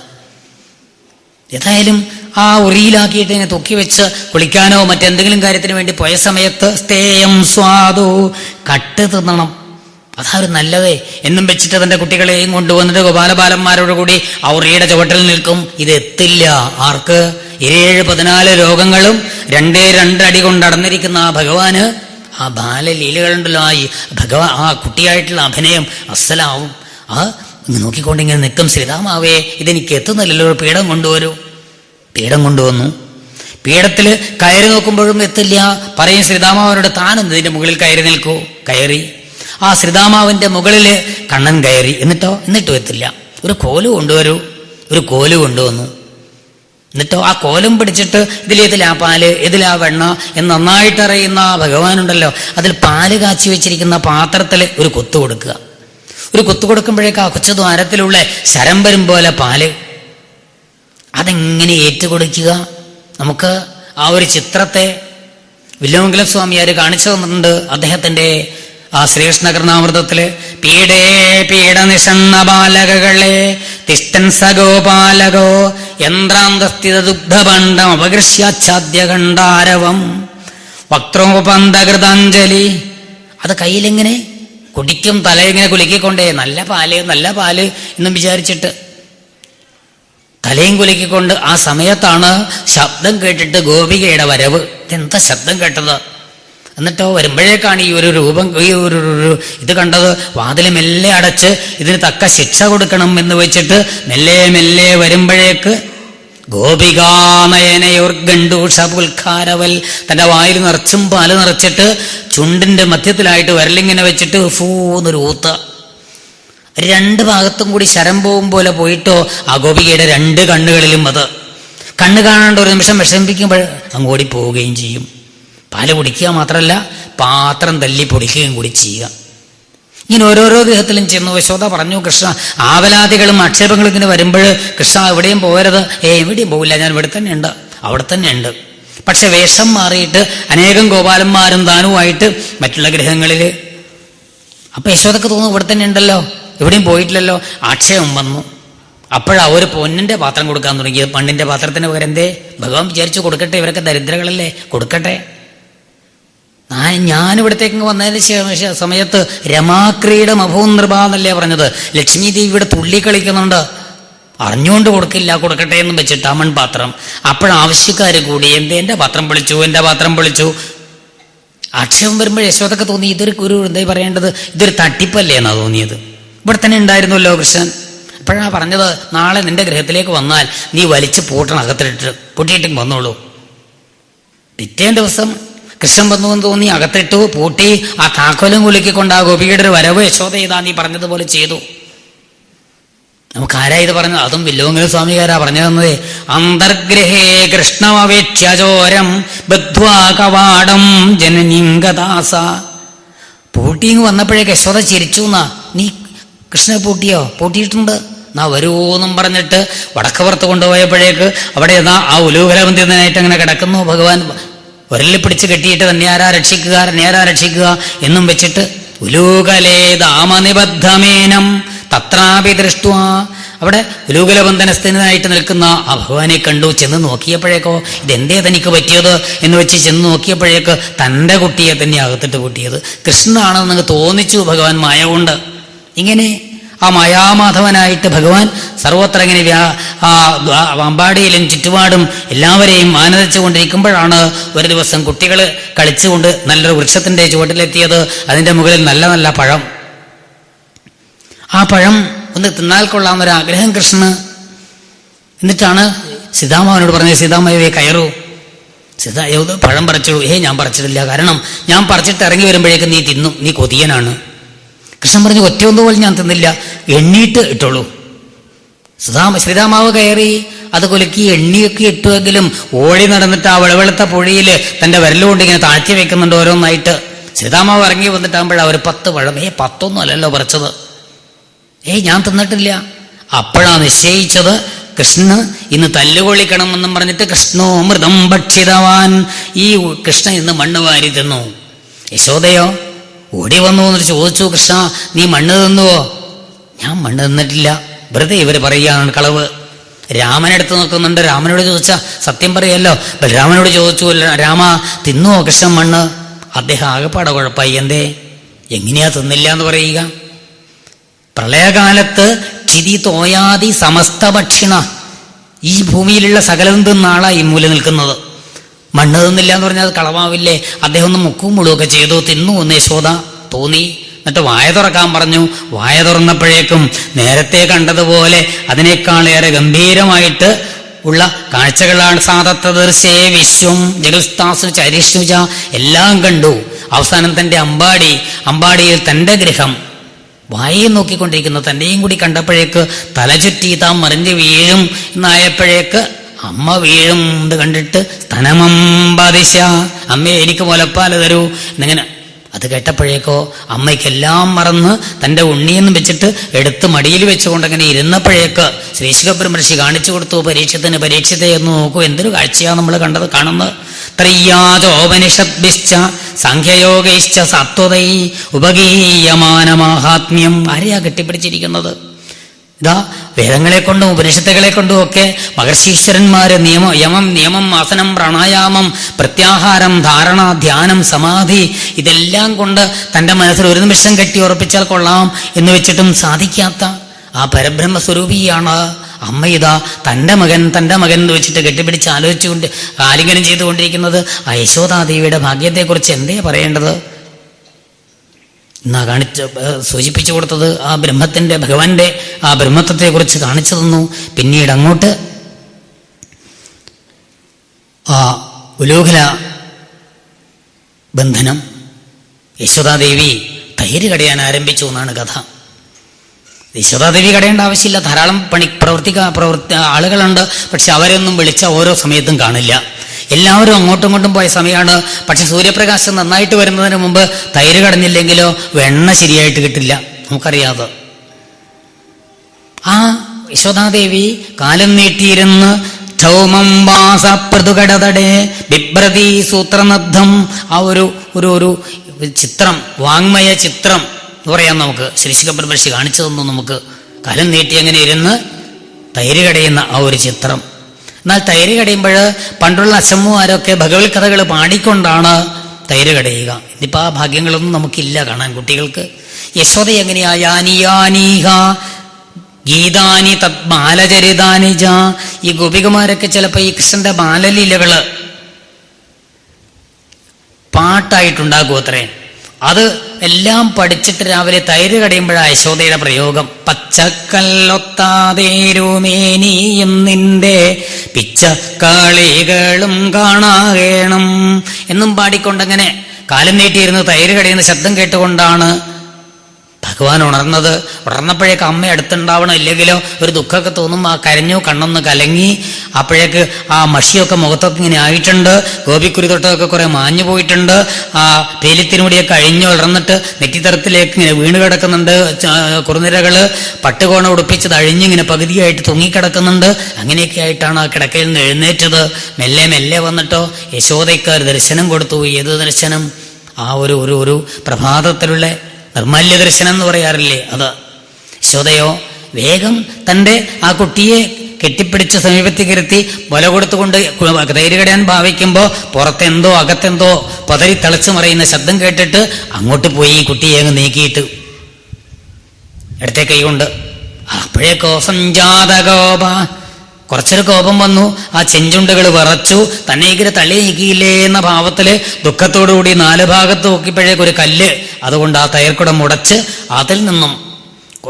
ഏതായാലും ആ ഉറിയിലാക്കിയിട്ട് ഇങ്ങനെ തൂക്കി വെച്ച് കുളിക്കാനോ മറ്റെന്തെങ്കിലും കാര്യത്തിന് വേണ്ടി പോയ സമയത്ത് സ്ഥേയം സ്വാദോ, കട്ട് തിന്നണം, അതാ ഒരു നല്ലതേ എന്നും വെച്ചിട്ട് തന്റെ കുട്ടികളെയും കൊണ്ടുവന്നിട്ട് ഗോപാലബാലന്മാരോട് കൂടി ആ ഉറിയുടെ ചുവട്ടിൽ നിൽക്കും. ഇത് എത്തില്ല ആർക്ക്? 14 രോഗങ്ങളും 2 അടി കൊണ്ട് അടന്നിരിക്കുന്ന ആ ഭഗവാന് ആ ബാലലീലകളുണ്ടല്ലോ, ആ കുട്ടിയായിട്ടുള്ള അഭിനയം അസ്സലാവും. ആ നോക്കിക്കൊണ്ടിങ്ങനെ നിൽക്കും. ശ്രീരാമാവേ, ഇതെനിക്ക് എത്തുന്നില്ലല്ലോ, പീഠം കൊണ്ടുവരൂ. പീഠം കൊണ്ടുവന്നു. പീഠത്തിൽ കയറി നോക്കുമ്പോഴും എത്തില്ല. പറയും ശ്രീരാമാവനോട്, താനെന്ന് ഇതിന്റെ മുകളിൽ കയറി നിൽക്കൂ. കയറി. ആ ശ്രീരാമാവിന്റെ മുകളിൽ കണ്ണൻ കയറി. എന്നിട്ടും എത്തില്ല. ഒരു കോല് കൊണ്ടുവരൂ. ഒരു കോല് കൊണ്ടുവന്നു. എന്നിട്ടോ ആ കോലും പിടിച്ചിട്ട് ഇതിലേതിലാ പാല് ഇതിലാ വെണ്ണ എന്ന് നന്നായിട്ട് അറിയുന്ന ഭഗവാനുണ്ടല്ലോ, അതിൽ പാല് കാച്ചി വെച്ചിരിക്കുന്ന പാത്രത്തിൽ ഒരു കൊത്തു കൊടുക്കുക. ഒരു കൊത്തു കൊടുക്കുമ്പോഴേക്ക് ആ കൊച്ചു ദ്വാരത്തിലുള്ള ശരംബരം പോലെ പാല് അതെങ്ങനെ ഏറ്റുകൊടുക്കുക. നമുക്ക് ആ ഒരു ചിത്രത്തെ വില്വമംഗലം സ്വാമിയാര് കാണിച്ചു തന്നിട്ടുണ്ട്. അദ്ദേഹത്തിന്റെ ആ ശ്രീകൃഷ്ണകർണാമൃതത്തില് പീഡേ പീഡനിഷണ്ണ ബാലകളെ തിഷ്ടൻ സഗോപാലകോ യന്ത്രാന്തസ്ഥിത ദുഗ്ധഭണ്ഡം അപകൃഷ്യാച്ഛാദ്യ ഖണ്ഡാരവം വക്രോപന്തകൃതാഞ്ജലി. അത് കയ്യിലിങ്ങനെ കുടിക്കും, തലയിങ്ങനെ കുലുക്കിക്കൊണ്ടേ, നല്ല പാല് എന്നും വിചാരിച്ചിട്ട് തലയും കുലുക്കിക്കൊണ്ട് ആ സമയത്താണ് ശബ്ദം കേട്ടിട്ട് ഗോപികയുടെ വരവ്. ഇതെന്താ ശബ്ദം കേട്ടത്? എന്നിട്ടോ വരുമ്പോഴേക്കാണ് ഈ ഒരു രൂപം, ഈ ഒരു ഇത് കണ്ടത്. വാതില് മെല്ലെ അടച്ച് ഇതിന് തക്ക ശിക്ഷ കൊടുക്കണം എന്ന് വെച്ചിട്ട് മെല്ലെ വരുമ്പോഴേക്ക് ഗോപികാനയനയോർഗണ്ടൂഷപുൽഖാരവൽ, തന്റെ വായിൽ നിറച്ചും പാല് നിറച്ചിട്ട് ചുണ്ടിന്റെ മധ്യത്തിലായിട്ട് വിരലിങ്ങനെ വെച്ചിട്ട് ഫൂന്നൊരു ഊത്ത. 2 ഭാഗത്തും കൂടി ശരം പോവും പോലെ പോയിട്ടോ ആ ഗോപികയുടെ 2 കണ്ണുകളിലും അത് കണ്ണ് കാണാണ്ട് ഒരു നിമിഷം വിഷമിപ്പിക്കുമ്പോൾ അങ്ങോടി പോവുകയും ചെയ്യും. പാല് കുടിക്കുക മാത്രമല്ല പാത്രം തല്ലി പൊടിക്കുകയും കൂടി ചെയ്യുക. ഇങ്ങനെ ഓരോരോ ഗൃഹത്തിലും ചെന്നു യശോദ പറഞ്ഞു, കൃഷ്ണ ആവലാദികളും ആക്ഷേപങ്ങളും ഇങ്ങനെ വരുമ്പോൾ കൃഷ്ണ എവിടെയും പോകരുത്. എവിടെയും പോകില്ല, ഞാൻ ഇവിടെ തന്നെ ഉണ്ട്, അവിടെ തന്നെ ഉണ്ട്. പക്ഷെ വേഷം മാറിയിട്ട് അനേകം ഗോപാലന്മാരും താനുമായിട്ട് മറ്റുള്ള ഗൃഹങ്ങളിൽ. അപ്പൊ യശോദക്ക് തോന്നുന്നു ഇവിടെ തന്നെ ഉണ്ടല്ലോ, എവിടെയും പോയിട്ടില്ലല്ലോ. ആക്ഷേപം വന്നു. അപ്പോഴാ ഒരു പൊന്നിന്റെ പാത്രം കൊടുക്കാൻ തുടങ്ങിയത്. പണ്ടിന്റെ പാത്രത്തിന് പകരം എന്തേ ഭഗവാൻ വിചാരിച്ചു കൊടുക്കട്ടെ, ഇവരൊക്കെ ദരിദ്രകളല്ലേ, കൊടുക്കട്ടെ. ഞാനിവിടത്തേക്ക് വന്നതിന് സമയത്ത് രമാക്രീഡം അഭൂനൃപ എന്നല്ലേ പറഞ്ഞത്. ലക്ഷ്മി ദേവി ഇവിടെ തുള്ളി കളിക്കുന്നുണ്ട്, അറിഞ്ഞുകൊണ്ട് കൊടുക്കില്ല, കൊടുക്കട്ടെ എന്നും വെച്ചിട്ട് ആ മൺപാത്രം. അപ്പോഴാവശ്യക്കാര് കൂടി എന്റെ പാത്രം പൊളിച്ചു. ആക്ഷേപം വരുമ്പോൾ യശോദക്ക് തോന്നി ഇതൊരു എന്താ പറയേണ്ടത്, ഇതൊരു തട്ടിപ്പല്ലേ എന്നാ തോന്നിയത്. ഇവിടെ തന്നെ ഉണ്ടായിരുന്നല്ലോ കൃഷ്ണൻ. അപ്പോഴാ പറഞ്ഞത്, നാളെ നിന്റെ ഗൃഹത്തിലേക്ക് വന്നാൽ നീ വലിച്ച് പൂട്ടണം, പൂട്ടിയിട്ട് വന്നോളൂ. പിറ്റേ ദിവസം കൃഷ്ണൻ വന്നു എന്ന് തോന്നി അകത്തിട്ടു, പൂട്ടി. ആ താക്കോലും കുലുക്കിക്കൊണ്ട് ആ ഗോപികയുടെ ഒരു വരവ് യശോദ ചെയ്താ നീ പറഞ്ഞതുപോലെ ചെയ്തു. നമുക്ക് ആരാ ഇത് പറഞ്ഞത്? അതും വില്വമംഗലം സ്വാമികാരാ പറഞ്ഞു തന്നത്. അന്തർഗ്രഹേ കൃഷ്ണമവേക്ഷ്യചോരം ബദ്ധ്വാ കവാടം ജനനിംഗദാസ. പൂട്ടിങ് വന്നപ്പോഴേക്ക് യശോദ ചിരിച്ചു. നീ കൃഷ്ണനെ പൂട്ടിയോ? പൂട്ടിയിട്ടുണ്ട്, നാ വരൂന്നും പറഞ്ഞിട്ട് വടക്കപ്പുറത്ത് കൊണ്ടുപോയപ്പോഴേക്ക് അവിടെ ആ ഉലൂകലബന്ധിതനായിട്ട് അങ്ങനെ കിടക്കുന്നു ഭഗവാൻ. ഒരലിൽ പിടിച്ച് കെട്ടിയിട്ട് തന്നെ ആരാ രക്ഷിക്കുക എന്നും വെച്ചിട്ട് ഉലൂകലേ ദാമനിബദ്ധമേനം തത്രാപി ദൃഷ്ട്വാ. അവിടെ ഉലൂകലബന്ധനസ്ഥനായിട്ട് നിൽക്കുന്ന ആ ഭഗവാനെ കണ്ടു. ചെന്ന് നോക്കിയപ്പോഴേക്കോ ഇതെന്തേ തനിക്ക് പറ്റിയത് എന്ന് വെച്ച് ചെന്ന് നോക്കിയപ്പോഴേക്ക് തൻ്റെ കുട്ടിയെ തന്നെ അകത്തിട്ട് പൂട്ടിയത്. കൃഷ്ണനാണെന്ന് നിങ്ങൾക്ക് തോന്നിച്ചു ഭഗവാൻ മായ കൊണ്ട്. ഇങ്ങനെ ആ മായാമാധവനായിട്ട് ഭഗവാൻ സർവത്ര ഇങ്ങനെ അമ്പാടിയിലും ചുറ്റുപാടും എല്ലാവരെയും ആനന്ദിച്ചു കൊണ്ടിരിക്കുമ്പോഴാണ് ഒരു ദിവസം കുട്ടികൾ കളിച്ചുകൊണ്ട് നല്ലൊരു വൃക്ഷത്തിന്റെ ചുവട്ടിലെത്തിയത്. അതിൻ്റെ മുകളിൽ നല്ല പഴം. ആ പഴം ഒന്ന് തിന്നാൽ കൊള്ളാമെന്നൊരാഗ്രഹം കൃഷ്ണന്. എന്നിട്ടാണ് സീതാമാവനോട് പറഞ്ഞത്, സീതാമാവേ കയറൂ, പഴം പറിച്ചോളൂ. ഞാൻ പറിച്ചിട്ടില്ല, കാരണം ഞാൻ പറിച്ചിട്ട് ഇറങ്ങി വരുമ്പോഴേക്കും നീ തിന്നും, നീ കൊതിയനാണ്. കൃഷ്ണൻ പറഞ്ഞു, ഒറ്റയൊന്നു പോലും ഞാൻ തിന്നില്ല, എണ്ണീട്ട് ഇട്ടോളൂ. ശ്രീതാമാവ് കയറി അത് കുലുക്കി എണ്ണിയൊക്കെ ഇട്ടുവെങ്കിലും ഓടി നടന്നിട്ട് ആ വെളുവെളുത്ത പൊഴിയിൽ തന്റെ വിരലുകൊണ്ട് ഇങ്ങനെ താഴ്ത്തി വെക്കുന്നുണ്ട് ഓരോന്നായിട്ട്. ശ്രീതാമാവ് ഇറങ്ങി വന്നിട്ടാകുമ്പോഴാ ഒരു 10 പഴം. 10ഒന്നും അല്ലല്ലോ പറിച്ചത്. ഞാൻ തിന്നിട്ടില്ല. അപ്പോഴാ നിശ്ചയിച്ചത് കൃഷ്ണന് ഇന്ന് തല്ലുകൊള്ളിക്കണമെന്നും പറഞ്ഞിട്ട് കൃഷ്ണോ മൃതം ഭക്ഷിതവാൻ, ഈ കൃഷ്ണൻ ഇന്ന് മണ്ണ് വാരി തിന്നു. യശോദയോ ഓടി വന്നു എന്നിട്ട് ചോദിച്ചു, കൃഷ്ണ നീ മണ്ണ് തിന്നുവോ? ഞാൻ മണ്ണ് തിന്നിട്ടില്ല, വെറുതെ ഇവര് പറയുകയാണ് കളവ്. രാമനെടുത്ത് നോക്കുന്നുണ്ട്. രാമനോട് ചോദിച്ചാ സത്യം പറയല്ലോ. ബലരാമനോട് ചോദിച്ചു, രാമ തിന്നുവോ കൃഷ്ണൻ മണ്ണ്? അദ്ദേഹം ആകെപ്പാടെ കുഴപ്പമായി. എന്തേ, എങ്ങനെയാ തിന്നില്ല എന്ന് പറയുക? പ്രളയകാലത്ത് ചിതി തോയാതി സമസ്ത ഭക്ഷിണ, ഈ ഭൂമിയിലുള്ള സകലതും തിന്നാളാ ഈ മൂല നിൽക്കുന്നത്. മണ്ണ് തിന്നില്ല എന്ന് പറഞ്ഞാൽ അത് കളവാവില്ലേ? അദ്ദേഹം ഒന്ന് മുക്കും മുഴുവൊക്കെ ചെയ്തു, തിന്നു എന്ന് യശോദ തോന്നി. എന്നിട്ട് വായ തുറക്കാൻ പറഞ്ഞു. വായ തുറന്നപ്പോഴേക്കും നേരത്തെ കണ്ടതുപോലെ അതിനേക്കാളേറെ ഗംഭീരമായിട്ട് ഉള്ള കാഴ്ചകളാണ്. സാധത്തദർശേ വിശ്വം ജഗൽസ്ഥാസു ചരിഷ്ണുജ, എല്ലാം കണ്ടു. അവസാനം തൻ്റെ അമ്പാടിയിൽ തൻ്റെ ഗൃഹം വായയെ നോക്കിക്കൊണ്ടിരിക്കുന്നു. തന്നെയും കൂടി കണ്ടപ്പോഴേക്ക് തലചുറ്റി താൻ മറിഞ്ഞ് വീഴും എന്നായപ്പോഴേക്ക് അമ്മ വീഴും ഇത് കണ്ടിട്ട് സ്തനമംബാദിശ, അമ്മയെ എനിക്ക് മുലപ്പാല് തരൂ എന്നിങ്ങനെ. അത് കേട്ടപ്പോഴേക്കോ അമ്മയ്ക്കെല്ലാം മറന്ന് തൻ്റെ ഉണ്ണിയെന്നും വെച്ചിട്ട് എടുത്ത് മടിയിൽ വെച്ചുകൊണ്ട് അങ്ങനെ ഇരുന്നപ്പോഴേക്ക് ശ്രീശുഖബ്രഹ്മർഷി കാണിച്ചു കൊടുത്തു പരീക്ഷത്തെ എന്ന് നോക്കൂ, എന്തൊരു കാഴ്ചയാണ് നമ്മൾ കാണുന്നത്. ത്രയ്യാചോപനിഷദ്ഭിശ്ച സാഖ്യയോഗൈശ്ച സത്വതൈ ഉപഗീയമാനമാഹാത്മ്യം. ആരെയാ കെട്ടിപ്പിടിച്ചിരിക്കുന്നത്? ഇതാ വേദങ്ങളെ കൊണ്ടും ഉപനിഷത്തുകളെ കൊണ്ടും ഒക്കെ മഹർഷീശ്വരന്മാര് യമം ആസനം പ്രാണായാമം പ്രത്യാഹാരം ധാരണ ധ്യാനം സമാധി ഇതെല്ലാം കൊണ്ട് തൻ്റെ മനസ്സിൽ ഒരു നിമിഷം കെട്ടി ഉറപ്പിച്ചാൽ കൊള്ളാം എന്ന് വെച്ചിട്ടും സാധിക്കാത്ത ആ പരബ്രഹ്മസ്വരൂപിയാണ് അമ്മ. ഇതാ തൻ്റെ മകൻ എന്ന് വെച്ചിട്ട് കെട്ടിപ്പിടിച്ച് ആലോചിച്ചുകൊണ്ട് ആലിംഗനം ചെയ്തുകൊണ്ടിരിക്കുന്നത്. ആ യശോദാദേവിയുടെ ഭാഗ്യത്തെക്കുറിച്ച് എന്തേ പറയേണ്ടത്? എന്നാ സൂചിപ്പിച്ചു കൊടുത്തത് ആ ഭഗവാന്റെ ആ ബ്രഹ്മത്വത്തെക്കുറിച്ച് കാണിച്ചു തന്നു. പിന്നീട് അങ്ങോട്ട് ആ ഉലൂഖല ബന്ധനം, യശോദാദേവി തൈര് കടയാൻ ആരംഭിച്ചു എന്നാണ് കഥ. യശോദാദേവി കടയേണ്ട ആവശ്യമില്ല, ധാരാളം ആളുകളുണ്ട്. പക്ഷെ അവരൊന്നും വിളിച്ച ഓരോ സമയത്തും കാണില്ല. എല്ലാവരും അങ്ങോട്ടും ഇങ്ങോട്ടും പോയ സമയമാണ്. പക്ഷെ സൂര്യപ്രകാശം നന്നായിട്ട് വരുന്നതിന് മുമ്പ് തൈര് കടഞ്ഞില്ലെങ്കിലോ വെണ്ണ ശരിയായിട്ട് കിട്ടില്ല, നമുക്കറിയാതെ. ആ യശോദാദേവി കാലം നീട്ടിയിരുന്ന് ക്ഷൗമം വാസപ്രതുകടതടേ ബിഭ്രതി സൂത്രനദ്ധം, ആ ഒരു ചിത്രം, വാങ്മയ ചിത്രം എന്ന് പറയാം നമുക്ക്. ശ്രീശുഖബ്രഹ്മർഷി കാണിച്ചു തന്നു നമുക്ക്. കാലം നീട്ടി അങ്ങനെ ഇരുന്ന് തൈര് കടയുന്ന ആ ഒരു ചിത്രം. എന്നാൽ തൈര് കടയുമ്പോൾ പണ്ടുള്ള അച്ഛമ്മമാരൊക്കെ ഭഗവത് കഥകൾ പാടിക്കൊണ്ടാണ് തൈര് കടയുക. ഇതിപ്പോൾ ആ ഭാഗ്യങ്ങളൊന്നും നമുക്കില്ല കാണാൻ കുട്ടികൾക്ക്. യശോദ എങ്ങനെയാ യാനീഹ ഗീതാനി തത് ബാലചരിതാനി ജ, ഈ ഗോപികമാരൊക്കെ ചിലപ്പോൾ ഈ കൃഷ്ണന്റെ ബാലലീലകള് പാട്ടായിട്ടുണ്ടാകും അത്രേ. അത് എല്ലാം പഠിച്ചിട്ട് രാവിലെ തൈര് കടയുമ്പോഴാണ് യശോദയുടെ പ്രയോഗം. പച്ചക്കല്ലൊത്താതേരുമേനിയും നിന്റെ പിച്ചക്കളികളും കാണാകേണം എന്നും പാടിക്കൊണ്ടങ്ങനെ കാലം നീട്ടിയിരുന്ന് തൈര് കടയുന്ന ശബ്ദം കേട്ടുകൊണ്ടാണ് ഭഗവാൻ ഉണർന്നത്. ഉണർന്നപ്പോഴേക്ക് അമ്മ അടുത്തുണ്ടാവണം, ഇല്ലെങ്കിലോ ഒരു ദുഃഖമൊക്കെ തോന്നും. ആ കരഞ്ഞു, കണ്ണൊന്ന് കലങ്ങി. അപ്പോഴേക്ക് ആ മഷിയൊക്കെ മുഖത്തൊക്കെ ഇങ്ങനെ ആയിട്ടുണ്ട്, ഗോപിക്കുരി തൊട്ടൊക്കെ കുറെ മാഞ്ഞു പോയിട്ടുണ്ട്. ആ പേലിത്തിനുകൂടിയൊക്കെ അഴിഞ്ഞു വളർന്നിട്ട് നെറ്റിത്തരത്തിലേക്ക് ഇങ്ങനെ വീണ് കിടക്കുന്നുണ്ട്. കുറുനിരകള് പട്ടുകോണ ഉടുപ്പിച്ചത് അഴിഞ്ഞിങ്ങനെ പകുതിയായിട്ട് തൂങ്ങിക്കിടക്കുന്നുണ്ട്. അങ്ങനെയൊക്കെ ആയിട്ടാണ് ആ കിടക്കയിൽ നിന്ന് എഴുന്നേറ്റത്. മെല്ലെ മെല്ലെ വന്നിട്ടോ യശോദയ്ക്ക് ഒരു ദർശനം കൊടുത്തു. ഏത് ദർശനം? ആ ഒരു പ്രഭാതത്തിലുള്ള നിർമാല്യ ദർശനം എന്ന് പറയാറില്ലേ, അത്. യശോദയോ വേഗം തൻ്റെ ആ കുട്ടിയെ കെട്ടിപ്പിടിച്ച് സമീപത്തേക്ക് ഇരുത്തി വല കൊടുത്തുകൊണ്ട് തൈര് കടയാൻ ഭാവിക്കുമ്പോൾ പുറത്തെന്തോ അകത്തെന്തോ പതറി തിളച്ചു മറിയുന്ന ശബ്ദം കേട്ടിട്ട് അങ്ങോട്ട് പോയി ഈ കുട്ടിയെ അങ്ങ് നീക്കിയിട്ട് ഇടത്തെ കൈ കൊണ്ട്. അപ്പോഴേക്കോ സഞ്ജാതകോപ, കുറച്ചൊരു കോപം വന്നു. ആ ചെഞ്ചുണ്ടുകൾ വിറച്ചു. തന്നെ ഇങ്ങനെ തള്ളി നീക്കിയില്ലേ എന്ന ഭാവത്തില് ദുഃഖത്തോടുകൂടി 4 ഭാഗത്ത് നോക്കിയപ്പോഴേക്കൊരു കല്ല്, അതുകൊണ്ട് ആ തൈർക്കുടം മുടച്ച് അതിൽ നിന്നും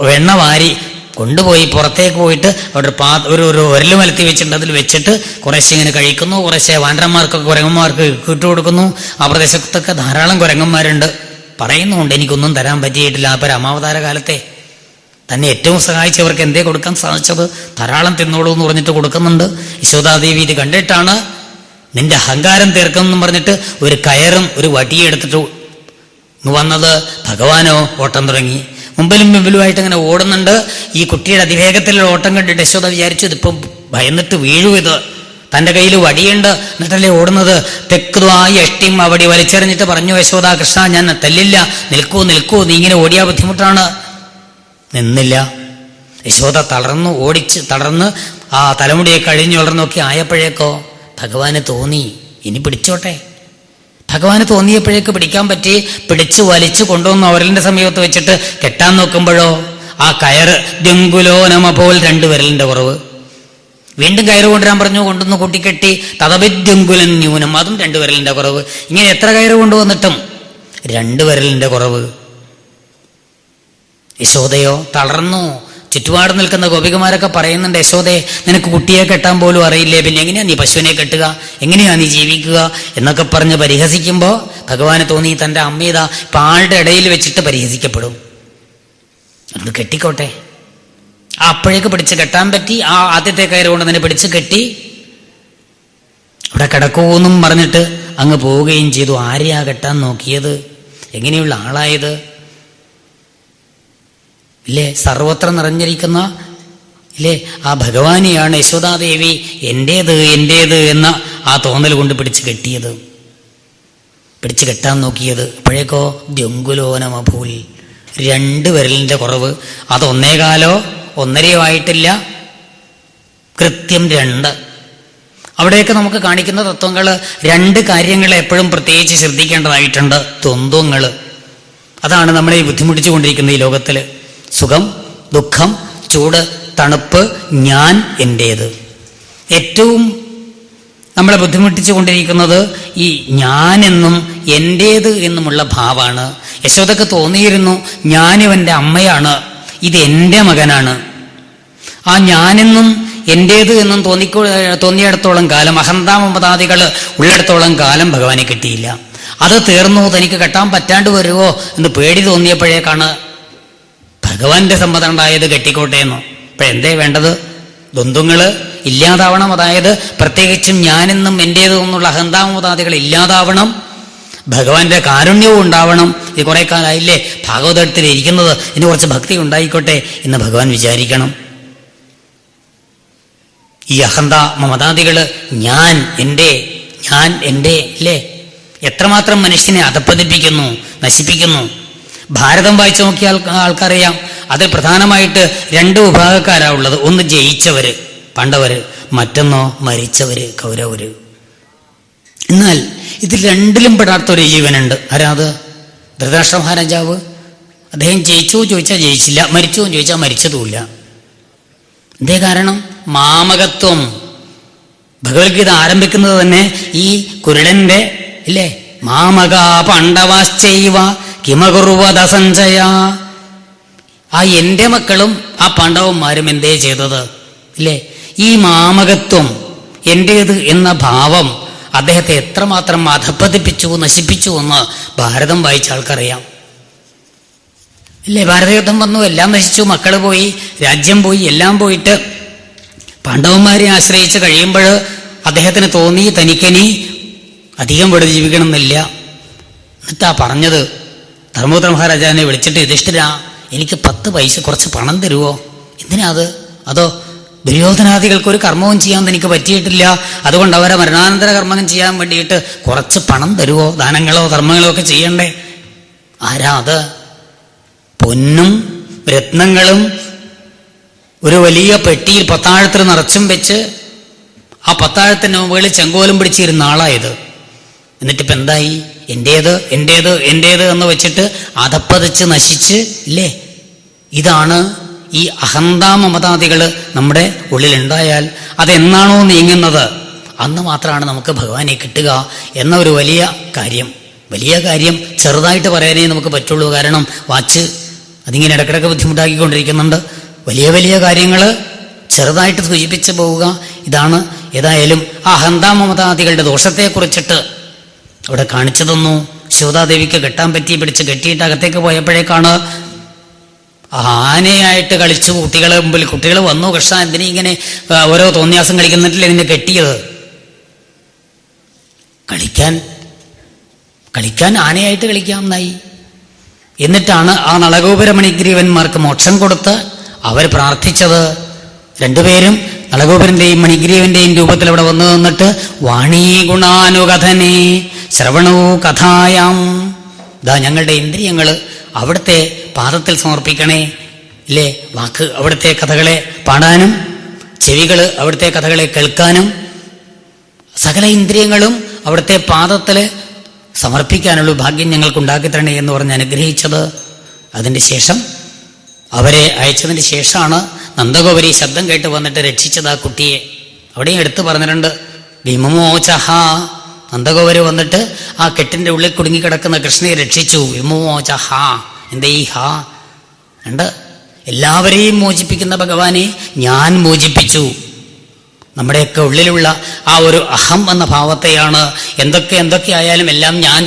വെണ്ണ വാരി കൊണ്ടുപോയി പുറത്തേക്ക് പോയിട്ട് അവിടെ ഒരു ഒരല് മലത്തി വെച്ചിട്ടുണ്ട്. അതിൽ വെച്ചിട്ട് കുറേശ്ശെ ഇങ്ങനെ കഴിക്കുന്നു, കുറേശ്ശെ വാനരന്മാർക്കൊക്കെ കുരങ്ങന്മാർക്ക് ഇട്ടുകൊടുക്കുന്നു. ആ പ്രദേശത്തൊക്കെ ധാരാളം കുരങ്ങന്മാരുണ്ട്. പറയുന്നുണ്ട് എനിക്കൊന്നും തരാൻ പറ്റിയിട്ടില്ല. അപ്പോൾ രാമാവതാര കാലത്തെ തന്നെ ഏറ്റവും സഹായിച്ചവർക്ക് എന്തേ കൊടുക്കാൻ സാധിച്ചത്, ധാരാളം തിന്നോളൂ എന്ന് പറഞ്ഞിട്ട് കൊടുക്കുന്നുണ്ട്. യശോദാദേവി ഇത് കണ്ടിട്ടാണ് നിന്റെ അഹങ്കാരം തീർക്കുമെന്നും പറഞ്ഞിട്ട് ഒരു കയറും ഒരു വടിയും എടുത്തിട്ട് വന്നത്. ഭഗവാനോ ഓട്ടം തുടങ്ങി. മുമ്പിലുമായിട്ട് ഇങ്ങനെ ഓടുന്നുണ്ട്. ഈ കുട്ടിയുടെ അതിവേഗത്തിലുള്ള ഓട്ടം കണ്ടിട്ട് യശോദ വിചാരിച്ചു ഇതിപ്പം ഭയന്നിട്ട് വീഴും, ഇത് തൻ്റെ കയ്യിൽ വടിയുണ്ട് എന്നിട്ടല്ലേ ഓടുന്നത്. തെക്കുവായി എഷ്ടിയും ആ വടി വലിച്ചെറിഞ്ഞിട്ട് പറഞ്ഞു, യശോദ കൃഷ്ണ ഞാൻ തല്ലില്ല, നിൽക്കൂ നിൽക്കൂ, നീ ഇങ്ങനെ ഓടിയാ ബുദ്ധിമുട്ടാണ്. നിന്നില്ല. യശോദ തളർന്ന് ആ തലമുടിയെ കഴിഞ്ഞുളർന്നൊക്കെ ആയപ്പോഴേക്കോ ഭഗവാന് തോന്നി ഇനി പിടിച്ചോട്ടെ. ഭഗവാന് തോന്നിയപ്പോഴേക്ക് പിടിക്കാൻ പറ്റി. പിടിച്ചു വലിച്ചു കൊണ്ടുവന്ന് ഒരലിന്റെ സമീപത്ത് വെച്ചിട്ട് കെട്ടാൻ നോക്കുമ്പോഴോ ആ കയറ് ദ്യങ്കുലോനമ പോൽ 2 വിരലിന്റെ കുറവ്. വീണ്ടും കയറ് കൊണ്ടുവരാൻ പറഞ്ഞു, കൊണ്ടുവന്ന് കൂട്ടിക്കെട്ടി. തതഭിദ്യങ്കുലൻ ന്യൂനം, അതും 2 വിരലിന്റെ കുറവ്. ഇങ്ങനെ എത്ര കയറ് കൊണ്ടുവന്നിട്ടും 2 വിരലിന്റെ കുറവ്. യശോദയോ തളർന്നു. ചുറ്റുപാട് നിൽക്കുന്ന ഗോപികമാരൊക്കെ പറയുന്നുണ്ട്, യശോദേ നിനക്ക് കുട്ടിയെ കെട്ടാൻ പോലും അറിയില്ലേ, പിന്നെ എങ്ങനെയാ നീ പശുവിനെ കെട്ടുക, എങ്ങനെയാ നീ ജീവിക്കുക എന്നൊക്കെ പറഞ്ഞ് പരിഹസിക്കുമ്പോൾ ഭഗവാന് തോന്നി തൻ്റെ അമ്മീത പാളുടെ ഇടയിൽ വെച്ചിട്ട് പരിഹസിക്കപ്പെടും, അത് കെട്ടിക്കോട്ടെ. അപ്പോഴേക്ക് പിടിച്ച് കെട്ടാൻ പറ്റി. ആ ആദ്യത്തെ കയറ് കൊണ്ട് തന്നെ പിടിച്ച് കെട്ടി. അവിടെ കിടക്കൂന്നും പറഞ്ഞിട്ട് അങ്ങ് പോവുകയും ചെയ്തു. ആരെയാ കെട്ടാൻ നോക്കിയത്, എങ്ങനെയുള്ള ആളായത് ഇല്ലേ? സർവത്ര നിറഞ്ഞിരിക്കുന്ന ഇല്ലേ ആ ഭഗവാനെയാണ് യശോദാദേവി എൻ്റേത് എന്ന ആ തോന്നൽ കൊണ്ട് പിടിച്ച് കെട്ടിയത്, പിടിച്ച് കെട്ടാൻ നോക്കിയത്. അപ്പോഴേക്കോ ദ്യങ്കുലോനമഭൂൽ, 2 വിരലിന്റെ കുറവ്. അത് 1.25 1.5 ആയിട്ടില്ല, കൃത്യം 2. അവിടെയൊക്കെ നമുക്ക് കാണിക്കുന്ന തത്വങ്ങൾ 2 കാര്യങ്ങൾ എപ്പോഴും പ്രത്യേകിച്ച് ശ്രദ്ധിക്കേണ്ടതായിട്ടുണ്ട്. ദ്വന്ദ്വങ്ങൾ, അതാണ് നമ്മളെ ബുദ്ധിമുട്ടിച്ചു കൊണ്ടിരിക്കുന്ന ഈ ലോകത്തിൽ. സുഖം, ദുഃഖം, ചൂട്, തണുപ്പ്, ഞാൻ, എൻ്റേത്. ഏറ്റവും നമ്മളെ ബുദ്ധിമുട്ടിച്ചു കൊണ്ടിരിക്കുന്നത് ഈ ഞാനെന്നും എൻ്റേത് എന്നുമുള്ള ഭാവമാണ്. യശോദക്ക് തോന്നിയിരുന്നു ഞാനിവൻ്റെ അമ്മയാണ്, ഇത് മകനാണ്. ആ ഞാനെന്നും എൻ്റേത് എന്നും തോന്നിയിടത്തോളം കാലം, അഹന്താമമതാദികൾ ഉള്ളിടത്തോളം കാലം ഭഗവാനെ കിട്ടിയില്ല. അത് തീർന്നു, തനിക്ക് കെട്ടാൻ പറ്റാണ്ട് വരുമോ എന്ന് പേടി തോന്നിയപ്പോഴേക്കാണ് ഭഗവാന്റെ സമ്മതം ഉണ്ടായത്, കെട്ടിക്കോട്ടെ എന്ന്. ഇപ്പൊ എന്തേ വേണ്ടത്? ദ്വന്ദ്വങ്ങൾ ഇല്ലാതാവണം. അതായത് പ്രത്യേകിച്ചും ഞാനെന്നും എൻ്റേതും എന്നുള്ള അഹന്താമതാദികൾ ഇല്ലാതാവണം. ഭഗവാന്റെ കാരുണ്യവും ഉണ്ടാവണം. ഇത് കുറെ കാലമായില്ലേ ഭാഗവതത്തിൽ ഇരിക്കുന്നത്, ഇനി കുറച്ച് ഭക്തി ഉണ്ടായിക്കോട്ടെ എന്ന് ഭഗവാൻ വിചാരിക്കണം. ഈ അഹന്ത മമതാദികള് ഞാൻ എൻ്റെ ഇല്ലേ എത്രമാത്രം മനുഷ്യനെ അധപ്പതിപ്പിക്കുന്നു, നശിപ്പിക്കുന്നു. ഭാരതം വായിച്ചു നോക്കിയ ആൾക്കറിയാം, അതിൽ പ്രധാനമായിട്ട് 2 വിഭാഗക്കാരാ ഉള്ളത്. ഒന്ന് ജയിച്ചവര് പാണ്ഡവര്, മറ്റൊന്നോ മരിച്ചവര് കൗരവര്. എന്നാൽ ഇതിൽ 2ലും പെടാത്ത ഒരു ജീവനുണ്ട്. ആരാത്? ധൃതരാഷ്ട്ര മഹാരാജാവ്. അദ്ദേഹം ജയിച്ചു ചോദിച്ചാൽ ജയിച്ചില്ല, മരിച്ചു ചോദിച്ചാൽ മരിച്ചതുമില്ല. എന്തേ കാരണം? മാമകത്വം. ഭഗവത്ഗീത ആരംഭിക്കുന്നത് തന്നെ ഈ കുരുടന്റെ ഇല്ലേ മാമക പാണ്ഡവാശ്ചൈവ കിമകുർവത സഞ്ജയ. ആ എൻ്റെ മക്കളും ആ പാണ്ഡവന്മാരും എന്തേ ചെയ്തത് ഇല്ലേ? ഈ മാമകത്വം, എൻ്റേത് എന്ന ഭാവം അദ്ദേഹത്തെ എത്രമാത്രം അധപ്പതിപ്പിച്ചു, നശിപ്പിച്ചു എന്ന് ഭാരതം വായിച്ച ആൾക്കറിയാം ഇല്ലേ? ഭാരതയുദ്ധം വന്നു, എല്ലാം നശിച്ചു, മക്കള് പോയി, രാജ്യം പോയി, എല്ലാം പോയിട്ട് പാണ്ഡവന്മാരെ ആശ്രയിച്ച് കഴിയുമ്പോൾ അദ്ദേഹത്തിന് തോന്നി തനിക്കനി അധികം ഇവിടെ ജീവിക്കണം എന്നില്ല. എന്നിട്ടാ പറഞ്ഞത്, ധർമ്മപുത്ര മഹാരാജാവിനെ വിളിച്ചിട്ട്, യുധിഷ്ഠിരാ എനിക്ക് 10 പൈസ കുറച്ച് പണം തരുമോ? എന്തിനാ അത്? അതോ ദുര്യോധനാദികൾക്ക് ഒരു കർമ്മവും ചെയ്യാൻ എനിക്ക് പറ്റിയിട്ടില്ല, അതുകൊണ്ട് അവരെ മരണാനന്തര കർമ്മം ചെയ്യാൻ വേണ്ടിയിട്ട് കുറച്ച് പണം തരുമോ? ദാനങ്ങളോ ധർമ്മങ്ങളോ ഒക്കെ ചെയ്യണ്ടേ. ആരാ അത്? പൊന്നും രത്നങ്ങളും ഒരു വലിയ പെട്ടിയിൽ പത്താഴത്തിൽ നിറച്ചും വെച്ച് ആ പത്താഴത്തിന് മുകളിൽ ചെങ്കോലും പിടിച്ചിരുന്ന ആളായത്. എന്നിട്ടിപ്പോൾ എന്തായി? എൻ്റേത് എന്ന് വെച്ചിട്ട് അധപ്പതിച്ച് നശിച്ച് ഇല്ലേ? ഇതാണ് ഈ അഹന്താമമതാദികൾ നമ്മുടെ ഉള്ളിലുണ്ടായാൽ അതെന്നാണോ നീങ്ങുന്നത് അന്ന് മാത്രമാണ് നമുക്ക് ഭഗവാനെ കിട്ടുക എന്ന ഒരു വലിയ കാര്യം ചെറുതായിട്ട് പറയാനേ നമുക്ക് പറ്റുള്ളൂ. കാരണം വാച്ച് അതിങ്ങനെ ഇടക്കിടക്ക് ബുദ്ധിമുട്ടാക്കിക്കൊണ്ടിരിക്കുന്നുണ്ട്. വലിയ വലിയ കാര്യങ്ങൾ ചെറുതായിട്ട് സൂചിപ്പിച്ചു പോവുക. ഇതാണ് ഏതായാലും ആ അഹന്താമമതാദികളുടെ ദോഷത്തെക്കുറിച്ചിട്ട് അവിടെ കാണിച്ചു തന്നു. ശോതാദേവിക്ക് കെട്ടാൻ പറ്റി പിടിച്ച് കെട്ടിയിട്ട് അകത്തേക്ക് പോയപ്പോഴേക്കാണ് ആനയായിട്ട് കളിച്ചു കുട്ടികളെ മുമ്പിൽ. കുട്ടികൾ വന്നു, കൃഷ്ണ എന്തിനാ ഇങ്ങനെ ഓരോ തോന്നിയാസം കളിക്കുന്നിട്ടില്ലേ നിന്നെ കെട്ടിയത്? കളിക്കാൻ ആനയായിട്ട് കളിക്കാം എന്നായി. എന്നിട്ടാണ് ആ നളഗോപുര മണിഗ്രീവന്മാർക്ക് മോക്ഷം കൊടുത്ത് അവർ പ്രാർത്ഥിച്ചത്. രണ്ടുപേരും നളഗോപുരന്റെയും മണിഗ്രീവന്റെയും രൂപത്തിൽ അവിടെ വന്നു നിന്നിട്ട് വാണീ ഗുണാനുകഥനേ ശ്രവണോ കഥായാം, ഇതാ ഞങ്ങളുടെ ഇന്ദ്രിയങ്ങൾ അവിടുത്തെ പാദത്തിൽ സമർപ്പിക്കണേ. ഇല്ലേ, വാക്ക് അവിടുത്തെ കഥകളെ പാടാനും ചെവികൾ അവിടുത്തെ കഥകളെ കേൾക്കാനും സകല ഇന്ദ്രിയങ്ങളും അവിടുത്തെ പാദത്തിൽ സമർപ്പിക്കാനുള്ള ഭാഗ്യം ഞങ്ങൾക്ക് ഉണ്ടാക്കി തരണേ എന്ന് പറഞ്ഞ് അനുഗ്രഹിച്ചത്. അതിൻ്റെ ശേഷം അവരെ അയച്ചതിന് ശേഷമാണ് നന്ദഗോപരി ശബ്ദം കേട്ട് വന്നിട്ട് രക്ഷിച്ചത് ആ കുട്ടിയെ. അവിടെയും എടുത്തു പറഞ്ഞിട്ടുണ്ട്, വിമോചഹ, നന്ദഗോപര് വന്നിട്ട് ആ കെട്ടിന്റെ ഉള്ളിൽ കുടുങ്ങിക്കിടക്കുന്ന കൃഷ്ണയെ രക്ഷിച്ചു. വിമോചഹ, എന്തേ ഈ ഹാ ഉണ്ട്, എല്ലാവരെയും മോചിപ്പിക്കുന്ന ഭഗവാനെ ഞാൻ മോചിപ്പിച്ചു. നമ്മുടെയൊക്കെ ഉള്ളിലുള്ള ആ ഒരു അഹം എന്ന ഭാവത്തെയാണ് എന്തൊക്കെ ആയാലും എല്ലാം ഞാൻ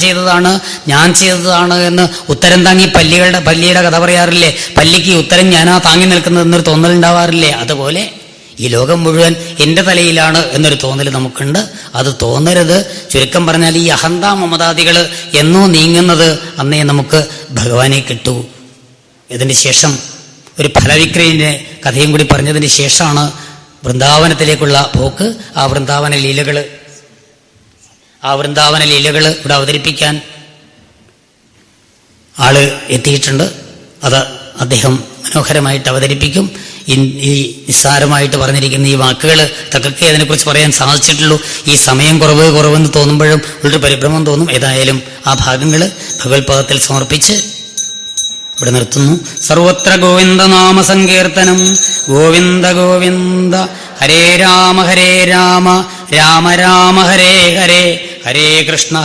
ചെയ്തതാണ് എന്ന് ഉത്തരം താങ്ങി പല്ലിയുടെ കഥ പറയാറില്ലേ, പല്ലിക്ക് ഉത്തരം ഞാനാ താങ്ങി നിൽക്കുന്നതെന്നൊരു തോന്നലുണ്ടാവാറില്ലേ, അതുപോലെ ഈ ലോകം മുഴുവൻ എൻ്റെ തലയിലാണ് എന്നൊരു തോന്നൽ നമുക്കുണ്ട്. അത് തോന്നരുത്. ചുരുക്കം പറഞ്ഞാൽ ഈ അഹന്ത മമതാദികൾ എന്നോ നീങ്ങുന്നത് അന്നേ നമുക്ക് ഭഗവാനെ കിട്ടൂ. ഇതിന് ശേഷം ഒരു ഫലവിക്രയിൻ്റെ കഥയും കൂടി പറഞ്ഞതിന് ശേഷമാണ് വൃന്ദാവനത്തിലേക്കുള്ള പോക്ക്. ആ വൃന്ദാവന ലീലകൾ ഇവിടെ അവതരിപ്പിക്കാൻ ആള് എത്തിയിട്ടുണ്ട്. അത് അദ്ദേഹം മനോഹരമായിട്ട് അവതരിപ്പിക്കും. ഈ നിസ്സാരമായിട്ട് പറഞ്ഞിരിക്കുന്ന ഈ വാക്കുകൾ തക്കൊക്കെ അതിനെക്കുറിച്ച് പറയാൻ സാധിച്ചിട്ടുള്ളൂ. ഈ സമയം കുറവെന്ന് തോന്നുമ്പോഴും ഉള്ളൊരു പരിഭ്രമം തോന്നും. ഏതായാലും ആ ഭാഗങ്ങൾ ഭഗവത്പാദത്തിൽ സമർപ്പിച്ച് ഇവിടെ നിർത്തുന്നു. സർവത്ര ഗോവിന്ദ നാമ സങ്കീർത്തനം. ഗോവിന്ദ ഗോവിന്ദ, ഹരേ രാമ രാമ രാമ ഹരേ ഹരേ, ഹരേ കൃഷ്ണ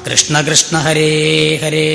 കൃഷ്ണ കൃഷ്ണ ഹരേ ഹരേ.